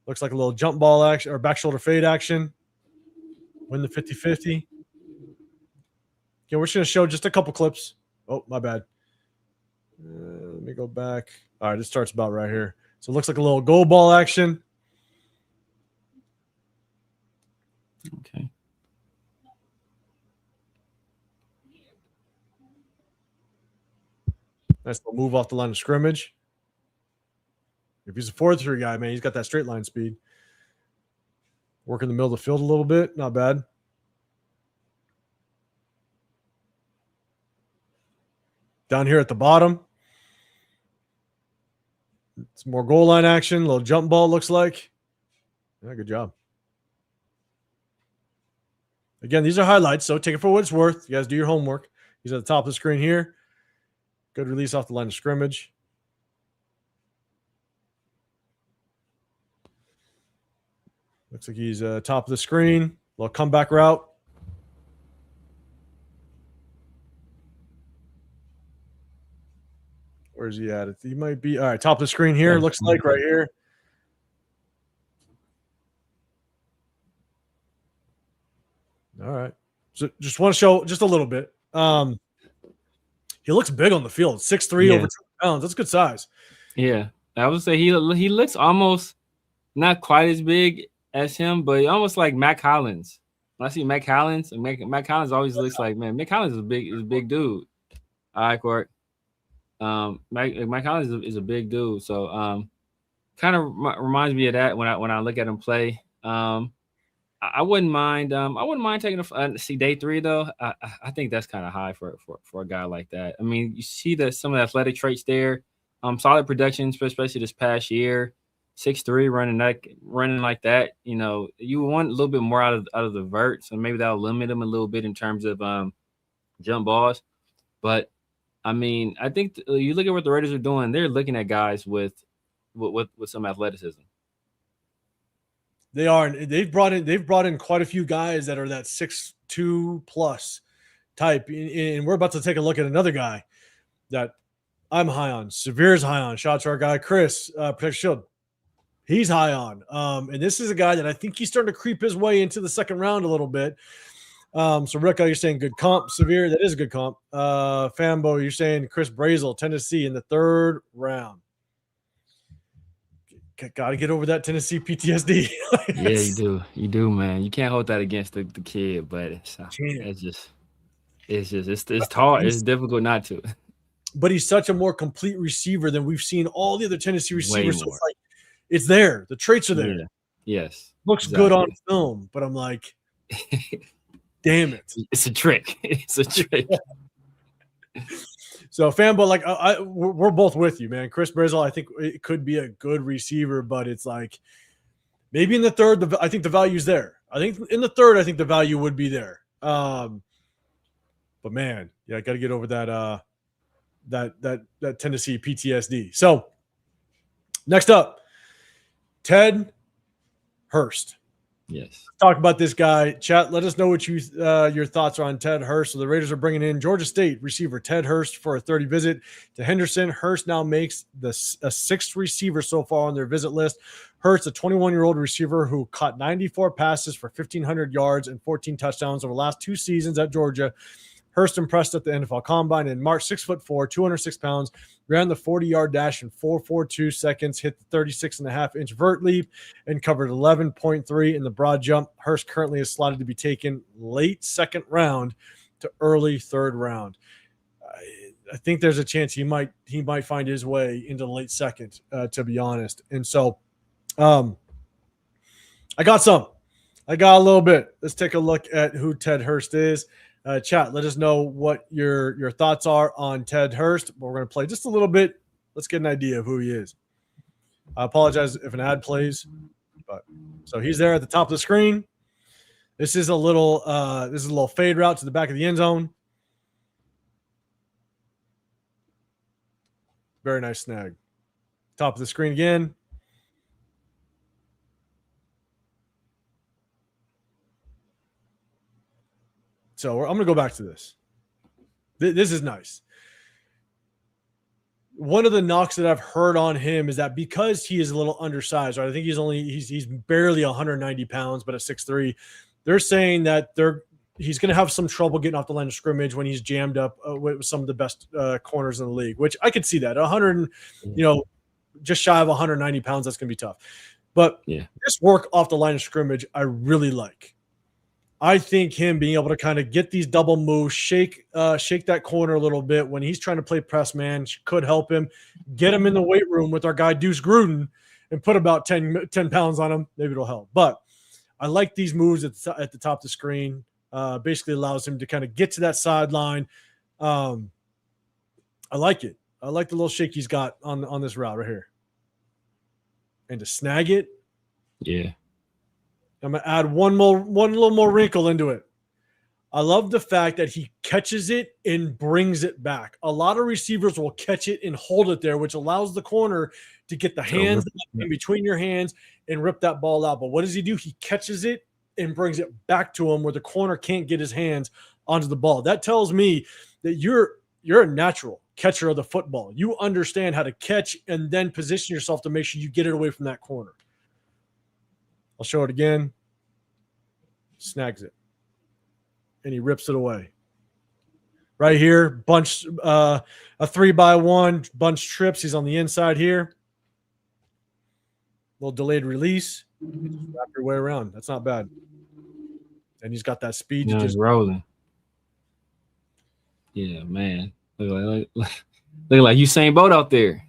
Looks like a little jump ball action or back shoulder fade action. Win the 50-50. Okay, we're just going to show just a couple clips. Oh, my bad. Let me go back. All right, it starts about right here. So it looks like a little goal ball action. Okay. Nice little move off the line of scrimmage. If he's a 4-3 guy, man, he's got that straight line speed. Work in the middle of the field a little bit. Not bad. Down here at the bottom. Some more goal line action. A little jump ball looks like. Yeah, good job. Again, these are highlights, so take it for what it's worth. You guys do your homework. He's at the top of the screen here. Good release off the line of scrimmage. Looks like he's top of the screen. Little comeback route. Where's he at? He might be all right. Top of the screen here. Looks like right here. All right. So just want to show just a little bit. He looks big on the field. 6'3", over 2 pounds. That's good size. Yeah, I would say he looks almost not quite as big as him, but almost like Mac Hollins. When I see Mac Hollins, Mac Hollins always looks like, man, Mac Hollins is a big dude. All right, Court. Mac Hollins is a big dude, so kind of reminds me of that when I look at him play. I wouldn't mind taking see day 3 though. I think that's kind of high for a guy like that. I mean, you see some of the athletic traits there. Solid production, especially this past year. 6'3", running like that. You know, you want a little bit more out of the vert, so maybe that'll limit him a little bit in terms of jump balls. But I mean, I think you look at what the Raiders are doing. They're looking at guys with some athleticism. They are. They've brought in quite a few guys that are that 6'2" plus type, and we're about to take a look at another guy that I'm high on. Severe's high on. Shout out to our guy Chris, Protect Shield. He's high on. And this is a guy that I think he's starting to creep his way into the second round a little bit. So Rico, you're saying good comp. Severe, that is a good comp. Fambo, you're saying Chris Brazel, Tennessee in the 3rd round. Got to get over that Tennessee PTSD. Yeah, you do, man. You can't hold that against the kid, but it's hard. It's difficult not to. But he's such a more complete receiver than we've seen all the other Tennessee receivers. So it's like, it's there. The traits are there. Yeah. Yes. Looks good on film, but I'm like, damn it. It's a trick. It's a trick. So, Fanbo, like, we're both with you, man. Chris Brazel, I think it could be a good receiver, but it's like maybe in the 3rd, I think the value's there. I think in the 3rd, I think the value would be there. But man, yeah, I got to get over that that Tennessee PTSD. So, next up, Ted Hurst. Yes. Talk about this guy. Chat, let us know what your thoughts are on Ted Hurst. So the Raiders are bringing in Georgia State receiver Ted Hurst for a 30 visit to Henderson. Hurst now makes a sixth receiver so far on their visit list. Hurst, a 21-year-old receiver who caught 94 passes for 1,500 yards and 14 touchdowns over the last 2 seasons at Georgia. Hurst impressed at the NFL Combine in March, 6'4", 206 pounds, ran the 40-yard dash in 4.42 seconds, hit the 36.5-inch vert leap, and covered 11.3 in the broad jump. Hurst currently is slotted to be taken late second round to early third round. I think there's a chance he might find his way into the late second, to be honest. And so, I got a little bit. Let's take a look at who Ted Hurst is. Chat, let us know what your thoughts are on Ted Hurst. We're going to play just a little bit. Let's get an idea of who he is. I apologize if an ad plays, but so he's there at the top of the screen. This is a little fade route to the back of the end zone. Very nice snag. Top of the screen again. So I'm going to go back to this. This is nice. One of the knocks that I've heard on him is that because he is a little undersized, right? I think he's barely 190 pounds, but at 6'3", they're saying that he's going to have some trouble getting off the line of scrimmage when he's jammed up with some of the best corners in the league, which I could see that. 100, just shy of 190 pounds, that's going to be tough. But this work off the line of scrimmage, I really like. I think him being able to kind of get these double moves, shake that corner a little bit when he's trying to play press man could help him. Get him in the weight room with our guy Deuce Gruden and put about 10 pounds on him. Maybe it'll help. But I like these moves at the top of the screen. Basically allows him to kind of get to that sideline. I like it. I like the little shake he's got on this route right here. And to snag it. Yeah. I'm going to add one little more wrinkle into it. I love the fact that he catches it and brings it back. A lot of receivers will catch it and hold it there, which allows the corner to get the hands in between your hands and rip that ball out. But what does he do? He catches it and brings it back to him where the corner can't get his hands onto the ball. That tells me that you're a natural catcher of the football. You understand how to catch and then position yourself to make sure you get it away from that corner. I'll show it again. Snags it. And he rips it away. Right here, bunch, a 3x1, bunch trips. He's on the inside here. Little delayed release. You just wrap your way around. That's not bad. And he's got that speed. No, just rolling. Yeah, man. Look like Usain Bolt out there.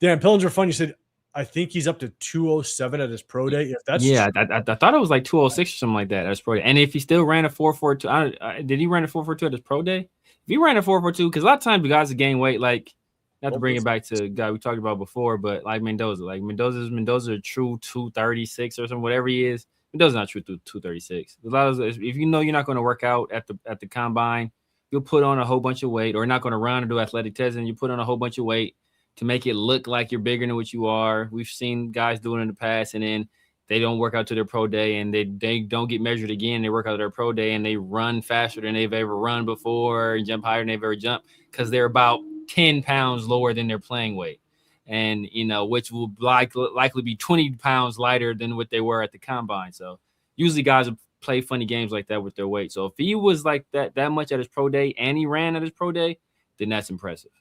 Dan Pillinger Fun, you said, I think he's up to 207 at his pro day. If that's I thought it was like 206 or something like that at his pro day. And if he still ran a 4.42, did he run a 4.42 at his pro day? If he ran a 4.42, because a lot of times the guys that gain weight, like not to bring it back to a guy we talked about before, but like Mendoza, Mendoza's a true 236 or something, whatever he is. Mendoza's not true 236. A lot of if you know you're not going to work out at the combine, you'll put on a whole bunch of weight, or not going to run or do athletic testing. You put on a whole bunch of weight to make it look like you're bigger than what you are. We've seen guys do it in the past, and then they don't work out to their pro day, and they don't get measured again. They work out their pro day, and they run faster than they've ever run before and jump higher than they've ever jumped because they're about 10 pounds lower than their playing weight. And, which will likely be 20 pounds lighter than what they were at the combine. So usually guys will play funny games like that with their weight. So if he was like that much at his pro day and he ran at his pro day, then that's impressive.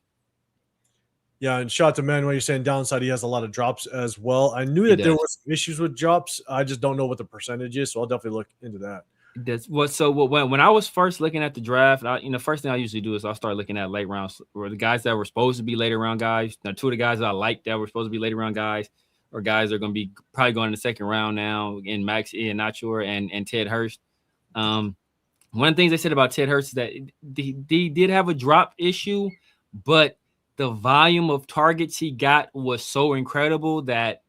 Yeah, and shout out to Manuel. You're saying downside, he has a lot of drops as well. I knew that there was issues with drops. I just don't know what the percentage is, so I'll definitely look into that. When I was first looking at the draft, first thing I usually do is I'll start looking at late rounds, or the guys that were supposed to be later round guys. Now, two of the guys that I like that were supposed to be later round guys, or guys that are going to be probably going in the second round now, in Max, not sure, and Ted Hurst. One of the things they said about Ted Hurst is that he did have a drop issue, but the volume of targets he got was so incredible that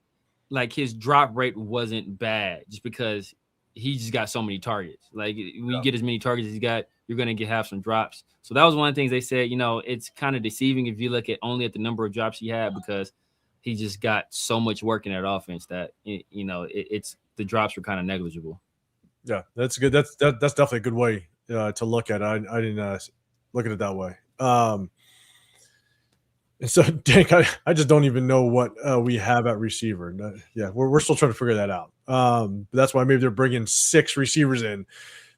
like his drop rate wasn't bad, just because he just got so many targets. Like when you get as many targets as he got, you're going to have some drops. So that was one of the things they said, it's kind of deceiving if you look at only at the number of drops he had, because he just got so much work in that offense that it's the drops were kind of negligible. Yeah, that's good. That's definitely a good way to look at it. I didn't look at it that way. And so, Dank, I just don't even know what we have at receiver. Yeah, we're still trying to figure that out. But that's why maybe they're bringing 6 receivers in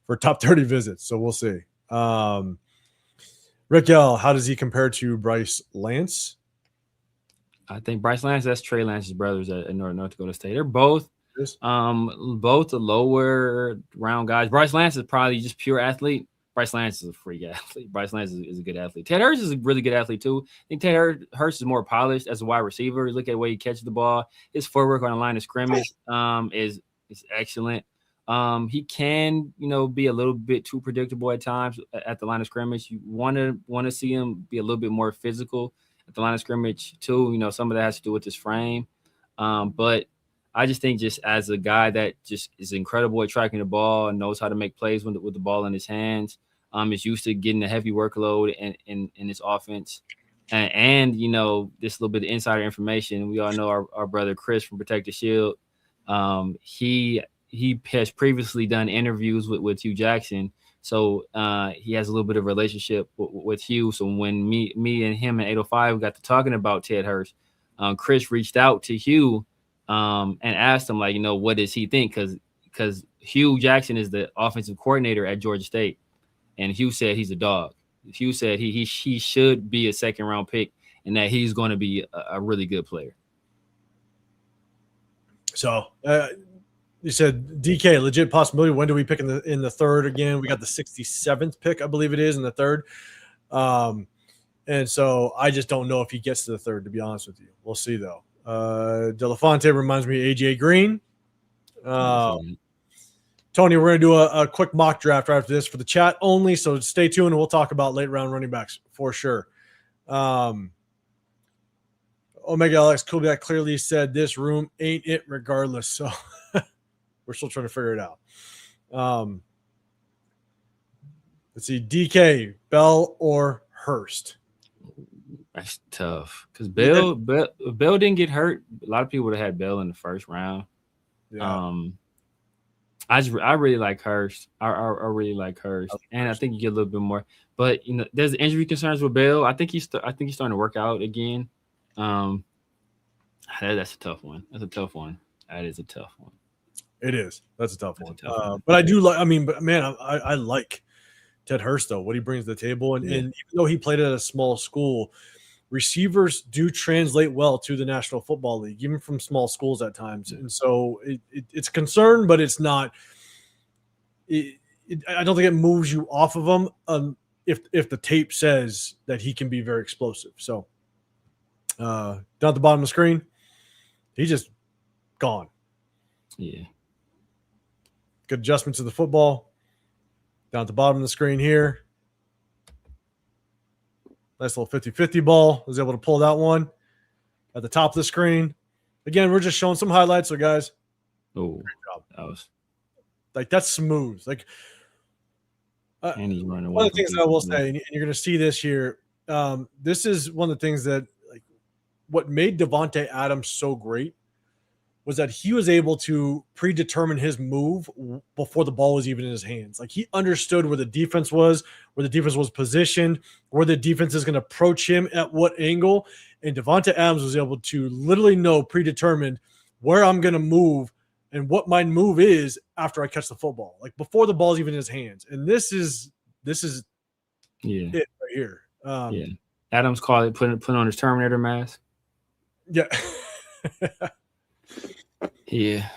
for top 30 visits. So we'll see. Rick L, how does he compare to Bryce Lance? I think Bryce Lance, that's Trey Lance's brothers at North Dakota State. They're both the lower round guys. Bryce Lance is probably just pure athlete. Bryce Lance is a freak athlete. Bryce Lance is a good athlete. Tate Hurst is a really good athlete too. I think Tate Hurst is more polished as a wide receiver. You look at the way he catches the ball. His footwork on the line of scrimmage is excellent. He can, be a little bit too predictable at times at the line of scrimmage. You want to see him be a little bit more physical at the line of scrimmage too. Some of that has to do with his frame. But I just think just as a guy that just is incredible at tracking the ball and knows how to make plays with the ball in his hands, is used to getting a heavy workload in his offense. And this little bit of insider information. We all know our brother Chris from Protect the Shield. He has previously done interviews with Hugh Jackson. So he has a little bit of a relationship with Hugh. So when me and him and 805 got to talking about Tate Hurst, Chris reached out to Hugh and asked him, what does he think? Because Hugh Jackson is the offensive coordinator at Georgia State. And Hugh said he's a dog. Hugh said he should be a second-round pick and that he's going to be a really good player. So you said DK, legit possibility. When do we pick in the third again? We got the 67th pick, I believe it is, in the third. And so I just don't know if he gets to the third, to be honest with you. We'll see, though. Delafonte reminds me of AJ Green. Tony, we're going to do a quick mock draft right after this for the chat only, so stay tuned, and we'll talk about late-round running backs for sure. Omega Alex Kubiak clearly said this room ain't it regardless, so we're still trying to figure it out. Let's see, DK, Bell or Hurst? That's tough because Bell didn't get hurt. A lot of people would have had Bell in the first round. Yeah. I really like Hurst. I really like Hurst, and I think you get a little bit more. But there's injury concerns with Bell. I think he's starting to work out again. That's a tough one. That's a tough one. That is a tough one. It is. That's a tough one. But I do like. I mean, but man, I like Ted Hurst though. What he brings to the table, and even though he played at a small school, receivers do translate well to the National Football League, even from small schools at times. And so it's a concern, but it's not. I don't think it moves you off of him if the tape says that he can be very explosive. So down at the bottom of the screen, he's just gone. Yeah. Good adjustment to the football. Down at the bottom of the screen here. Nice little 50-50 ball. Was able to pull that one at the top of the screen. Again, we're just showing some highlights. So, guys, great job. That's smooth. And he's running. One of the things that I will say, and you're going to see this here. This is one of the things that, what made Davante Adams so great was that he was able to predetermine his move before the ball was even in his hands. He understood where the defense was positioned, where the defense is going to approach him at what angle. And Davante Adams was able to literally know predetermined where I'm going to move and what my move is after I catch the football, before the ball's even in his hands. And this is it right here. Adams called it putting on his Terminator mask. Yeah. Yeah.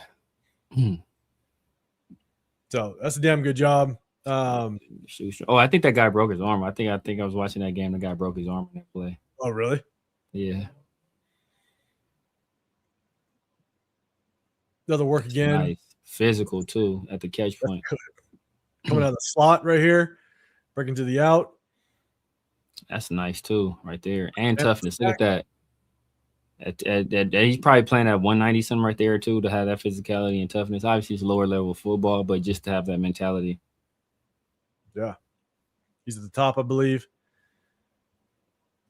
So that's a damn good job. I think that guy broke his arm. I think I was watching that game. The guy broke his arm in that play. Oh, really? Yeah. Another work again. Nice. Physical too at the catch point. Coming out of the slot right here, breaking to the out. That's nice too, right there. And toughness. Look at that. He's probably playing at 190 something right there too, to have that physicality and toughness. Obviously, it's lower level football, but just to have that mentality. Yeah, he's at the top, I believe.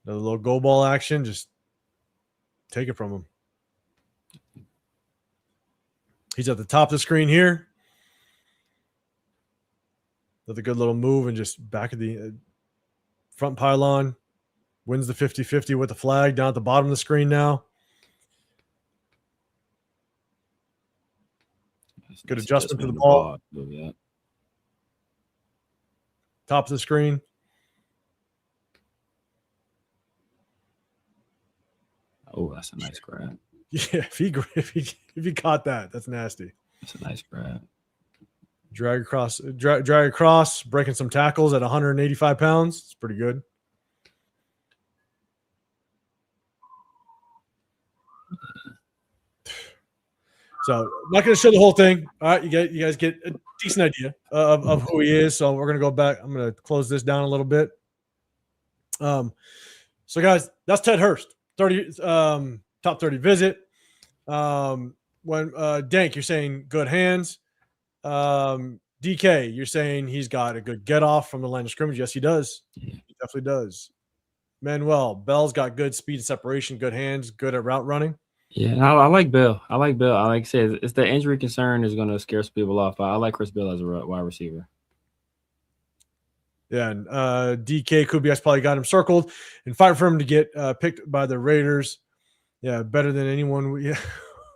Another little go ball action, just take it from him. He's at the top of the screen here. With a good little move and just back of the front pylon. Wins the 50-50 with the flag down at the bottom of the screen now. Good adjustment to the ball. Yeah. Top of the screen. Oh, that's a nice grab. Yeah, if he caught that, that's nasty. That's a nice grab. Drag across, breaking some tackles at 185 pounds. It's pretty good. So I'm not going to show the whole thing. All right, you guys get a decent idea of who he is. So we're going to go back. I'm going to close this down a little bit. So guys, that's Ted Hurst, top 30 visit. When Dank, you're saying good hands. DK, you're saying he's got a good get off from the line of scrimmage. Yes, he does. He definitely does. Manuel, Bell's got good speed and separation, good hands, good at route running. Yeah, I like Bell. I like I said, it's the injury concern is going to scare some people off. I like Chris Bell as a wide receiver. Yeah, and DK Kubiak's probably got him circled and fight for him to get picked by the Raiders. Yeah, better than anyone we have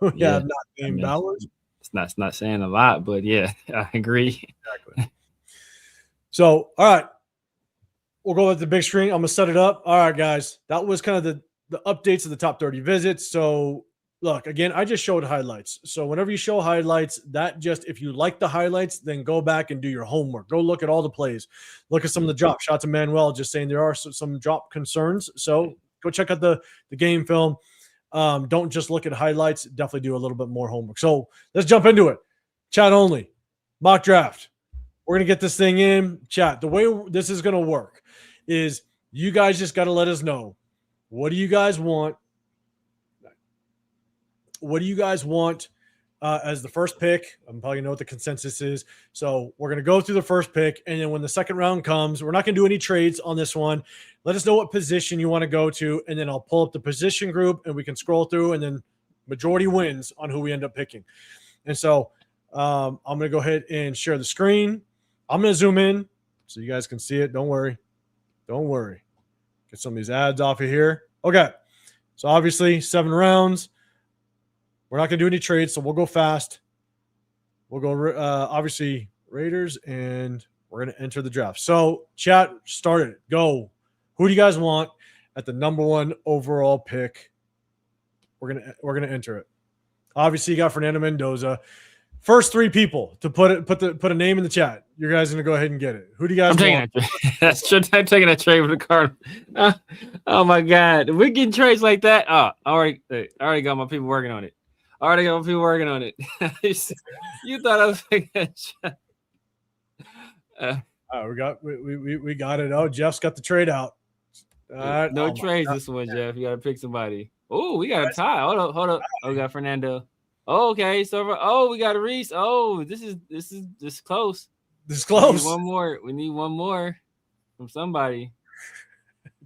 not named Bowers. It's not saying a lot, but yeah, I agree. Exactly. So, all right. We'll go with the big screen. I'm going to set it up. All right, guys. That was kind of the updates of the top 30 visits. So, look, again, I just showed highlights. So, whenever you show highlights, if you like the highlights, then go back and do your homework. Go look at all the plays. Look at some of the drops. Shout out to Manuel just saying there are some drop concerns. So, go check out the game film. Don't just look at highlights. Definitely do a little bit more homework. So, let's jump into it. Chat only. Mock draft. We're going to get this thing in. Chat. The way this is going to work is you guys just got to let us know. What do you guys want? What do you guys want as the first pick? I'm probably going to know what the consensus is. So we're going to go through the first pick, and then when the second round comes, we're not going to do any trades on this one. Let us know what position you want to go to, and then I'll pull up the position group, and we can scroll through, and then majority wins on who we end up picking. And so I'm going to go ahead and share the screen. I'm going to zoom in so you guys can see it. Don't worry. Don't worry. Get some of these ads off of here. Okay. So obviously 7 rounds. We're not going to do any trades, so we'll go fast. We'll go obviously Raiders, and we're going to enter the draft. So chat, start it. Go. Who do you guys want at the number 1 overall pick? We're gonna enter it. Obviously, you got Fernando Mendoza. First 3 people to put a name in the chat. You guys are gonna go ahead and get it. Who do you guys want? That's true. I'm taking that trade with the card. Oh my God, we're getting trades like that. Oh, I already got my people working on it. You thought I was taking that shot. We got it. Oh, Jeff's got the trade out. No trades this one, Jeff. You gotta pick somebody. Oh, we got a tie. Hold up. Oh, we got Fernando. Oh, okay, so we got a Reese. Oh, this is close. This is close. We need one more from somebody.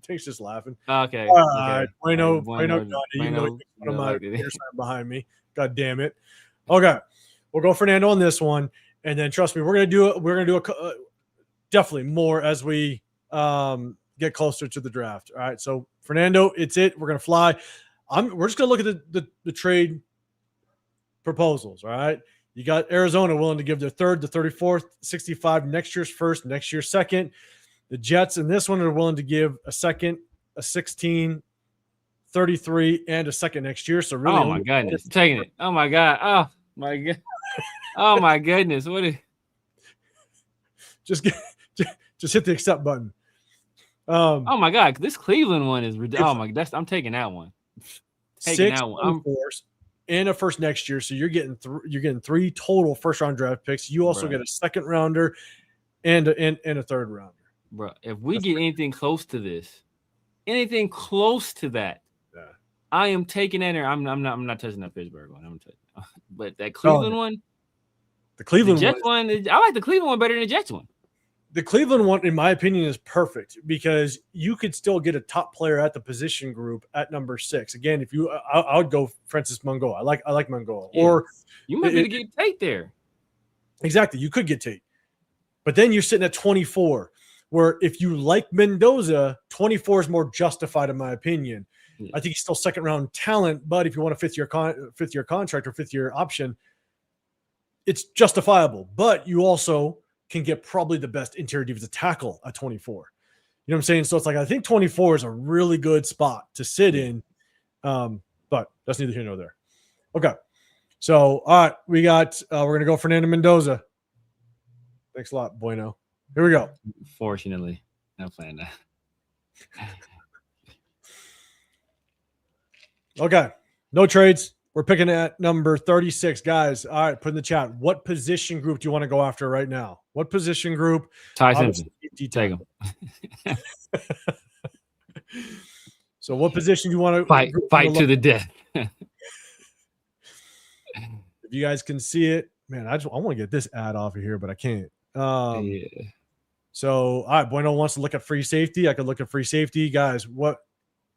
Tate's just laughing. Okay. All right. Bueno, Johnny. You know one of my behind me. God damn it. Okay. We'll go Fernando on this one. And then trust me, we're gonna do definitely more as we get closer to the draft. All right. So Fernando, it's it. We're gonna fly. We're just gonna look at the trade proposals. All right. You got Arizona willing to give their 3rd, the 34th, 65, next year's 1st, next year's 2nd. The Jets in this one are willing to give a 2nd, a 16, 33, and a 2nd next year. So really, oh my goodness, taking it. Oh my God. Oh my God. Oh my goodness. Just hit the accept button. Oh my God, this Cleveland one is ridiculous. Oh my God, I'm taking that one. Taking that one. And a 1st next year, so you're getting 3 total 1st round draft picks. You also get a 2nd rounder and a 3rd rounder. Bro, if we get anything close to this, anything close to that, I am taking that. I'm not touching that Pittsburgh one. But that Cleveland one, the Cleveland Jets one, I like the Cleveland one better than the Jets one. The Cleveland one, in my opinion, is perfect because you could still get a top player at the position group at number 6. Again, if you, I would go Francis Mongo. I like Mongo. Yeah. Or you might be able to get Tate there. Exactly, you could get Tate, but then you're sitting at 24. Where if you like Mendoza, 24 is more justified in my opinion. Yeah. I think he's still second round talent, but if you want a fifth year contract or fifth year option, it's justifiable. But you also can get probably the best interior defensive tackle at 24. You know what I'm saying? So it's like I think 24 is a really good spot to sit in, but that's neither here nor there. Okay, so all right, we got we're gonna go Fernando Mendoza. Thanks a lot, Bueno. Here we go. Fortunately, not playing that. Okay, no trades. We're picking at number 36, guys. All right, put in the chat. What position group do you want to go after right now? What position group? Ty Simpson. Take him. So, what position do you want to fight to the death? If you guys can see it, man, I want to get this ad off of here, but I can't. Yeah. So, all right, Bueno wants to look at free safety. I could look at free safety, guys. What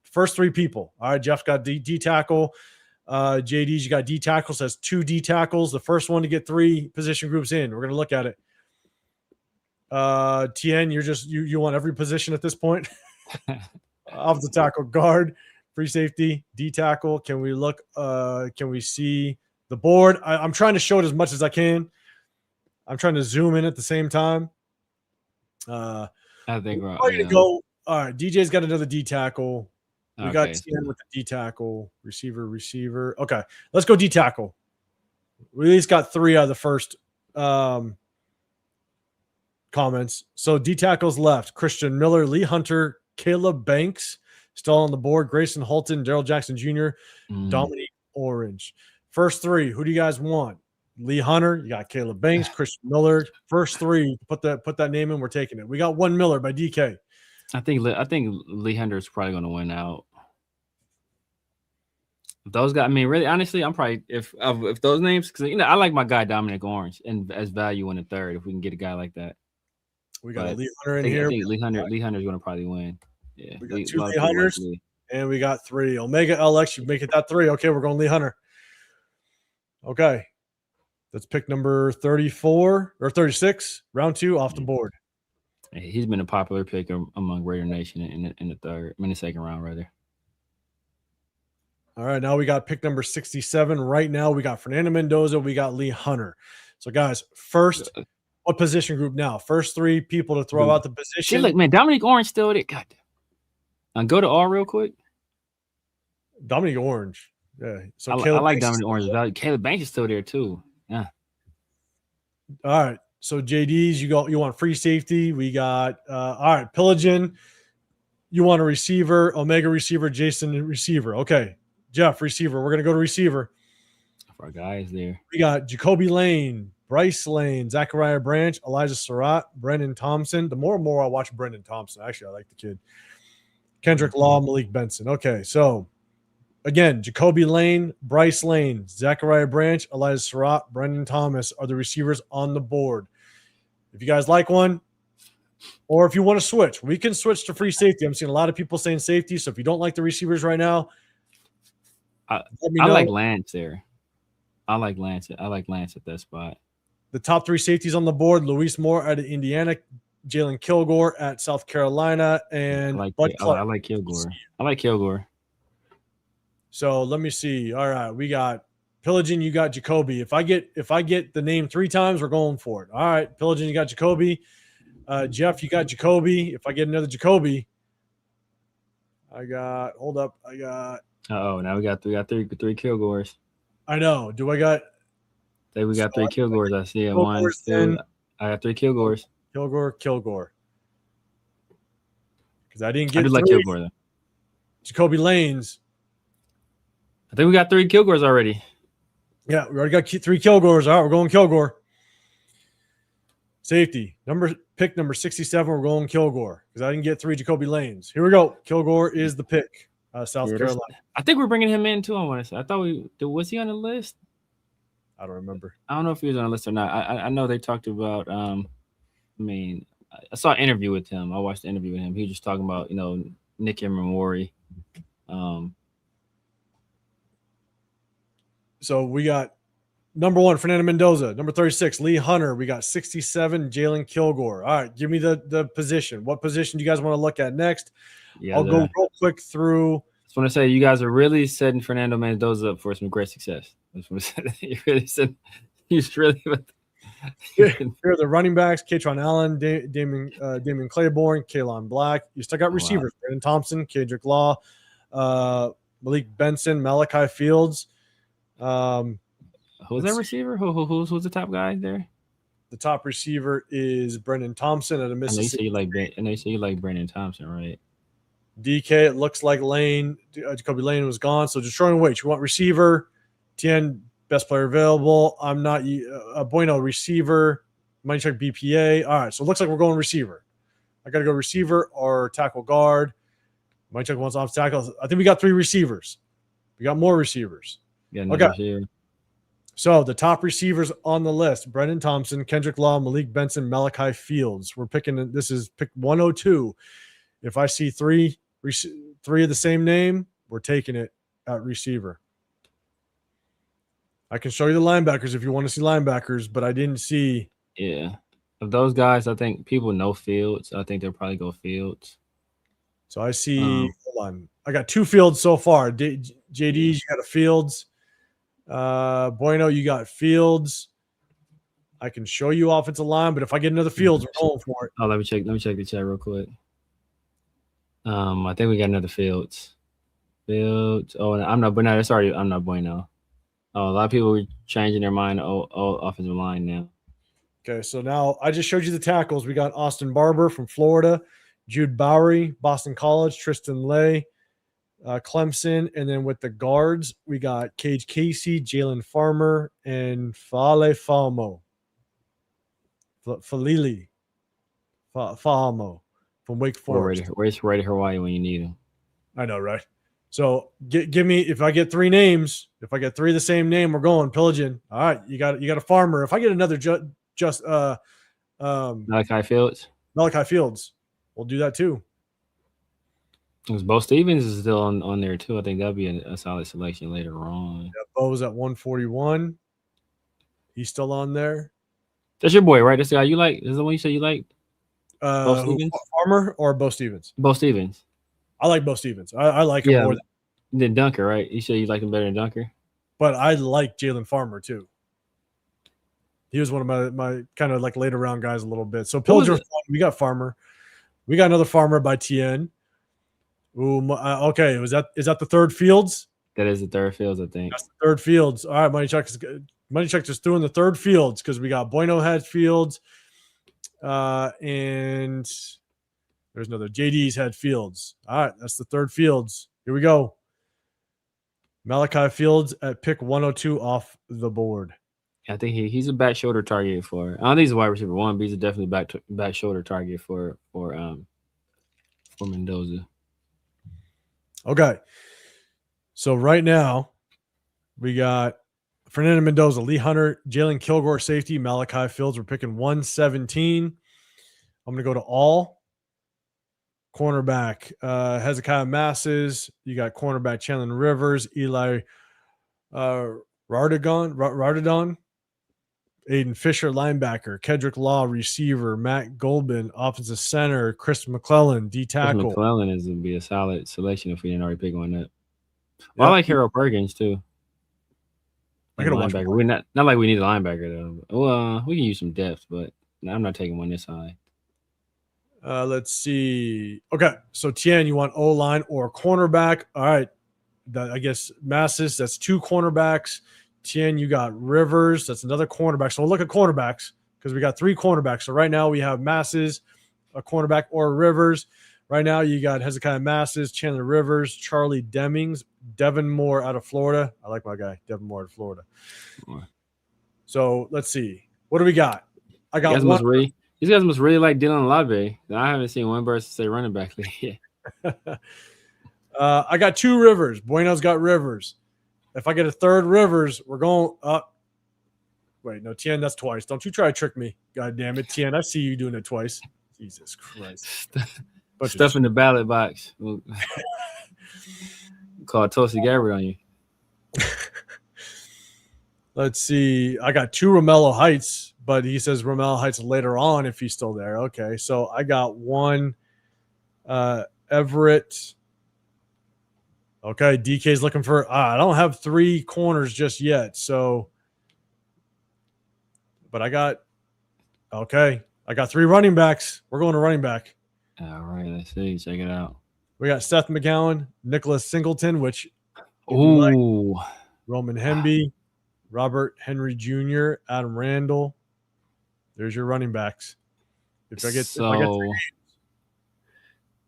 first 3 people? All right, Jeff got D tackle. JD's you got D tackles. Has 2 D tackles. The first one to get 3 position groups in. We're gonna look at it. TN, you're just you want every position at this point. Offensive tackle, guard, free safety, D tackle. Can we look? Can we see the board? I'm trying to show it as much as I can. I'm trying to zoom in at the same time. I think we're ready to go. All right, DJ's got another D tackle. We got TN with the D tackle, receiver. Okay, let's go D tackle. We at least got 3 out of the first comments. So D tackles left: Christian Miller, Lee Hunter, Caleb Banks, still on the board. Grayson Holton, Daryl Jackson Jr., Dominique Orange. First 3. Who do you guys want? Lee Hunter, you got Caleb Banks, Christian Miller. First 3, put that name in. We're taking it. We got 1 Miller by DK. I think Lee Hunter is probably going to win out. Those guys, I mean, really, honestly, I'm probably if those names, because I like my guy Dominic Orange and as value in the 3rd if we can get a guy like that. We got Lee Hunter in here. I think Lee Hunter is going to probably win. Yeah, we got 2 Lee Hunters, and we got 3 Omega LX. You make it that 3. Okay, we're going Lee Hunter. Okay. Let's pick number 34 or 36, round 2 off the board. He's been a popular pick among Raider Nation in the 2nd round, rather. All right, now we got pick number 67. Right now we got Fernando Mendoza. We got Lee Hunter. So, guys, first, what position group now? First 3 people to throw out the position. Look, man, Dominic Orange still there. God damn. Go to R real quick. Dominic Orange. Yeah. So I like Dominic Orange's value. Caleb Banks is still there too. Yeah. All right. So JD's, you want free safety. We got all right, Pillagin. You want a receiver, Omega receiver, Jason receiver. Okay. Jeff, receiver. We're gonna go to receiver. Our guys there. We got Jacoby Lane, Bryce Lane, Zachariah Branch, Elijah Surratt, Brendan Thompson. The more and more I watch Brendan Thompson, actually, I like the kid. Kendrick Law, Malik Benson. Okay, so again, Jacoby Lane, Bryce Lane, Zachariah Branch, Elijah Surratt, Brendan Thomas are the receivers on the board. If you guys like one, or if you want to switch, we can switch to free safety. I'm seeing a lot of people saying safety, so if you don't like the receivers right now, I like Lance there. I like Lance at that spot. The top 3 safeties on the board: Luis Moore out of Indiana, Jalen Kilgore at South Carolina, and Bud Clark. I like Kilgore. I like Kilgore. So let me see. All right, we got Pillagin. You got Jacoby. If I get the name 3 times, we're going for it. All right, Pillagin, you got Jacoby. Jeff, you got Jacoby. If I get another Jacoby, hold up. Now we got three Kilgores. I know. Do I got? We got 3 Kilgores. I see it. 1, 2. I got 3 Kilgores. Kilgore. Because I didn't get. I do like Kilgore though. Jacoby Lanes. I think we got 3 Kilgores already. Yeah, we already got 3 Kilgores. All right, we're going Kilgore. Safety. Pick number 67, we're going Kilgore. Because I didn't get 3 Jacoby Lanes. Here we go. Kilgore is the pick. South Carolina. I think we're bringing him in too. I want to say. I thought was he on the list? I don't remember. I don't know if he was on the list or not. I know they talked about. I I saw an interview with him. I watched the interview with him. He was just talking about, Nick and Memori. So we got number 1, Fernando Mendoza. Number 36, Lee Hunter. We got 67, Jalen Kilgore. All right, give me the position. What position do you guys want to look at next? Yeah, I'll go real quick through. I just want to say you guys are really setting Fernando Mendoza up for some great success. I just want to say that you really said he's really. Here are the running backs: Katron Allen, Damon Claiborne, Kalon Black. You still got receivers: Brandon Thompson, Kedrick Law, Malik Benson, Malachi Fields. Who's that receiver? Who's the top guy there? The top receiver is Brendan Thompson at a Mississippi. I know you say you like Brandon Thompson, right? DK, it looks like Jacoby Lane was gone. So destroying weight. You want receiver, Tien, best player available. I'm not a Bueno receiver. Might check BPA. All right, so it looks like we're going receiver. I got to go receiver or tackle guard. Might check once off tackle. I think we got 3 receivers. We got more receivers. Yeah, okay. So the top receivers on the list: Brendan Thompson, Kendrick Law, Malik Benson, Malachi Fields. We're picking. This is pick 102. If I see 3 of the same name, we're taking it at receiver. I can show you the linebackers if you want to see linebackers, but I didn't see. Yeah, of those guys, I think people know Fields. I think they'll probably go Fields. So I see. Hold on, I got 2 Fields so far. JD, you got a Fields. Bueno, you got Fields. I can show you offensive line, but if I get another Fields, we're going for it. Oh, let me check the chat real quick. I think we got another Fields. Oh, I'm not Bueno. Oh, a lot of people are changing their mind to offensive line now. Okay, so now I just showed you the tackles. We got Austin Barber from Florida, Jude Bowery, Boston College, Tristan Lay, Clemson, and then with the guards, we got Cage Casey, Jalen Farmer, and Fale Famo. Falili Famo from Wake Forest. Where's Raider Hawaii when you need him? I know, right? So give me, if I get 3 names, if I get 3 of the same name, we're going pillaging. All right, you got a Farmer. If I get another Malachi Fields, we'll do that too. Because Bo Stevens is still on there too. I think that'd be a solid selection later on. Yeah, Bo's at 141. He's still on there. That's your boy, right? This guy you like? Is the one you say you like? Bo Stevens? Farmer or Bo Stevens? Bo Stevens. I like Bo Stevens. I like him more than Dunker, right? You said you like him better than Dunker? But I like Jalen Farmer too. He was one of my kind of like later round guys a little bit. So Pillager, we got Farmer. We got another Farmer by TN. Ooh, okay. Is that the 3rd Fields? That is the 3rd Fields, I think. That's the 3rd Fields. All right, Money Check just threw in the 3rd Fields because we got Bueno had Fields, and there's another JD's had Fields. All right, that's the 3rd Fields. Here we go. Malachi Fields at pick 102 off the board. I think he's a back shoulder target for. I don't think he's a wide receiver 1, but he's a definitely back shoulder target for Mendoza. Okay. So right now we got Fernando Mendoza, Lee Hunter, Jalen Kilgore, safety, Malachi Fields. We're picking 117. I'm going to go to all. Cornerback, Hezekiah Masses. You got cornerback Chandler Rivers, Eli Rardadon, Aiden Fisher, linebacker, Kedrick Law, receiver, Matt Goldman, offensive center, Chris McClellan, D tackle. McClellan is going to be a solid selection if we didn't already pick one up. Well, I like Harold Perkins too. I gotta watch. We're not like we need a linebacker though. Well, we can use some depth, but I'm not taking one this high. Let's see. Okay, so Tien, you want O-line or cornerback? All right, I guess Massis. That's 2 cornerbacks. Tien, you got Rivers. That's another cornerback. So we'll look at cornerbacks because we got 3 cornerbacks. So right now we have Massis, a cornerback, or Rivers. Right now you got Hezekiah Massis, Chandler Rivers, Charlie Demings, Devin Moore out of Florida. I like my guy, Devin Moore out of Florida. So let's see. What do we got? I got one. These guys must really like Dylan Lave. I haven't seen one person say running back yet. I got 2 Rivers. Bueno's got Rivers. If I get a 3rd Rivers, we're going up. Wait, no, Tien, that's twice. Don't you try to trick me. God damn it, Tien. I see you doing it twice. Jesus Christ. Stuff in the ballot box. We'll call Tulsi Gabbard on you. Let's see. I got 2 Romello Heights, but he says Romello Heights later on if he's still there. Okay, so I got 1 Everett. Okay, DK's looking for. I don't have 3 corners just yet, so. But I got 3 running backs. We're going to running back. All right, let's see. Check it out. We got Seth McGowan, Nicholas Singleton, which Ooh, Roman Hemby, Robert Henry Jr., Adam Randall. There's your running backs. If I get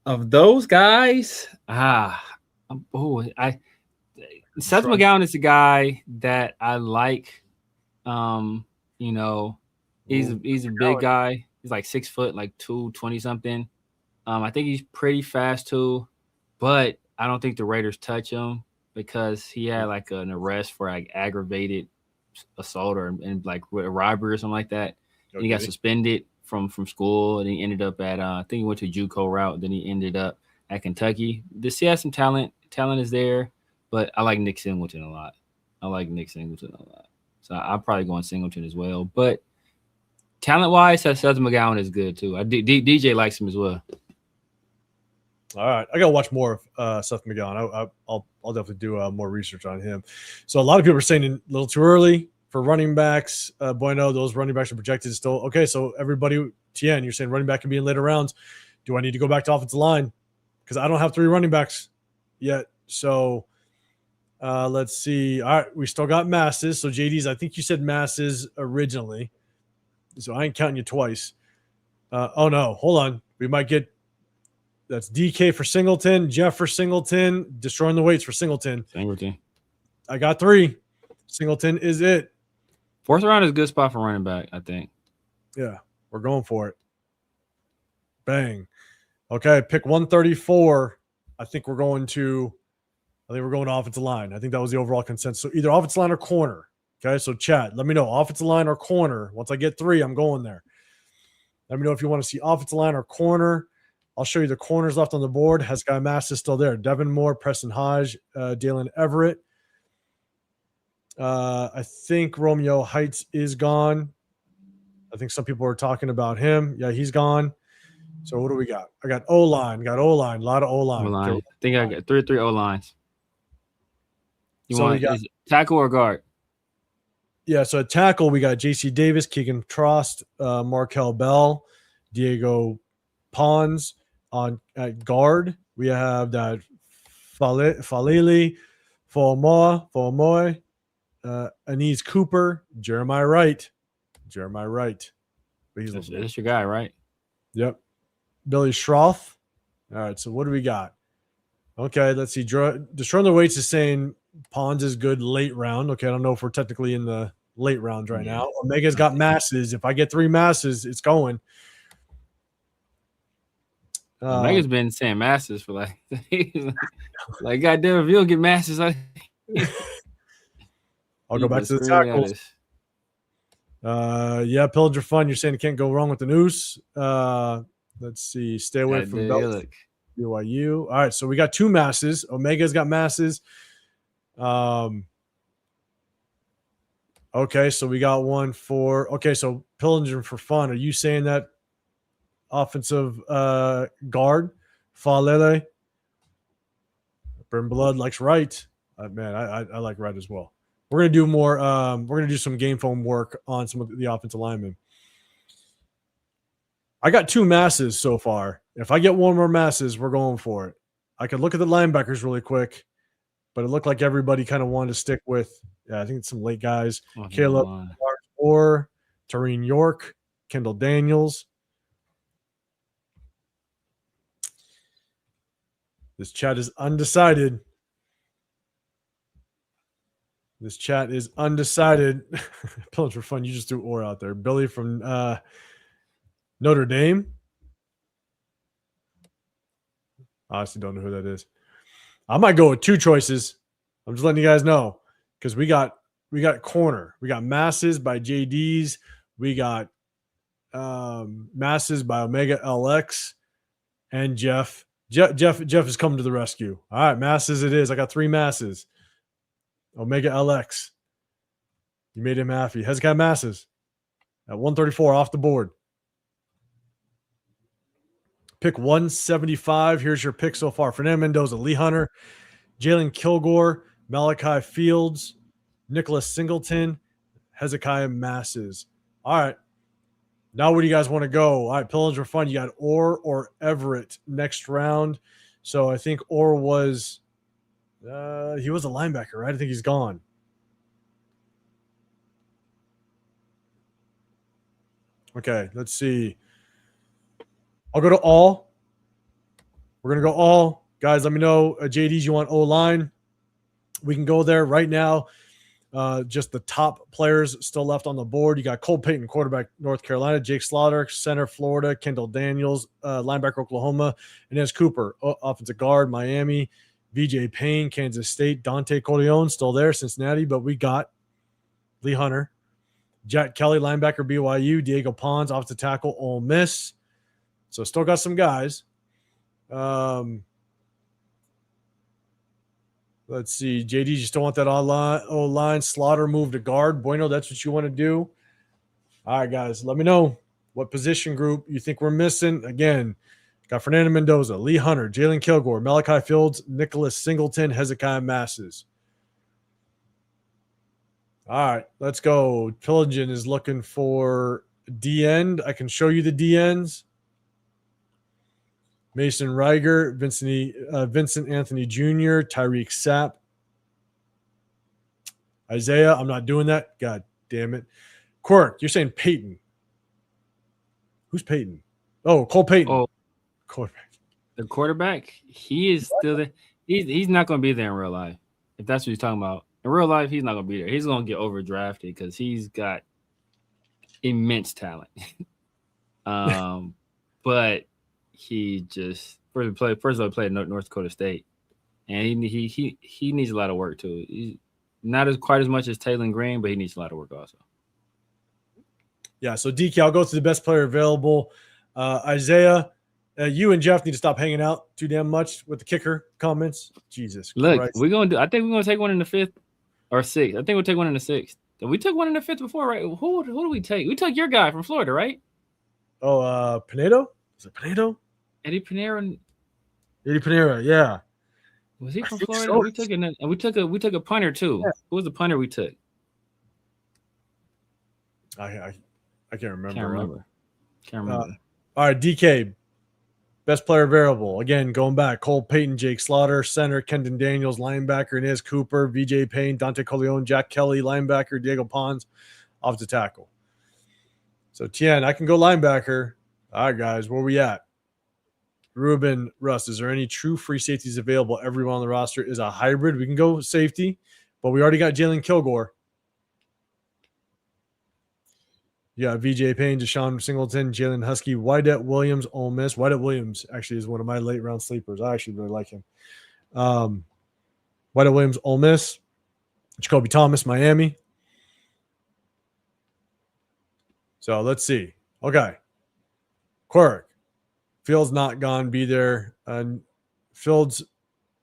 of those guys, Seth McGowan is a guy that I like. You know, he's a big guy. He's like 6 foot, like 220 something. I think he's pretty fast too, but I don't think the Raiders touch him because he had like an arrest for like aggravated assault and like a robbery or something like that. Okay. He got suspended from school, and he ended up at I think he went to JUCO route. Then he ended up at Kentucky. He has some talent. Talent is there, but I like Nick Singleton a lot. So I'm probably going Singleton as well. But talent-wise, Seth McGowan is good too. DJ likes him as well. All right, I gotta watch more of Seth McGowan. I'll definitely do more research on him. So a lot of people are saying a little too early for running backs. Bueno, those running backs are projected still. Okay, so everybody, Tien, you're saying running back can be in later rounds. Do I need to go back to offensive line? Because I don't have 3 running backs yet. So let's see. All right, we still got Masses. So JD's, I think you said Masses originally. So I ain't counting you twice. Oh no, hold on. We might get. That's DK for Singleton, Jeff for Singleton, destroying the weights for Singleton. I got 3. Singleton is it. 4th round is a good spot for running back, I think. Yeah, we're going for it. Bang. Okay, pick 134. I think we're going to offensive line. I think that was the overall consensus. So either offensive line or corner. Okay, so chat, let me know offensive line or corner. Once I get 3, I'm going there. Let me know if you want to see offensive line or corner. I'll show you the corners left on the board. Heskai Mass is still there. Devin Moore, Preston Hodge, Dalen Everett. I think Romeo Heights is gone. I think some people are talking about him. Yeah, he's gone. So what do we got? I got O-line. A lot of O-line. I think I got 3 O-lines. You want tackle or guard? Yeah, so at tackle, we got J.C. Davis, Keegan Trost, Markel Bell, Diego Pons. At guard, we have that Falili, Fomoy, Anise Cooper, Jeremiah Wright. That's your guy, right? Yep. Billy Schroth. All right, so what do we got? Okay, let's see. Destroying the weights is saying Pons is good late round. Okay, I don't know if we're technically in the late rounds right now. Omega's got Masses. If I get 3 Masses, it's going. Megan's been saying Masses for like goddamn, if you don't get Masses, I'll go back to the tackles. Yeah, Pillager Fun. You're saying you can't go wrong with the noose. Let's see. Stay away from BYU. All right, so we got 2 Masses. Omega's got Masses. Okay, so we got one for. Okay, so Pillager for Fun. Are you saying that? Offensive guard, Falele. Burn Blood likes Wright. Man, I like Wright as well. We're gonna do more. We're gonna do some game foam work on some of the offensive linemen. I got 2 Masses so far. If I get 1 more Masses, we're going for it. I could look at the linebackers really quick, but it looked like everybody kind of wanted to stick with. Yeah, I think it's some late guys. Caleb or Tareen York, Kendall Daniels. This chat is undecided. Pillage for Fun. You just threw or out there. Billy from Notre Dame. I honestly don't know who that is. I might go with 2 choices. I'm just letting you guys know because we got corner. We got Masses by JD's. We got Masses by Omega LX and Jeff. Jeff is coming to the rescue. All right, Masses it is. I got 3 Masses. Omega LX. You made him happy. Hezekiah Masses at 134 off the board. Pick 175. Here's your pick so far. Fernando Mendoza, Lee Hunter, Jalen Kilgore, Malachi Fields, Nicholas Singleton, Hezekiah Masses. All right. Now where do you guys want to go? All right, pillage for fun. You got Orr or Everett next round. So I think Orr was he was a linebacker, right? I think he's gone. Okay, let's see. I'll go to all. We're going to go all. Guys, let me know. JDs, you want O-line? We can go there right now. Just the top players still left on the board. You got Cole Payton, quarterback, North Carolina. Jake Slaughter, center, Florida. Kendall Daniels, linebacker, Oklahoma. Inez Cooper, offensive guard, Miami. VJ Payne, Kansas State. Dante Corleone, still there, Cincinnati. But we got Lee Hunter. Jack Kelly, linebacker, BYU. Diego Pons, offensive tackle, Ole Miss. So still got some guys. Let's see. JD, you still want that O-line. Slaughter move to guard. Bueno, that's what you want to do. All right, guys, let me know what position group you think we're missing. Again, got Fernando Mendoza, Lee Hunter, Jalen Kilgore, Malachi Fields, Nicholas Singleton, Hezekiah Masses. All right, let's go. Pillagin is looking for D-end. I can show you the D-ends. Mason Reiger, Vincent Anthony Jr., Tyreek Sapp. Isaiah, I'm not doing that. God damn it. Quirk, you're saying Peyton. Who's Peyton? Oh, Cole Payton. Oh, quarterback. The quarterback, he is still there. He's not going to be there in real life, if that's what you're talking about. In real life, he's not going to be there. He's going to get overdrafted because he's got immense talent. But he just first of all played at North Dakota State, and he needs a lot of work too. He's not quite as much as Taylor Green, but he needs a lot of work also. Yeah, so DK, I'll go to the best player available. Isaiah, you and Jeff need to stop hanging out too damn much with the kicker comments. Jesus Look, Christ. I think we're gonna take one in the 5th or 6th. I think we'll take one in the 6th. We took one in the 5th before, right? Who do we take? We took your guy from Florida, right? Oh, Pinedo? Is it Pinedo? Eddie Pinero, yeah. was he from think Florida? so. We took a punter too. Yeah. Who was the punter we took? I can't remember. Can't remember. All right, DK, best player available. Again, going back, Cole Payton, Jake Slaughter, center, Kendon Daniels, linebacker, Inez Cooper, VJ Payne, Dante Corleone, Jack Kelly, linebacker, Diego Pons, offensive tackle. So, Tien, I can go linebacker. All right, guys, where we at? Ruben, Russ, is there any true free safeties available? Everyone on the roster is a hybrid. We can go safety, but we already got Jalen Kilgore. You got VJ Payne, Deshaun Singleton, Jalen Husky, Wydett Williams, Ole Miss. Wydett Williams actually is one of my late round sleepers. I actually really like him. Wydett Williams, Ole Miss. Jacoby Thomas, Miami. So let's see. Okay. Quirk. Fields not gone, be there. Fields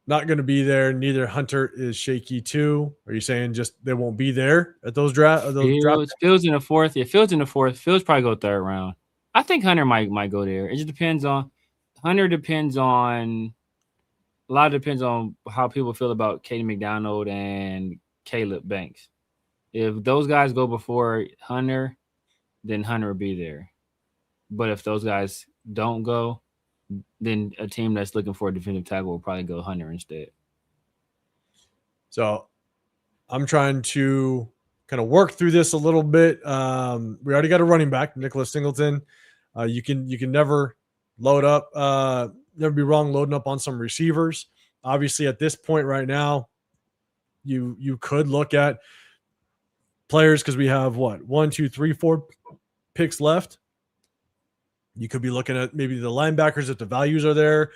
not going to be there. Neither Hunter is shaky too. Are you saying just they won't be there at those draft? Fields in the 4th. Yeah, Fields in the 4th. Fields probably go 3rd round. I think Hunter might go there. It just depends on Hunter. Depends on a lot. Depends on how people feel about Katie McDonald and Caleb Banks. If those guys go before Hunter, then Hunter will be there. But if those guys don't go, then a team that's looking for a defensive tackle will probably go Hunter instead. So I'm trying to kind of work through this a little bit. We already got a running back, Nicholas Singleton. You can never load up, never be wrong loading up on some receivers. Obviously, at this point right now, you could look at players because we have 1, 2, 3, 4 picks left. You could be looking at maybe the linebackers if the values are there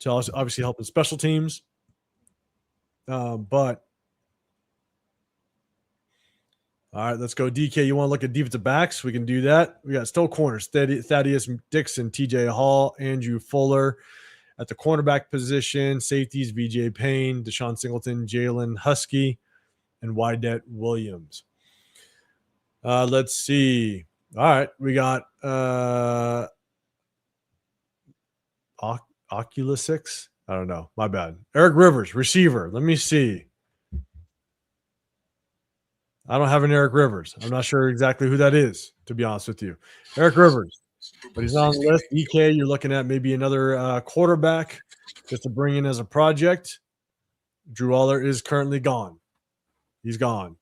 to also obviously help in special teams. But All right, let's go. DK, you want to look at defensive backs? We can do that. We got still corners: Thaddeus Dixon, TJ Hall, Andrew Fuller. At the cornerback position, safeties: VJ Payne, Deshaun Singleton, Jalen Husky, and Wydett Williams. Let's see. All right, we got Oculus 6. I don't know. My bad. Eric Rivers, receiver. Let me see. I don't have an Eric Rivers. I'm not sure exactly who that is, to be honest with you. Eric Rivers, but he's not on the list. EK, you're looking at maybe another quarterback just to bring in as a project. Drew Aller is currently gone. He's gone.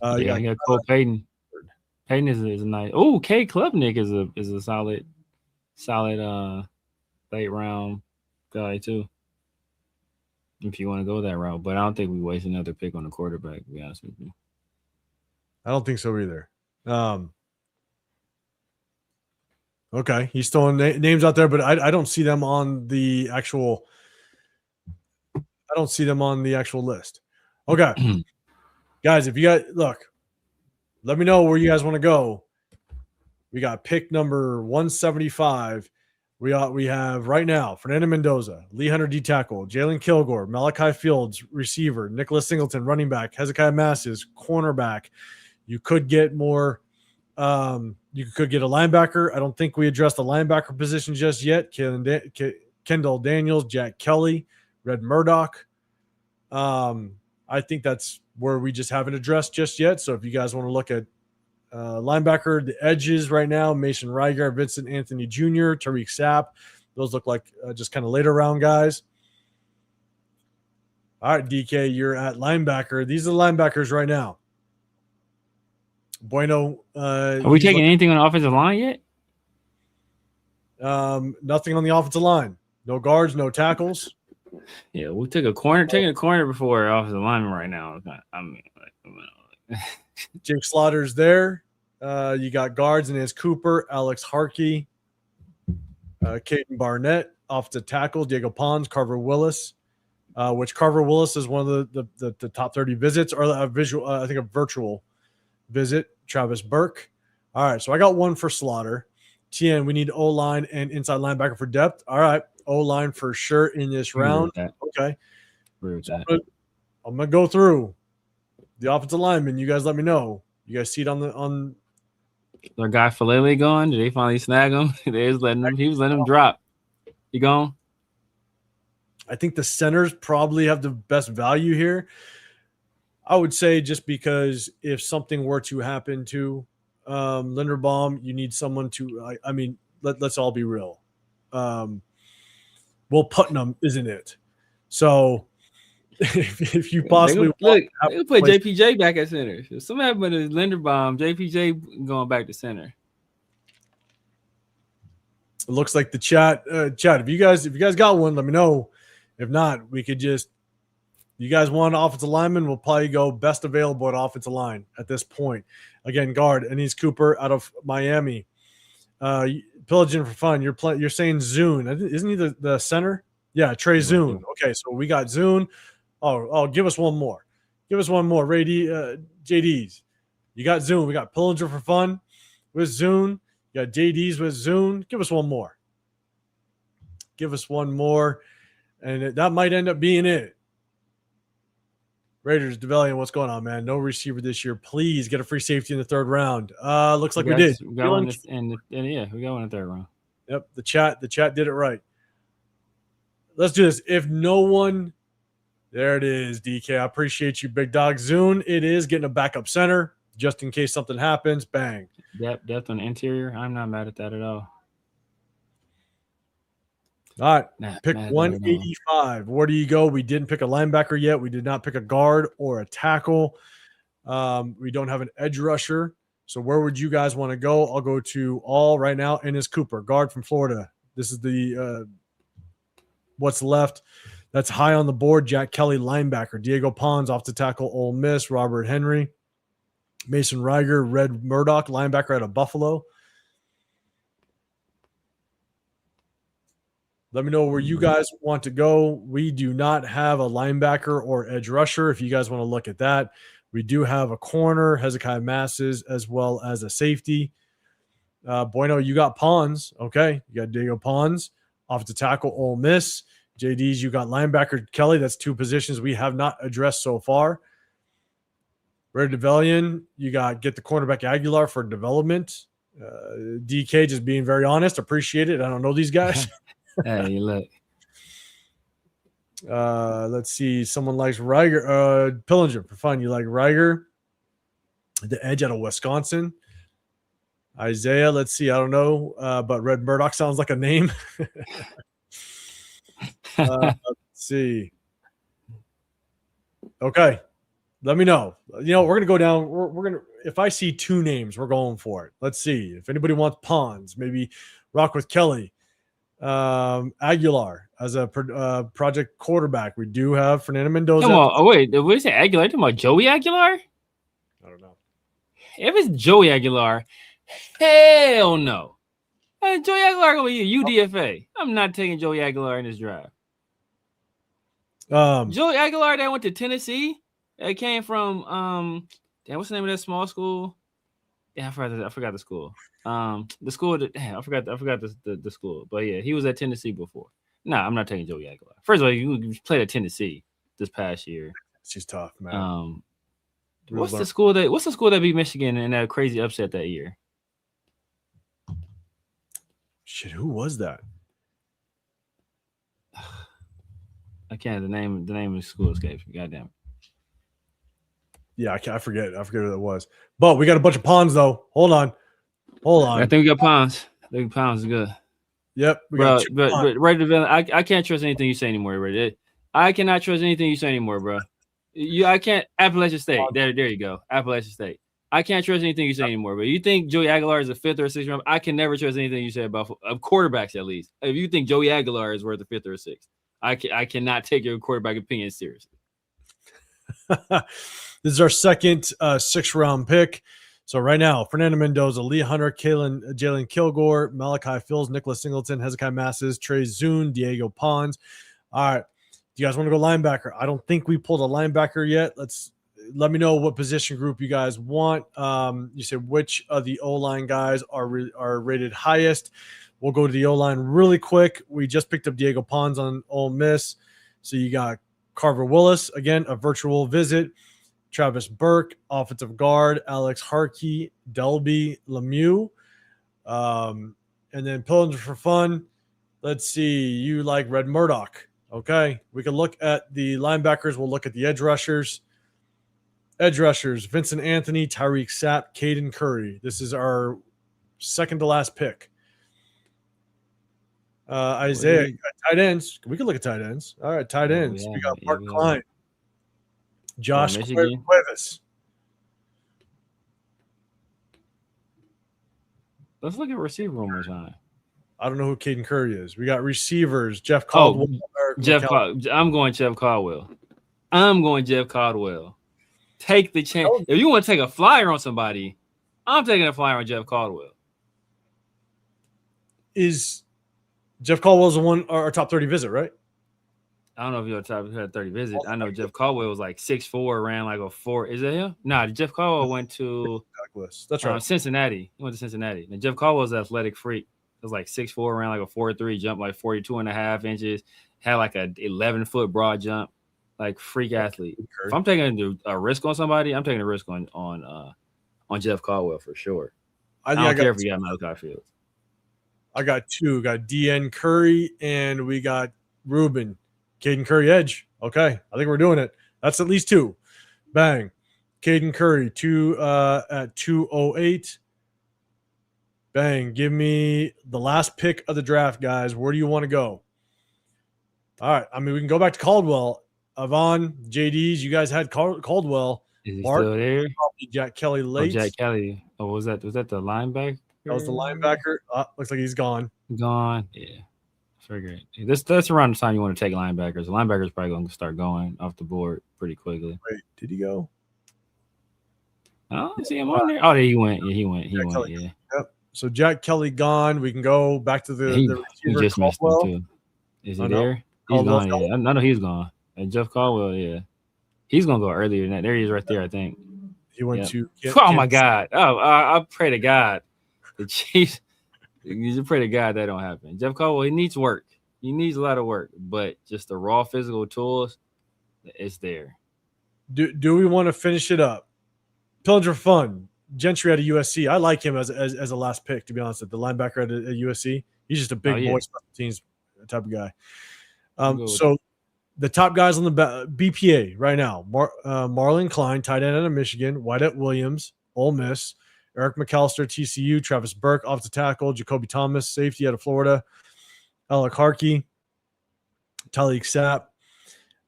You got Cole Payton. Payton is a nice. Oh, K Klubnik is a solid late round guy too. If you want to go that route, but I don't think we waste another pick on a quarterback. To be honest with you. I don't think so either. Okay, he's throwing names out there, but I don't see them on the actual. I don't see them on the actual list. Okay, guys, if you guys look, let me know where you guys want to go. We got pick number 175. We have right now Fernando Mendoza, Lee Hunter D tackle, Jalen Kilgore, Malachi Fields receiver, Nicholas Singleton running back, Hezekiah Masses cornerback. You could get more. You could get a linebacker. I don't think we addressed the linebacker position just yet. Kendall Daniels, Jack Kelly, Red Murdoch. I think that's where we just haven't addressed just yet. So if you guys want to look at linebacker, the edges right now, Mason Reiger, Vincent Anthony Jr., Tariq Sapp. Those look like just kind of later round guys. All right, DK, you're at linebacker. These are the linebackers right now. Bueno. Are we taking anything on the offensive line yet? Nothing on the offensive line. No guards, no tackles. Yeah, we took a corner. Taking a corner before offensive lineman right now. I mean, Jake Slaughter's there. You got guards and his Cooper, Alex Harkey, Caden Barnett, offensive tackle, Diego Pons, Carver Willis, which Carver Willis is one of the top 30 visits, or a visual, I think a virtual visit. Travis Burke. All right, so I got one for Slaughter. TN, we need O-line and inside linebacker for depth. All right, O-line for sure in this round. Okay. So I'm gonna go through the offensive lineman. You guys let me know. You guys see it on their guy Falele gone? Did they finally snag him? They was letting him. He was letting him drop. He gone? I think the centers probably have the best value here. I would say just because if something were to happen to Linderbaum, you need someone to. I mean, let's all be real. Will Putnam isn't it? So if you possibly they put JPJ back at center. If something happened to Linderbaum, JPJ going back to center. It looks like the chat. If you guys got one, let me know. If not, we could just. You guys want an offensive lineman? We'll probably go best available at offensive line at this point. Again, guard Anise Cooper out of Miami. Pillaging for fun. You're saying Zune, isn't he the center? Yeah, Trey Zune. Okay, so we got Zune. Oh, give us one more. Give us one more. JDs. You got Zune. We got Pillinger for fun with Zune. You got JDs with Zune. Give us one more. Give us one more, and that might end up being it. Raiders, DeValian, what's going on, man? No receiver this year. Please get a free safety in the third round. Looks like we did. We got one we got one in the third round. Yep, the chat did it right. Let's do this. If no one, there it is, DK. I appreciate you, big dog. Zune, it is getting a backup center just in case something happens. Bang. Depth on the interior. I'm not mad at that at all. All right, pick 185. Where do you go? We didn't pick a linebacker yet. We did not pick a guard or a tackle. We don't have an edge rusher. So where would you guys want to go? I'll go to all right now. Ennis Cooper, guard from Florida. This is the what's left. That's high on the board. Jack Kelly, linebacker. Diego Pons off to tackle Ole Miss. Robert Henry. Mason Reiger, Red Murdoch, linebacker out of Buffalo. Let me know where you guys want to go. We do not have a linebacker or edge rusher. If you guys want to look at that, We do have a corner, Hezekiah Masses, as well as a safety. Bueno, you got Pons. Okay. You got Diego Pons. Offensive tackle, Ole Miss. JD's, you got linebacker Kelly. That's 2 positions we have not addressed so far. Red Devellion, you got get the cornerback Aguilar for development. DK just being very honest. Appreciate it. I don't know these guys. Hey, look. Let's see. Someone likes Riger. Pillinger, for fun. You like Riger, the edge out of Wisconsin. Isaiah, let's see. I don't know, but Red Murdoch sounds like a name. Let's see. Okay. Let me know. You know, we're going to go down. We're going to, if I see 2 names, we're going for it. Let's see. If anybody wants Pons, maybe rock with Kelly. Aguilar as a project quarterback. We do have Fernando Mendoza. Come on. Oh, wait. What is it? Aguilar? You talking about Joey Aguilar? I don't know. If it's Joey Aguilar, hell no. Hey, Joey Aguilar going to be UDFA. I'm not taking Joey Aguilar in this draft. Joey Aguilar that went to Tennessee. It came from what's the name of that small school? Yeah, I forgot the school. The school that I forgot the school. But yeah, he was at Tennessee before. Nah, I'm not taking Joey Aguilar. First of all, you played at Tennessee this past year. She's tough, man. What's the school that beat Michigan in that crazy upset that year? Shit, who was that? I can't. The name of the school escapes me. Goddamn. Yeah, I forget who that was. But we got a bunch of Pons though. Hold on. I think we got Pons. I think Pons is good. Yep. But right development, I can't trust anything you say anymore, right? I cannot trust anything you say anymore, bro. I can't. Appalachian State. There you go. Appalachian State. I can't trust anything you say anymore. But you think Joey Aguilar is a 5th or a 6th round? I can never trust anything you say about quarterbacks, at least. If you think Joey Aguilar is worth a 5th or a 6th, I cannot take your quarterback opinion seriously. This is our second 6th round pick. So right now, Fernando Mendoza, Lee Hunter, Jalen Kilgore, Malachi Fills, Nicholas Singleton, Hezekiah Masses, Trey Zune, Diego Pons. All right. Do you guys want to go linebacker? I don't think we pulled a linebacker yet. Let me know what position group you guys want. You said which of the O-line guys are rated highest. We'll go to the O-line really quick. We just picked up Diego Pons on Ole Miss. So you got Carver Willis, again, a virtual visit. Travis Burke, offensive guard. Alex Harkey, Delby Lemieux. And then Pillinger for fun. Let's see. You like Red Murdoch. Okay. We can look at the linebackers. We'll look at the edge rushers. Edge rushers, Vincent Anthony, Tyreek Sapp, Caden Curry. This is our second to last pick. Isaiah, tight ends. We can look at tight ends. All right, tight ends. We got Mark Klein, Josh Cuevas. Let's look at receiver one more time. I don't know who Caden Curry is. We got receivers, Jeff Caldwell. I'm going Jeff Caldwell. Take the chance. If you want to take a flyer on somebody, I'm taking a flyer on Jeff Caldwell. Is Jeff Caldwell's the one our top 30 visit, right? I don't know if you're top 30 visit. I know Jeff Caldwell was like 6'4", ran like a 4. Is that him? Nah, Jeff Caldwell went to Douglas. That's right. Cincinnati. He went to Cincinnati. And Jeff Caldwell's an athletic freak. It was like 6'4", ran like a 4.3, jumped like 42.5 inches, had like a 11-foot broad jump. Like freak athlete. If I'm taking a risk on somebody, I'm taking a risk on Jeff Caldwell for sure. I don't care if you got Malachi Fields. I got 2. Got DN Curry and we got Ruben. Caden Curry edge. Okay. I think we're doing it. That's at least 2. Bang. Caden Curry, 2 at 208. Bang. Give me the last pick of the draft, guys. Where do you want to go? All right. I mean, we can go back to Caldwell. Avon, JD's, you guys had Caldwell. Is he still there? Probably Jack Kelly late. Jack Kelly. Oh, was that the linebacker? That was the linebacker. Looks like he's gone. Gone. Yeah. Figured. That's around the time you want to take linebackers. The linebacker's probably going to start going off the board pretty quickly. Wait, did he go? Oh, I see him on there. Oh, there he went. Yeah, he went. Yeah. Yep. So Jack Kelly gone. We can go back to the receiver. He just missed him too. Is he there? He's gone. Yeah. I know he's gone. And Jeff Caldwell, yeah. He's gonna go earlier than that. There he is, right there. I think He went to. Oh my God! Oh, I pray to God, the Chiefs. You pray to God that don't happen. Jeff Caldwell, he needs work. He needs a lot of work, but just the raw physical tools, it's there. Do we want to finish it up? Pillinger Fun, Gentry out of USC. I like him as a last pick, to be honest. The linebacker at USC. He's just a big boy special teams type of guy. So the top guys on the BPA right now: Marlon Klein, tight end out of Michigan; Wyatt Williams, Ole Miss; Eric McAllister, TCU; Travis Burke, offensive tackle; Jacoby Thomas, safety out of Florida; Alec Harkey, Talik Sapp.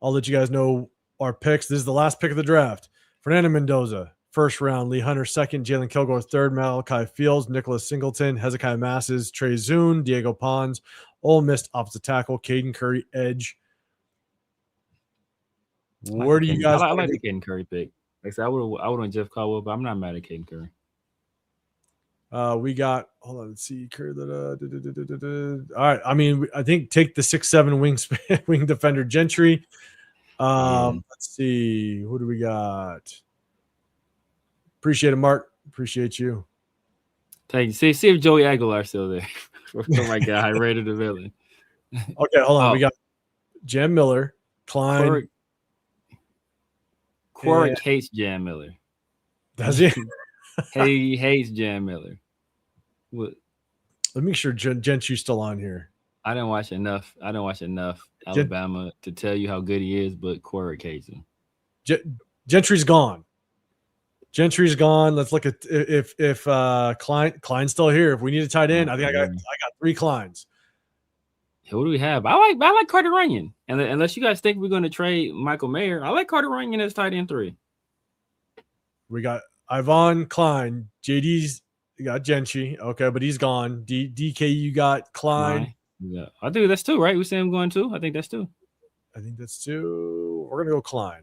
I'll let you guys know our picks. This is the last pick of the draft. Fernando Mendoza, first round; Lee Hunter, second; Jalen Kilgore, third; Malachi Fields, Nicholas Singleton, Hezekiah Masses, Trey Zune, Diego Pons; Ole Miss offensive tackle, Caden Curry, edge. Where do you guys? I like the Caden Curry pick. Like I said, I would want Jeff Caldwell, but I'm not mad at Caden Curry. We got. Hold on, let's see. Curry. All right. I mean, I think take the 6'7" wing defender Gentry. Let's see. Who do we got? Appreciate it, Mark. Appreciate you. Thank you. See if Joey Aguilar's still there. Oh my God, I rated the villain. Okay, hold on. We got Jam Miller, Klein. Quarrick hates Jam Miller. Does he? He hates Jam Miller. What? Let me make sure Gentry's still on here. I didn't watch enough Alabama to tell you how good he is, but Quarrick hates him. Gentry's gone. Gentry's gone. Let's look at if Klein's still here. If we need a tight end, I think I got 3 Kleins. Who do we have? I like Carter Runyon. And unless you guys think we're going to trade Michael Mayer, I like Carter Runyon as tight end 3. We got Ivan Klein. JD's you got Gentry. Okay, but he's gone. DK, you got Klein. Yeah, I think that's 2, right? We say him going 2. I think that's 2. I think that's 2. We're gonna go Klein.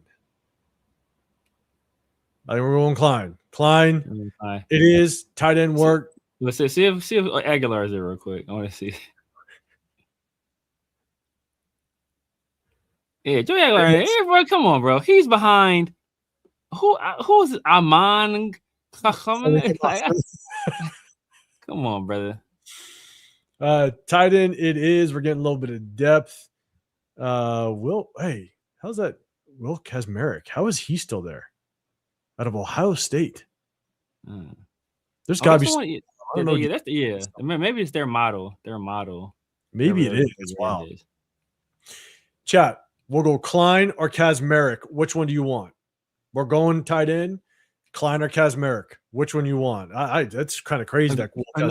I think we're going Klein. Klein. It is tight end work. Let's see if Aguilar is there real quick. I want to see. Yeah, Joey Aguilar. Hey, bro, come on, bro. He's behind. Who's it? Amon? Come on, brother. Tight end. It is. We're getting a little bit of depth. Hey, how's that? Will Kazmarek. How is he still there? Out of Ohio State. There's got to be. I don't know. Maybe it's their model. Maybe it is as well. Chat. We'll go Klein or Kazmarek. Which one do you want? We're going tight end. Klein or Kazmarek. Which one you want? That's kind of crazy.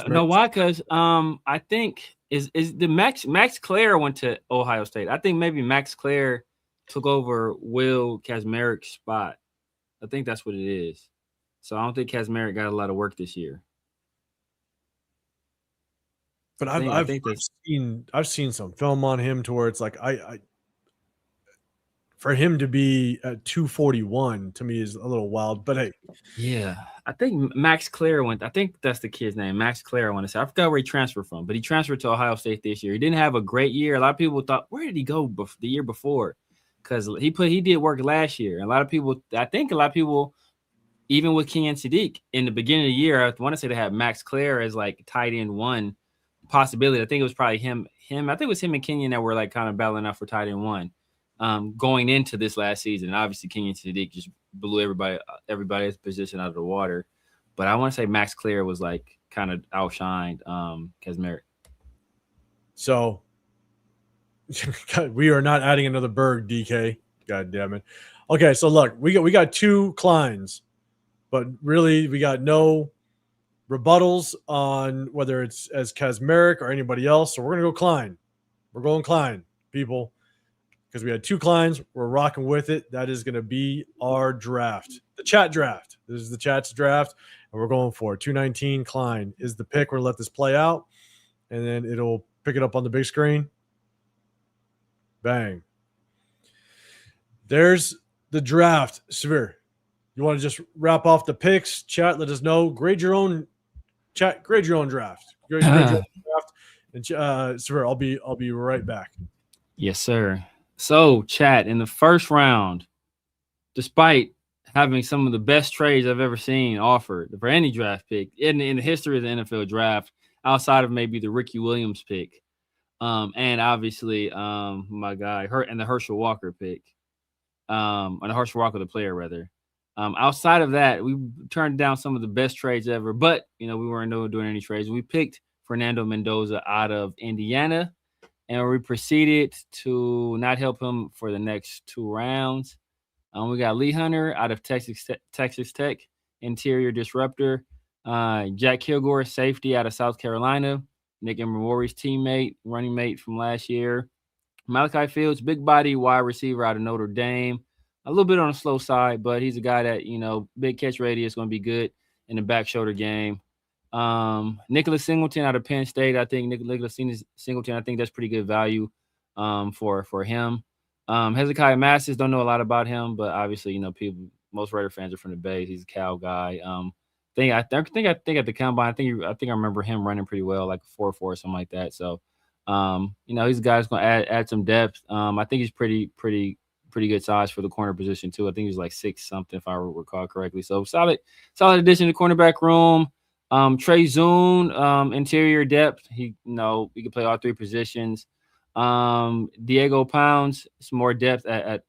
No, why? Because I think is the Max Clare went to Ohio State. I think maybe Max Clare took over Will Kazmarek's spot. I think that's what it is. So I don't think Kazmarek got a lot of work this year. But I've seen some film on him to where it's like for him to be at 241 to me is a little wild. But hey, yeah, I think Max Clare went. I think that's the kid's name, Max Clare. I want to say I forgot where he transferred from, but he transferred to Ohio State this year. He didn't have a great year. A lot of people thought, where did he go the year before? Because he did work last year. I think a lot of people, even with Kenyon Sadiq in the beginning of the year, I want to say they had Max Clare as like tight end 1 possibility. I think it was probably him. I think it was him and Kenyon that were like kind of battling out for tight end 1 going into this last season. And obviously Kenyon Sadiq just blew everybody's position out of the water. But I want to say Max Clare was like kind of outshined Kazmarek. So we are not adding another Berg, DK. God damn it. Okay, so look, we got 2 Kleins, but really we got no rebuttals on whether it's as Kazmarek or anybody else. So we're gonna go Klein. We're going Klein, people, because we had 2 Kleins. We're rocking with it. That is gonna be our draft, the chat draft. This is the chat's draft, and we're going for it. 219 Klein is the pick. We're gonna let this play out, and then it'll pick it up on the big screen. Bang. There's the draft. Severe, you want to just wrap off the picks? Chat, let us know. Grade your own draft. Grade your own draft. And Severe, I'll be right back. Yes, sir. So, chat, in the first round, despite having some of the best trades I've ever seen offered for any draft pick in the history of the NFL draft, outside of maybe the Ricky Williams pick, and obviously my guy and the Herschel Walker pick, and the Herschel Walker the player rather. Outside of that, we turned down some of the best trades ever, but we weren't doing any trades. We picked Fernando Mendoza out of Indiana, and we proceeded to not help him for the next 2 rounds. We got Lee Hunter out of Texas Tech, interior disruptor. Jack Kilgore, safety out of South Carolina. Nick Emery's teammate, running mate from last year. Malachi Fields, big body wide receiver out of Notre Dame. A little bit on the slow side, but he's a guy that, big catch radius, going to be good in the back shoulder game. Nicholas Singleton out of Penn State. I think Nicholas Singleton, I think that's pretty good value for him. Hezekiah Massis, don't know a lot about him, but obviously, most Raider fans are from the Bay. He's a Cal guy. I think at the combine, I think I remember him running pretty well, like a 4.4 or something like that. So, he's a guy that's going to add some depth. I think he's pretty good size for the corner position too. I think he's like 6 something if I recall correctly. So solid addition to the cornerback room. Trey Zoon, interior depth. He can play all 3 positions. Diego Pounds, some more depth at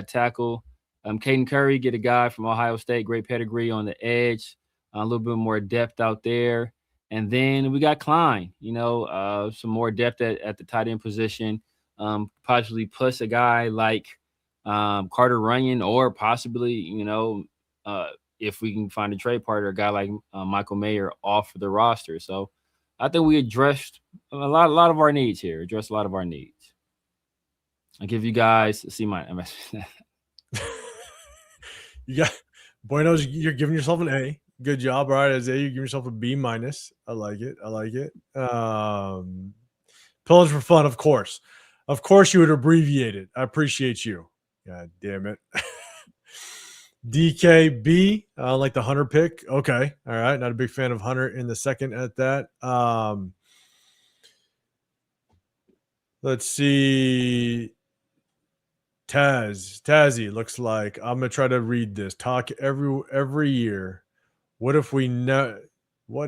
tackle. Caden Curry, get a guy from Ohio State, great pedigree on the edge, a little bit more depth out there. And then we got Klein, some more depth at the tight end position, possibly plus a guy like Carter Runyon, or possibly, if we can find a trade partner, a guy like Michael Mayer off the roster. So I think we addressed a lot of our needs here. I'll give you guys C-. You got Buenos. You're giving yourself an A. Good job. All right, Isaiah, you're giving yourself a B-. I like it. Pillars for fun, of course. Of course, you would abbreviate it. I appreciate you. God damn it. DKB, like the Hunter pick. Okay. All right. Not a big fan of Hunter in the second at that. Let's see. Tazzy looks like I'm going to try to read this. Talk every year. What if we never do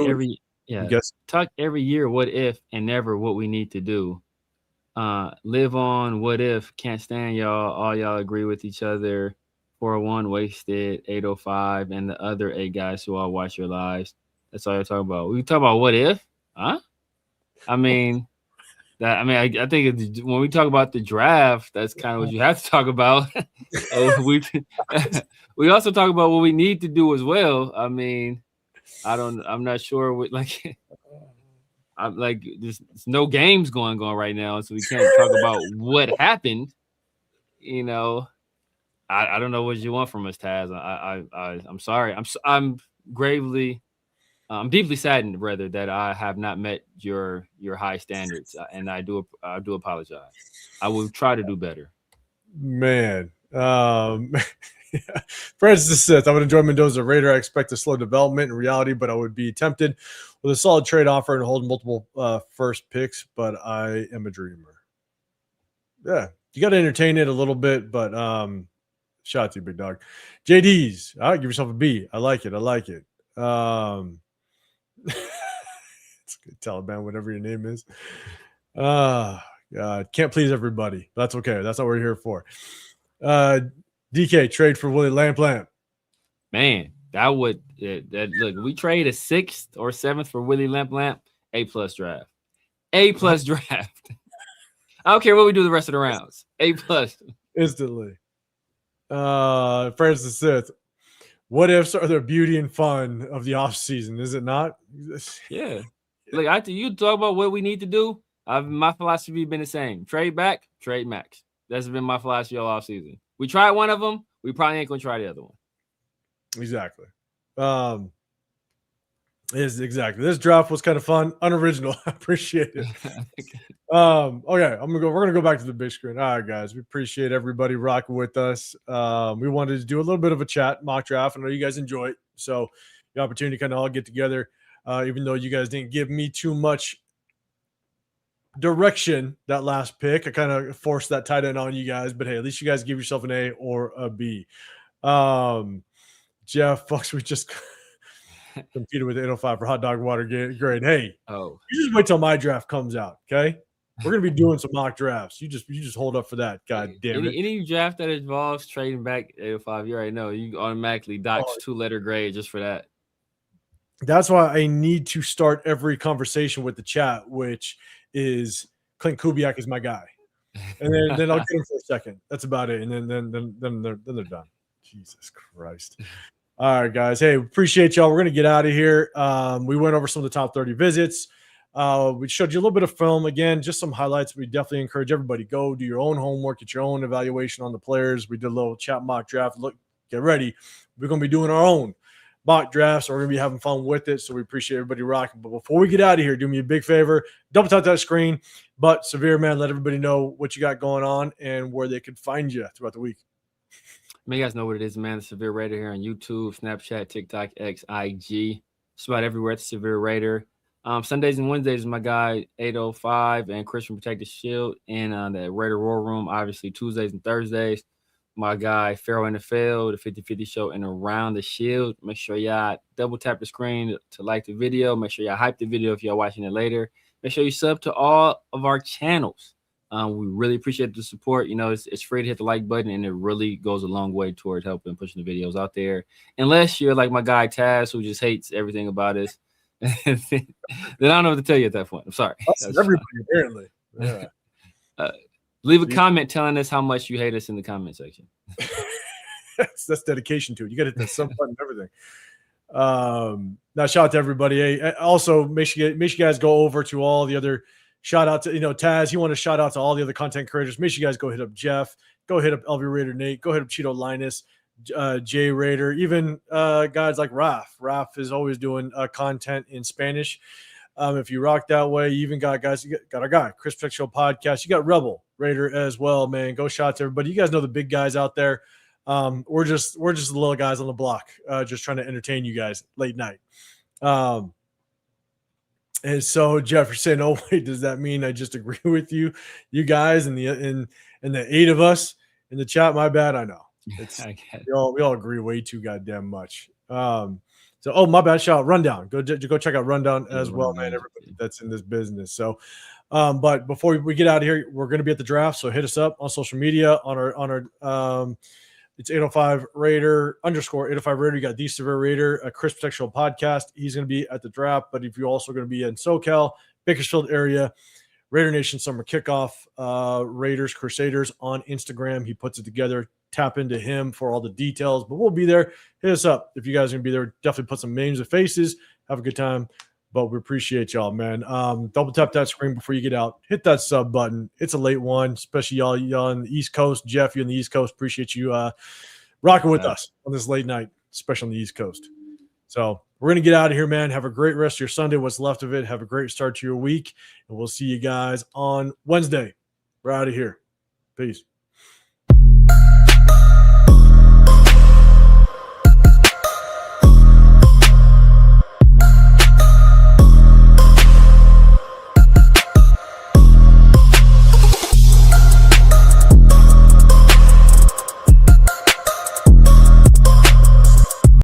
every talk every year. What if and never what we need to do. Live on. What if can't stand y'all. All y'all agree with each other. 401 wasted. 805 and the other 8 guys who all watch your lives. That's all you're talking about. We talk about what if, huh? I mean, I think when we talk about the draft, that's kind of what you have to talk about. We also talk about what we need to do as well. I mean, I'm not sure I'm like, there's no games going on right now, so we can't talk about what happened. I don't know what you want from us, Taz. I'm sorry. I'm deeply saddened, rather, that I have not met your high standards, and I do apologize. I will try to do better. Man, Francis says, I would enjoy Mendoza Raider. I expect a slow development in reality, but I would be tempted with a solid trade offer and hold multiple first picks, but I am a dreamer. Yeah, you got to entertain it a little bit, but shout out to you, big dog. JD's, all right, give yourself a B. I like it. It's good, Taliban, whatever your name is. God, can't please everybody. That's okay. That's what we're here for. DK, trade for Willie Lamp. Man, look, we trade a 6th or 7th for Willie Lamp. A+ draft. A+ draft. I don't care what we do the rest of the rounds. A+. Instantly. Francis Sith. What ifs are the beauty and fun of the offseason, is it not? Yeah. Look, you talk about what we need to do. My philosophy has been the same. Trade back, trade max. That's been my philosophy all offseason. We tried one of them. We probably ain't going to try the other one. Exactly. This draft was kind of fun, unoriginal. I appreciate it. Okay, we're gonna go back to the big screen. All right, guys, we appreciate everybody rocking with us. We wanted to do a little bit of a chat mock draft. I know you guys enjoy it, so the opportunity to kind of all get together. Even though you guys didn't give me too much direction that last pick. I kind of forced that tight end on you guys, but hey, at least you guys give yourself an A or a B. Jeff, folks, we just competed with 805 for hot dog water grade. Hey, you just wait till my draft comes out, okay? We're gonna be doing some mock drafts. You just hold up for that. God damn it. Any draft that involves trading back 805, you already know you automatically dox 2-letter grade just for that. That's why I need to start every conversation with the chat, which is Clint Kubiak is my guy, and then I'll get him for a second. That's about it, and then they're done. Jesus Christ! All right, guys. Hey, appreciate y'all. We're gonna get out of here. We went over some of the top 30 visits. We showed you a little bit of film again, just some highlights. We definitely encourage everybody go do your own homework, get your own evaluation on the players. We did a little chat mock draft. Look, get ready. We're gonna be doing our own mock drafts, so we're gonna be having fun with it. So we appreciate everybody rocking. But before we get out of here, do me a big favor, double tap that screen. But Severe, man, let everybody know what you got going on and where they could find you throughout the week. Man, you guys know what it is, man. The Severe Raider here on YouTube, Snapchat, TikTok, X, IG. Just about everywhere at the Severe Raider. Sundays and Wednesdays is my guy 805 and Christian Protective Shield in the Raider War Room. Obviously Tuesdays and Thursdays, my guy Pharaoh NFL, the 50-50 show and Around the Shield. Make sure y'all double tap the screen to like the video. Make sure y'all hype the video if y'all watching it later. Make sure you sub to all of our channels. We really appreciate the support. You know, it's free to hit the like button, and it really goes a long way towards helping pushing the videos out there. Unless you're like my guy Taz, who just hates everything about us, then I don't know what to tell you at that point. I'm sorry. That's everybody, apparently. Yeah. Leave a comment telling us how much you hate us in the comment section. that's dedication to it. You got to hit the sub button and everything. Now, shout out to everybody. Hey, also, make sure you guys go over to all the other. Shout out to, Taz. You want to shout out to all the other content creators. Make sure you guys go hit up Jeff. Go hit up LV Raider Nate. Go hit up Cheeto Linus, Jay Raider. Even guys like Raph. Raph is always doing content in Spanish. If you rock that way, you even got guys. You got our guy, Chris Tech Show Podcast. You got Rebel Raider as well, man. Go shout out to everybody. You guys know the big guys out there. We're just the little guys on the block, just trying to entertain you guys late night. And so Jeff, you're saying, oh wait, does that mean I just agree with you guys and the 8 of us in the chat? My bad. I know we all agree way too goddamn much. So my bad. Shout out Rundown. Go check out Rundown as well, man. Everybody that's in this business. So, but before we get out of here, we're going to be at the draft. So hit us up on social media on our it's 805 Raider _805 Raider. You got the Severe Raider, a Chris Protection Podcast. He's going to be at the draft, but if you're also going to be in SoCal, Bakersfield area, Raider Nation Summer Kickoff, Raiders Crusaders on Instagram. He puts it together. Tap into him for all the details, but we'll be there. Hit us up if you guys are going to be there. Definitely put some names and faces. Have a good time. But we appreciate y'all, man. Double tap that screen before you get out. Hit that sub button. It's a late one, especially y'all on the East Coast. Jeff, you on the East Coast. Appreciate you rocking with us on this late night, especially on the East Coast. So we're going to get out of here, man. Have a great rest of your Sunday, what's left of it. Have a great start to your week. And we'll see you guys on Wednesday. We're out of here. Peace.